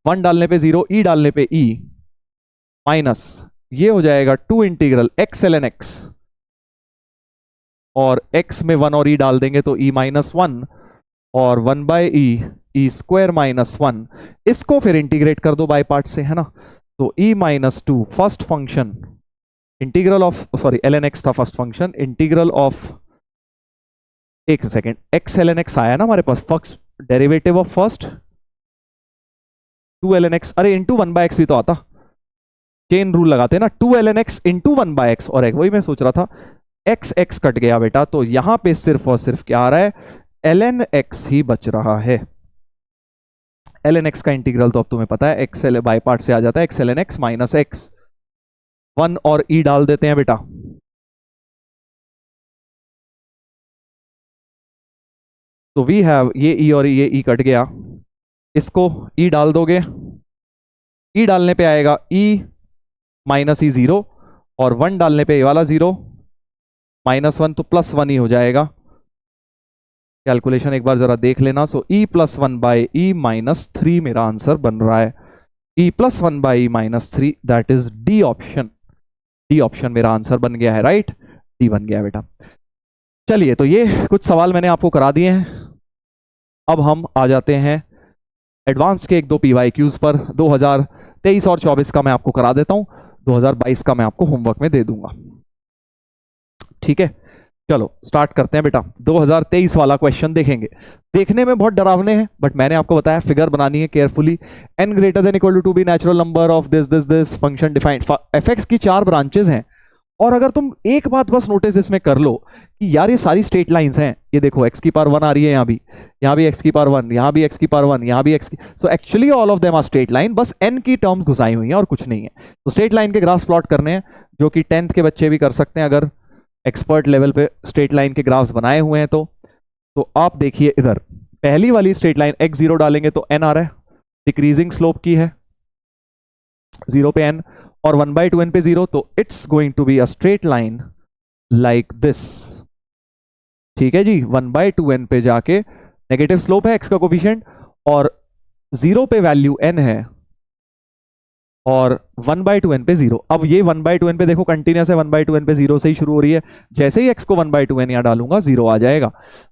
1 डालने पे 0, e डालने पे e, माइनस ये हो जाएगा 2 इंटीग्रल x ln x, और x में 1 और e डाल देंगे तो e माइनस 1 और 1 बाय e स्क्वायर माइनस 1। इसको फिर इंटीग्रेट कर दो बाय पार्ट से, है ना। तो e minus 2 first function integral of, sorry ln x था फर्स्ट फंक्शन, इंटीग्रल ऑफ, एक सेकेंड, x ln x आया ना हमारे पास, first derivative of first 2 ln x, अरे इंटू 1 बाय एक्स भी तो आता, चेन रूल लगाते हैं ना, 2 ln x into 1 by X, और एक वही मैं सोच रहा था, x x कट गया बेटा, तो यहां पे सिर्फ और सिर्फ क्या आ रहा है, ln x ही बच रहा है। ln x का इंटीग्रल तो अब तुम्हें पता है, x बाय पार्ट से आ जाता है, x ln x minus x, 1 और e डाल देते हैं बेटा, तो वी हैव, ये e और ये e कट गया, इसको e डाल दोगे, e डालने पे आएगा e माइनस ई 0, और 1 डालने पे ये वाला 0 माइनस 1, तो प्लस 1 ही हो जाएगा। कैलकुलेशन एक बार जरा देख लेना। सो e plus 1 by E minus 3 मेरा आंसर बन रहा है, e plus 1 by E minus 3, that is D option. D option मेरा आंसर बन गया है, राइट, डी बन गया बेटा। चलिए, तो ये कुछ सवाल मैंने आपको करा दिए हैं। अब हम आ जाते हैं एडवांस के 1-2 PYQs पर। 2023 और 24 का मैं आपको करा देता हूं, 2022 का मैं आपको होमवर्क में दे दूंगा, ठीक है। चलो स्टार्ट करते हैं बेटा। 2023 वाला क्वेश्चन देखेंगे, देखने में बहुत डरावने हैं, बट मैंने आपको बताया फिगर बनानी है carefully. n greater than equal to be natural number of this this this function defined. fx की 4 ब्रांचेस हैं, और अगर तुम एक बात बस नोटिस इसमें कर लो कि यार ये सारी स्ट्रेट लाइंस हैं, ये देखो x की पावर 1 आ रही है, यहाँ भी x की पावर 1, यहाँ भी x की पावर 1, यहाँ भी x की, so actually all of them are straight line, बस n की टर्म्स घुसाई हुई हैं और कुछ नहीं है। तो स्ट्रेट लाइन के ग्राफ्स प्लॉट करने हैं, जो कि 10th के बच्चे भी कर सकते हैं अगर एक्सपर्ट लेवल पे स्ट्रेट लाइन के ग्राफ्स बनाए हुए हैं तो आप देखिए इधर पहली वाली स्ट्रेट लाइन x0 डालेंगे तो n आ रहा है, डिक्रीजिंग स्लोप की है, 0 पे n और 1/2n पे 0, तो it's going to be a straight line like this, ठीक है जी। 1/2n पे जाके नेगेटिव स्लोप है x का कोफिशिएंट, और 0 पे वैल्यू n है, और 1/2n पे 0। अब ये 1/2n पे देखो कंटिन्यूस है, 1/2n पे 0 से ही शुरू हो रही है, जैसे ही x को 1/2n यहां डालूंगा 0 आ जाएगा,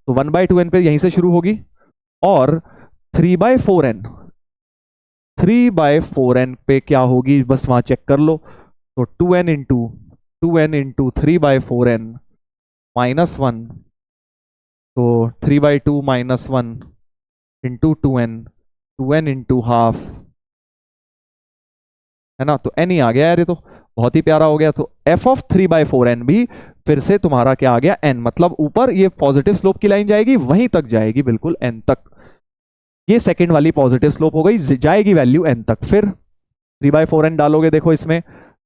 तो 1/2n पे यहीं से शुरू होगी, और 3/4n, 3/4n पे क्या होगी बस वहां चेक कर लो, तो 2n इंटू 3/4n माइनस 1, तो 3/2 minus 1 into 2n into half, है ना, तो n ही आ गया यार, ये तो बहुत ही प्यारा हो गया। तो f ऑफ 3/4n भी फिर से तुम्हारा क्या आ गया, n, मतलब ऊपर ये पॉजिटिव स्लोप की लाइन जाएगी, वहीं तक जाएगी बिल्कुल n तक, ये सेकंड वाली पॉजिटिव स्लोप हो गई, जाएगी वैल्यू n तक। फिर 3/4n डालोगे, देखो इसमें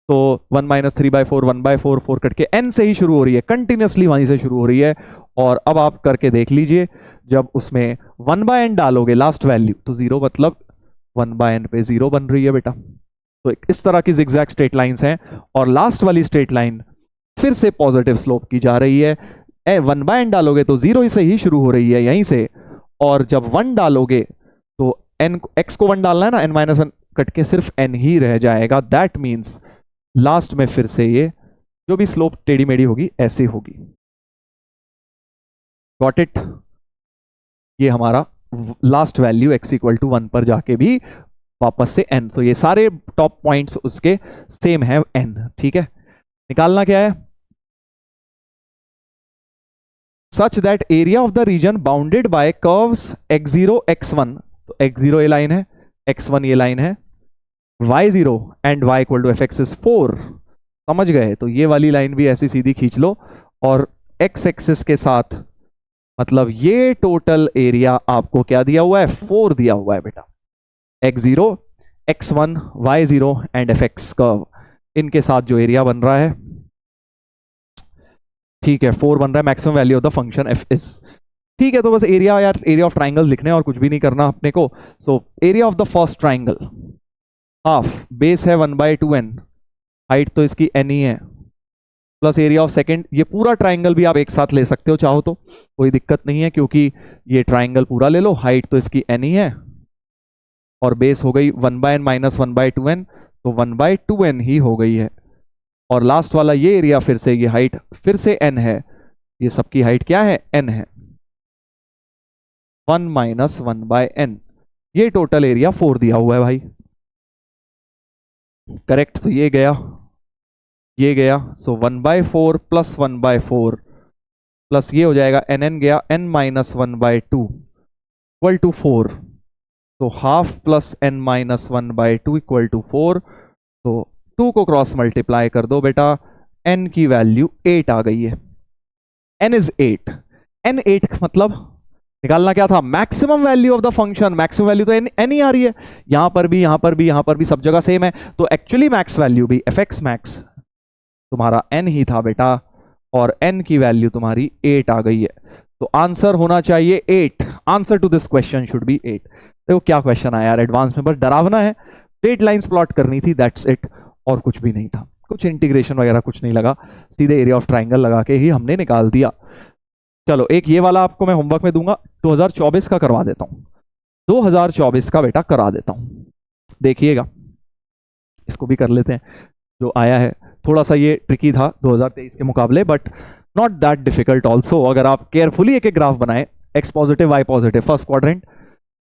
तो 1 माइनस 3/4, 1/4, 4 कट के n से ही शुरू हो रही है, कंटिन्यूसली वहीं से शुरू हो रही है। और अब आप करके देख लीजिए, जब उसमें 1/n डालोगे लास्ट वैल्यू तो 0, मतलब 1/n पे 0 बन रही है बेटा। तो इस तरह की जिगजैग स्ट्रेट लाइंस हैं, और लास्ट वाली स्ट्रेट लाइन फिर से पॉजिटिव स्लोप की जा रही है, 1/n डालोगे तो 0 से ही शुरू हो रही है यहीं से, और जब 1 डालोगे तो n, x को 1 डालना है ना, n-1 कट के सिर्फ n ही रह जाएगा, दैट मीन्स लास्ट में फिर से ये जो भी स्लोप टेढ़ी मेढ़ी होगी ऐसे होगी। Got it? ये हमारा last value x equal to 1 पर जाके भी वापस से n, तो ये सारे टॉप पॉइंट्स उसके सेम है n, ठीक है। निकालना क्या है, such that area of the region bounded bye curves x0 x1, तो x0 ये लाइन है, x1 ये लाइन है, y0 and y equal to fx is 4, समझ गए। तो ये वाली लाइन भी ऐसी सीधी खींच लो, और x एक्सिस के साथ मतलब ये टोटल एरिया आपको क्या दिया हुआ है, 4 दिया हुआ है बेटा। x0 x1 y0 and fx curve, इनके साथ जो एरिया बन रहा है, ठीक है, 4 बन रहा है, maximum value of the function f is, ठीक है। तो बस एरिया, यार एरिया ऑफ ट्राइंगल लिखने और कुछ भी नहीं करना अपने को। So area of the first triangle half, base है 1/2n, हाइट तो इसकी n ही है, प्लस एरिया ऑफ सेकंड, ये पूरा ट्राइंगल भी आप एक साथ ले सकते हो चाहो तो, कोई दिक्कत नहीं है, क्योंकि ये ट्राइंगल पूरा ले लो, हाइट तो इसकी n ही है, और बेस हो गई 1/n माइनस 1/2n, तो 1/2n ही हो गई है। और लास्ट वाला ये एरिया फिर से, ये हाइट फिर से n है, ये सबकी हाइट क्या है, n है, 1 माइनस 1/n। ये टोटल एरिया 4 दिया हुआ है भाई, करेक्ट। तो ये गया, ये गया, सो 1/4 प्लस 1/4 प्लस ये हो जाएगा nn गया, n माइनस 1/2 इक्वल टू 4। तो half plus n minus 1/2 equal to 4। तो 2 को क्रॉस मल्टीप्लाई कर दो बेटा, n की वैल्यू 8 आ गई है। n इज 8, n 8 मतलब निकालना क्या था, maximum value of the function. Maximum value तो n ही आ रही है, यहां पर भी, यहां पर भी, यहां पर भी, सब जगह सेम है। तो एक्चुअली मैक्स वैल्यू भी fx मैक्स तुम्हारा n ही था बेटा, और n की वैल्यू तुम्हारी 8 आ गई है। तो आंसर होना चाहिए 8। Answer to this question should be 8। देखो क्या क्वेश्चन आया यार एडवांस में, बस डरावना है। स्ट्रेट लाइंस प्लॉट करनी थी, दैट्स इट, और कुछ भी नहीं था, कुछ इंटीग्रेशन वगैरह कुछ नहीं लगा, सीधे एरिया ऑफ ट्राइंगल लगा के ही हमने निकाल दिया। चलो एक ये वाला आपको मैं होमवर्क में दूंगा, 2024 का करवा देता हूं, 2024 का बेटा करा देता हूं, देखिएगा। इसको भी कर लेते हैं, जो आया है थोड़ा सा ये ट्रिकी था 2023 के मुकाबले, but not that difficult also. अगर आप केयरफुली एक एक ग्राफ बनाए, x positive y positive, first quadrant,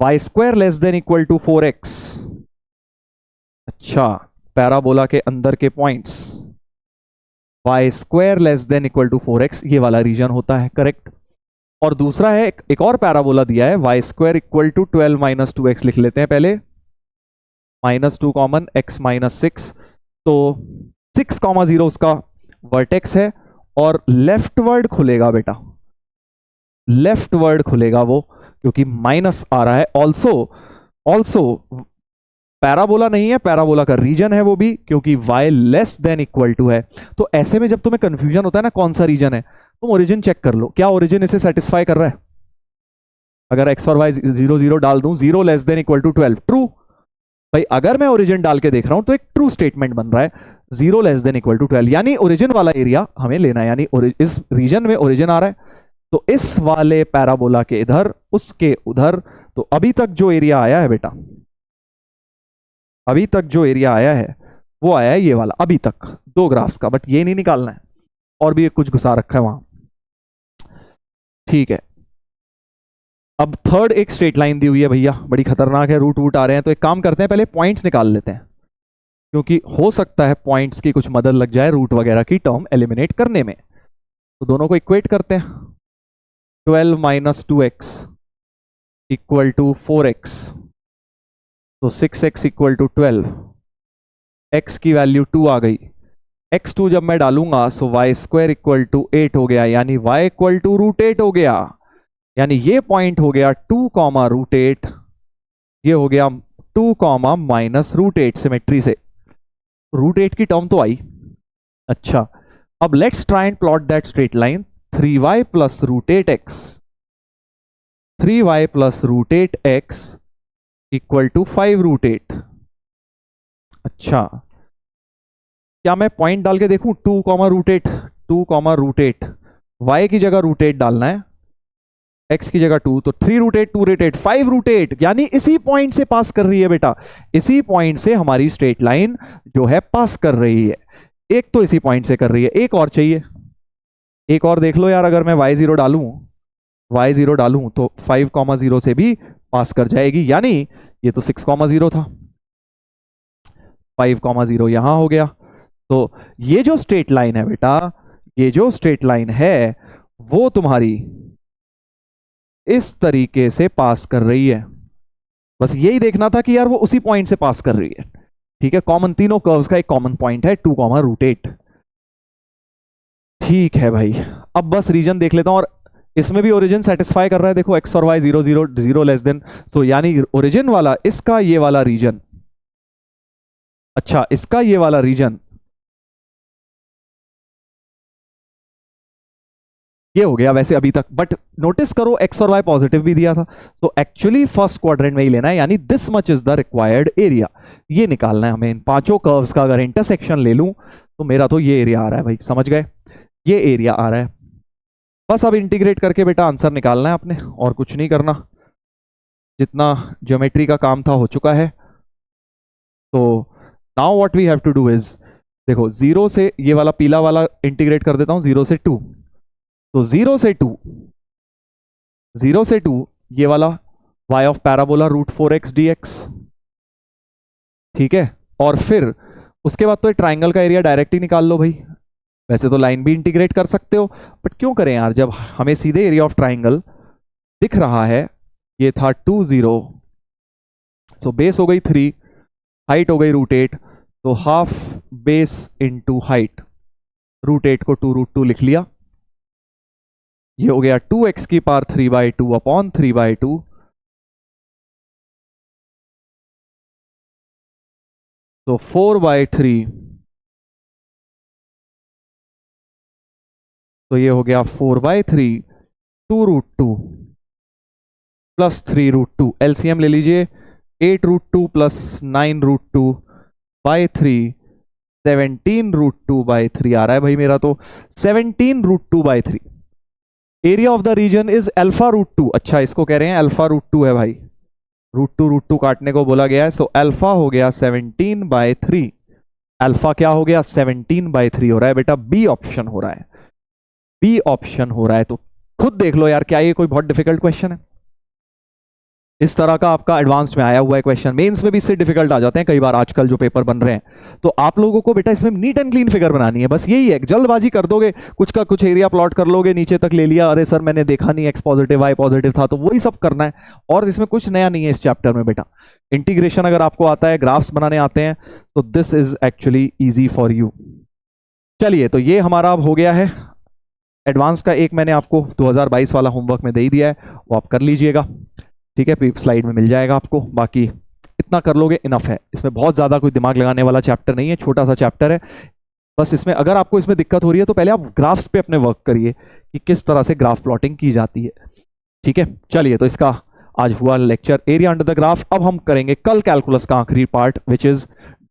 y square less than equal to 4x। अच्छा, पैराबोला के अंदर के points, y square less than equal to 4x, ये वाला रीजन होता है, करेक्ट। और दूसरा है एक और पैराबोला दिया है, y square equal to 12 minus 2x, लिख लेते हैं पहले, -2 कॉमन, x माइनस 6, तो 6,0 उसका वर्टेक्स है, और लेफ्टवर्ड खुलेगा बेटा, लेफ्टवर्ड खुलेगा वो, क्योंकि माइनस आ रहा है। ऑल्सो पैराबोला नहीं है, पैराबोला का रीजन है वो भी, क्योंकि y less than equal to है। तो ऐसे में जब तुम्हें कंफ्यूजन होता है ना कौन सा रीजन है, तुम ओरिजिन चेक कर लो, क्या ओरिजिन इसे सेटिस्फाई कर रहा है। अगर x और y 0 0 डाल दूं, 0 less than equal to 12, true भाई। अगर मैं ओरिजिन डाल के देख रहा हूं तो एक ट्रू स्टेटमेंट बन रहा है, 0 लेस देन इक्वल टू 12, यानी ओरिजिन वाला एरिया हमें लेना है, यानी इस रीजन में ओरिजिन आ रहा है, तो इस वाले पैराबोला के इधर, उसके उधर। तो अभी तक जो एरिया आया है बेटा, अभी तक जो एरिया आया है वो आया है ये वाला, अभी तक 2 ग्राफ्स का, बट ये नहीं निकालना है, और भी कुछ घुसा रखा है वहां, ठीक है। अब थर्ड एक स्ट्रेट लाइन दी हुई है भैया, बड़ी खतरनाक है, रूट वूट आ रहे हैं, तो एक काम करते हैं पहले पॉइंट्स निकाल लेते हैं, क्योंकि हो सकता है पॉइंट्स की कुछ मदद लग जाए रूट वगैरह की टर्म एलिमिनेट करने में। तो दोनों को इक्वेट करते हैं, 12 minus 2x equal to 4x, तो 6x इक्वल टू 12, x की वैल्यू 2 आ गई, x2 जब मैं डालूंगा सो y स्क्वायर इक्वल टू 8 हो गया, यानी y इक्वल टू √8 हो गया, यानी ये पॉइंट हो गया 2 कॉमा √8, ये हो गया 2 कॉमा माइनस √8 सिमेट्री से, √8 की टर्म तो आई। अच्छा, अब let's try and plot that straight line, 3y plus √8x, 3y plus √8x equal to 5 √8। अच्छा, क्या मैं पॉइंट डाल के देखूं, 2 कॉमा √8, 2 कॉमा √8, y की जगह √8 डालना है, x की जगह 2, तो 3 √8, 2 √8, 5 √8, यानी इसी पॉइंट से पास कर रही है बेटा, इसी पॉइंट से हमारी स्ट्रेट लाइन जो है पास कर रही है। एक तो इसी पॉइंट से कर रही है, एक और चाहिए, एक और देख लो यार, अगर मैं y0 डालूं, y0 डालूं तो 5,0 से भी पास कर जाएगी, यानी ये तो 6,0 था, 5,0 यहां हो गया। तो ये जो स्ट्रेट लाइन है बेटा, ये जो स्ट्रेट लाइन है वो तुम्हारी इस तरीके से पास कर रही है, बस यही देखना था कि यार वो उसी पॉइंट से पास कर रही है, ठीक है। कॉमन, तीनों कर्व्स का एक कॉमन पॉइंट है 2 कॉमा √8, ठीक है भाई। अब बस रीजन देख लेता हूं, और इसमें भी ओरिजिन सेटिस्फाई कर रहा है, देखो x और y 0 0 0 लेस देन, तो यानी ओरिजिन वाला इसका ये वाला रीजन, अच्छा इसका ये वाला रीजन ये हो गया वैसे अभी तक, बट नोटिस करो x और y पॉजिटिव भी दिया था, तो एक्चुअली फर्स्ट क्वाड्रेंट में ही लेना है, यानी this much is the required area, ये निकालना है हमें इन पांचों कर्व्स का। अगर इंटरसेक्शन ले लूं तो मेरा तो ये एरिया आ रहा है भाई, समझ गए, ये एरिया आ रहा है। बस अब इंटीग्रेट करके बेटा आंसर निकालना है आपने, और कुछ नहीं करना, जितना ज्योमेट्री का काम था हो चुका है। तो now what we have to do is, देखो 0 से ये वाला पीला वाला इंटीग्रेट कर देता हूं, 0 से 2, तो 0 से 2, 0 से 2 ये वाला y of parabola √4x dx, ठीक है। और फिर उसके बाद तो ये ट्राइंगल का एरिया डायरेक्ट ही निकाल लो भाई, वैसे तो लाइन भी इंटीग्रेट कर सकते हो, बट क्यों करें यार, जब हमें सीधे एरिया ऑफ ट्राइंगल दिख रहा है। ये था 2 0, सो बेस हो गई 3, हाइट हो गई √8, तो हाफ बेस इंटू हाइट, √8 को 2√2 लिख लिया। ये हो गया 2x की पावर 3/2 अपॉन 3/2, तो 4/3, तो ये हो गया 4/3 2√2 प्लस 3√2, एलसीएम ले लीजिए, 8√2 प्लस 9√2/3, 17√2/3 आ रहा है भाई मेरा, तो 17√2/3। Area of the region is α√2, अच्छा इसको कह रहे हैं α√2 है भाई, √2 काटने को बोला गया है, सो अल्फा हो गया 17/3, अल्फा क्या हो गया 17/3 हो रहा है बेटा, बी ऑप्शन हो रहा है, बी ऑप्शन हो रहा है। तो खुद देख लो यार, क्या ये कोई बहुत डिफिकल्ट क्वेश्चन है? इस तरह का आपका एडवांस में आया हुआ है क्वेश्चन, मेंस में भी इससे डिफिकल्ट आ जाते हैं कई बार आजकल जो पेपर बन रहे हैं। तो आप लोगों को बेटा इसमें नीट एंड क्लीन फिगर बनानी है, बस यही है, जल्दबाजी कर दोगे, कुछ का कुछ एरिया प्लॉट कर लोगे, नीचे तक ले लिया, अरे सर मैंने देखा नहीं x पॉजिटिव y पॉजिटिव था, तो वही सब करना है। और इसमें कुछ नया नहीं है इस चैप्टर में बेटा, इंटीग्रेशन अगर आपको आता है, ग्राफ्स बनाने आते हैं, तो this is actually easy for you. चलिए, तो ये हमारा अब हो गया है एडवांस का, एक मैंने आपको 2022 वाला होमवर्क में दे ही दिया है, वो आप कर लीजिएगा, ठीक है, स्लाइड में मिल जाएगा आपको। बाकी इतना कर लोगे इनफ है, इसमें बहुत ज़्यादा कोई दिमाग लगाने वाला चैप्टर नहीं है, छोटा सा चैप्टर है। बस इसमें अगर आपको इसमें दिक्कत हो रही है तो पहले आप ग्राफ्स पे अपने वर्क करिए कि किस तरह से ग्राफ प्लॉटिंग की जाती है, ठीक है। चलिए, तो इसका आज हुआ lecture area under the graph. अब हम करेंगे कल कैलकुलस का आखिरी part, which is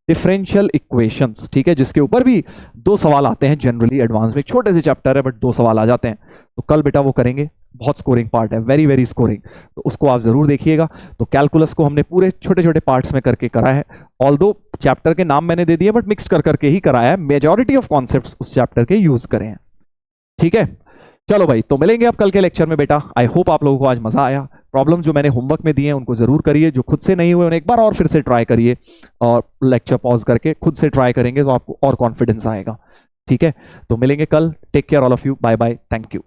differential equations, ठीक है, जिसके ऊपर भी 2 सवाल आते हैं जनरली एडवांस में, छोटे से चैप्टर है बट 2 सवाल आ जाते हैं, तो कल बेटा वो करेंगे, बहुत स्कोरिंग पार्ट है, वेरी वेरी स्कोरिंग, तो उसको आप जरूर देखिएगा। तो कैलकुलस को हमने पूरे छोटे छोटे पार्ट्स में करके करा है, ऑल्दो चैप्टर के नाम मैंने दे दिए बट मिक्स कर करके ही कराया है, मेजॉरिटी ऑफ कॉन्सेप्ट्स उस चैप्टर के यूज करे हैं, ठीक है। चलो भाई, तो मिलेंगे अब कल के लेक्चर में बेटा। आई होप आप लोगों को आज मजा आया। प्रॉब्लम जो मैंने होमवर्क में दिए हैं उनको जरूर करिए, जो खुद से नहीं हुए उन्हें एक बार और फिर से ट्राई करिए, और लेक्चर पॉज करके खुद से ट्राई करेंगे तो आपको और कॉन्फिडेंस आएगा, ठीक है। तो मिलेंगे कल, take care all of you, bye bye, thank you.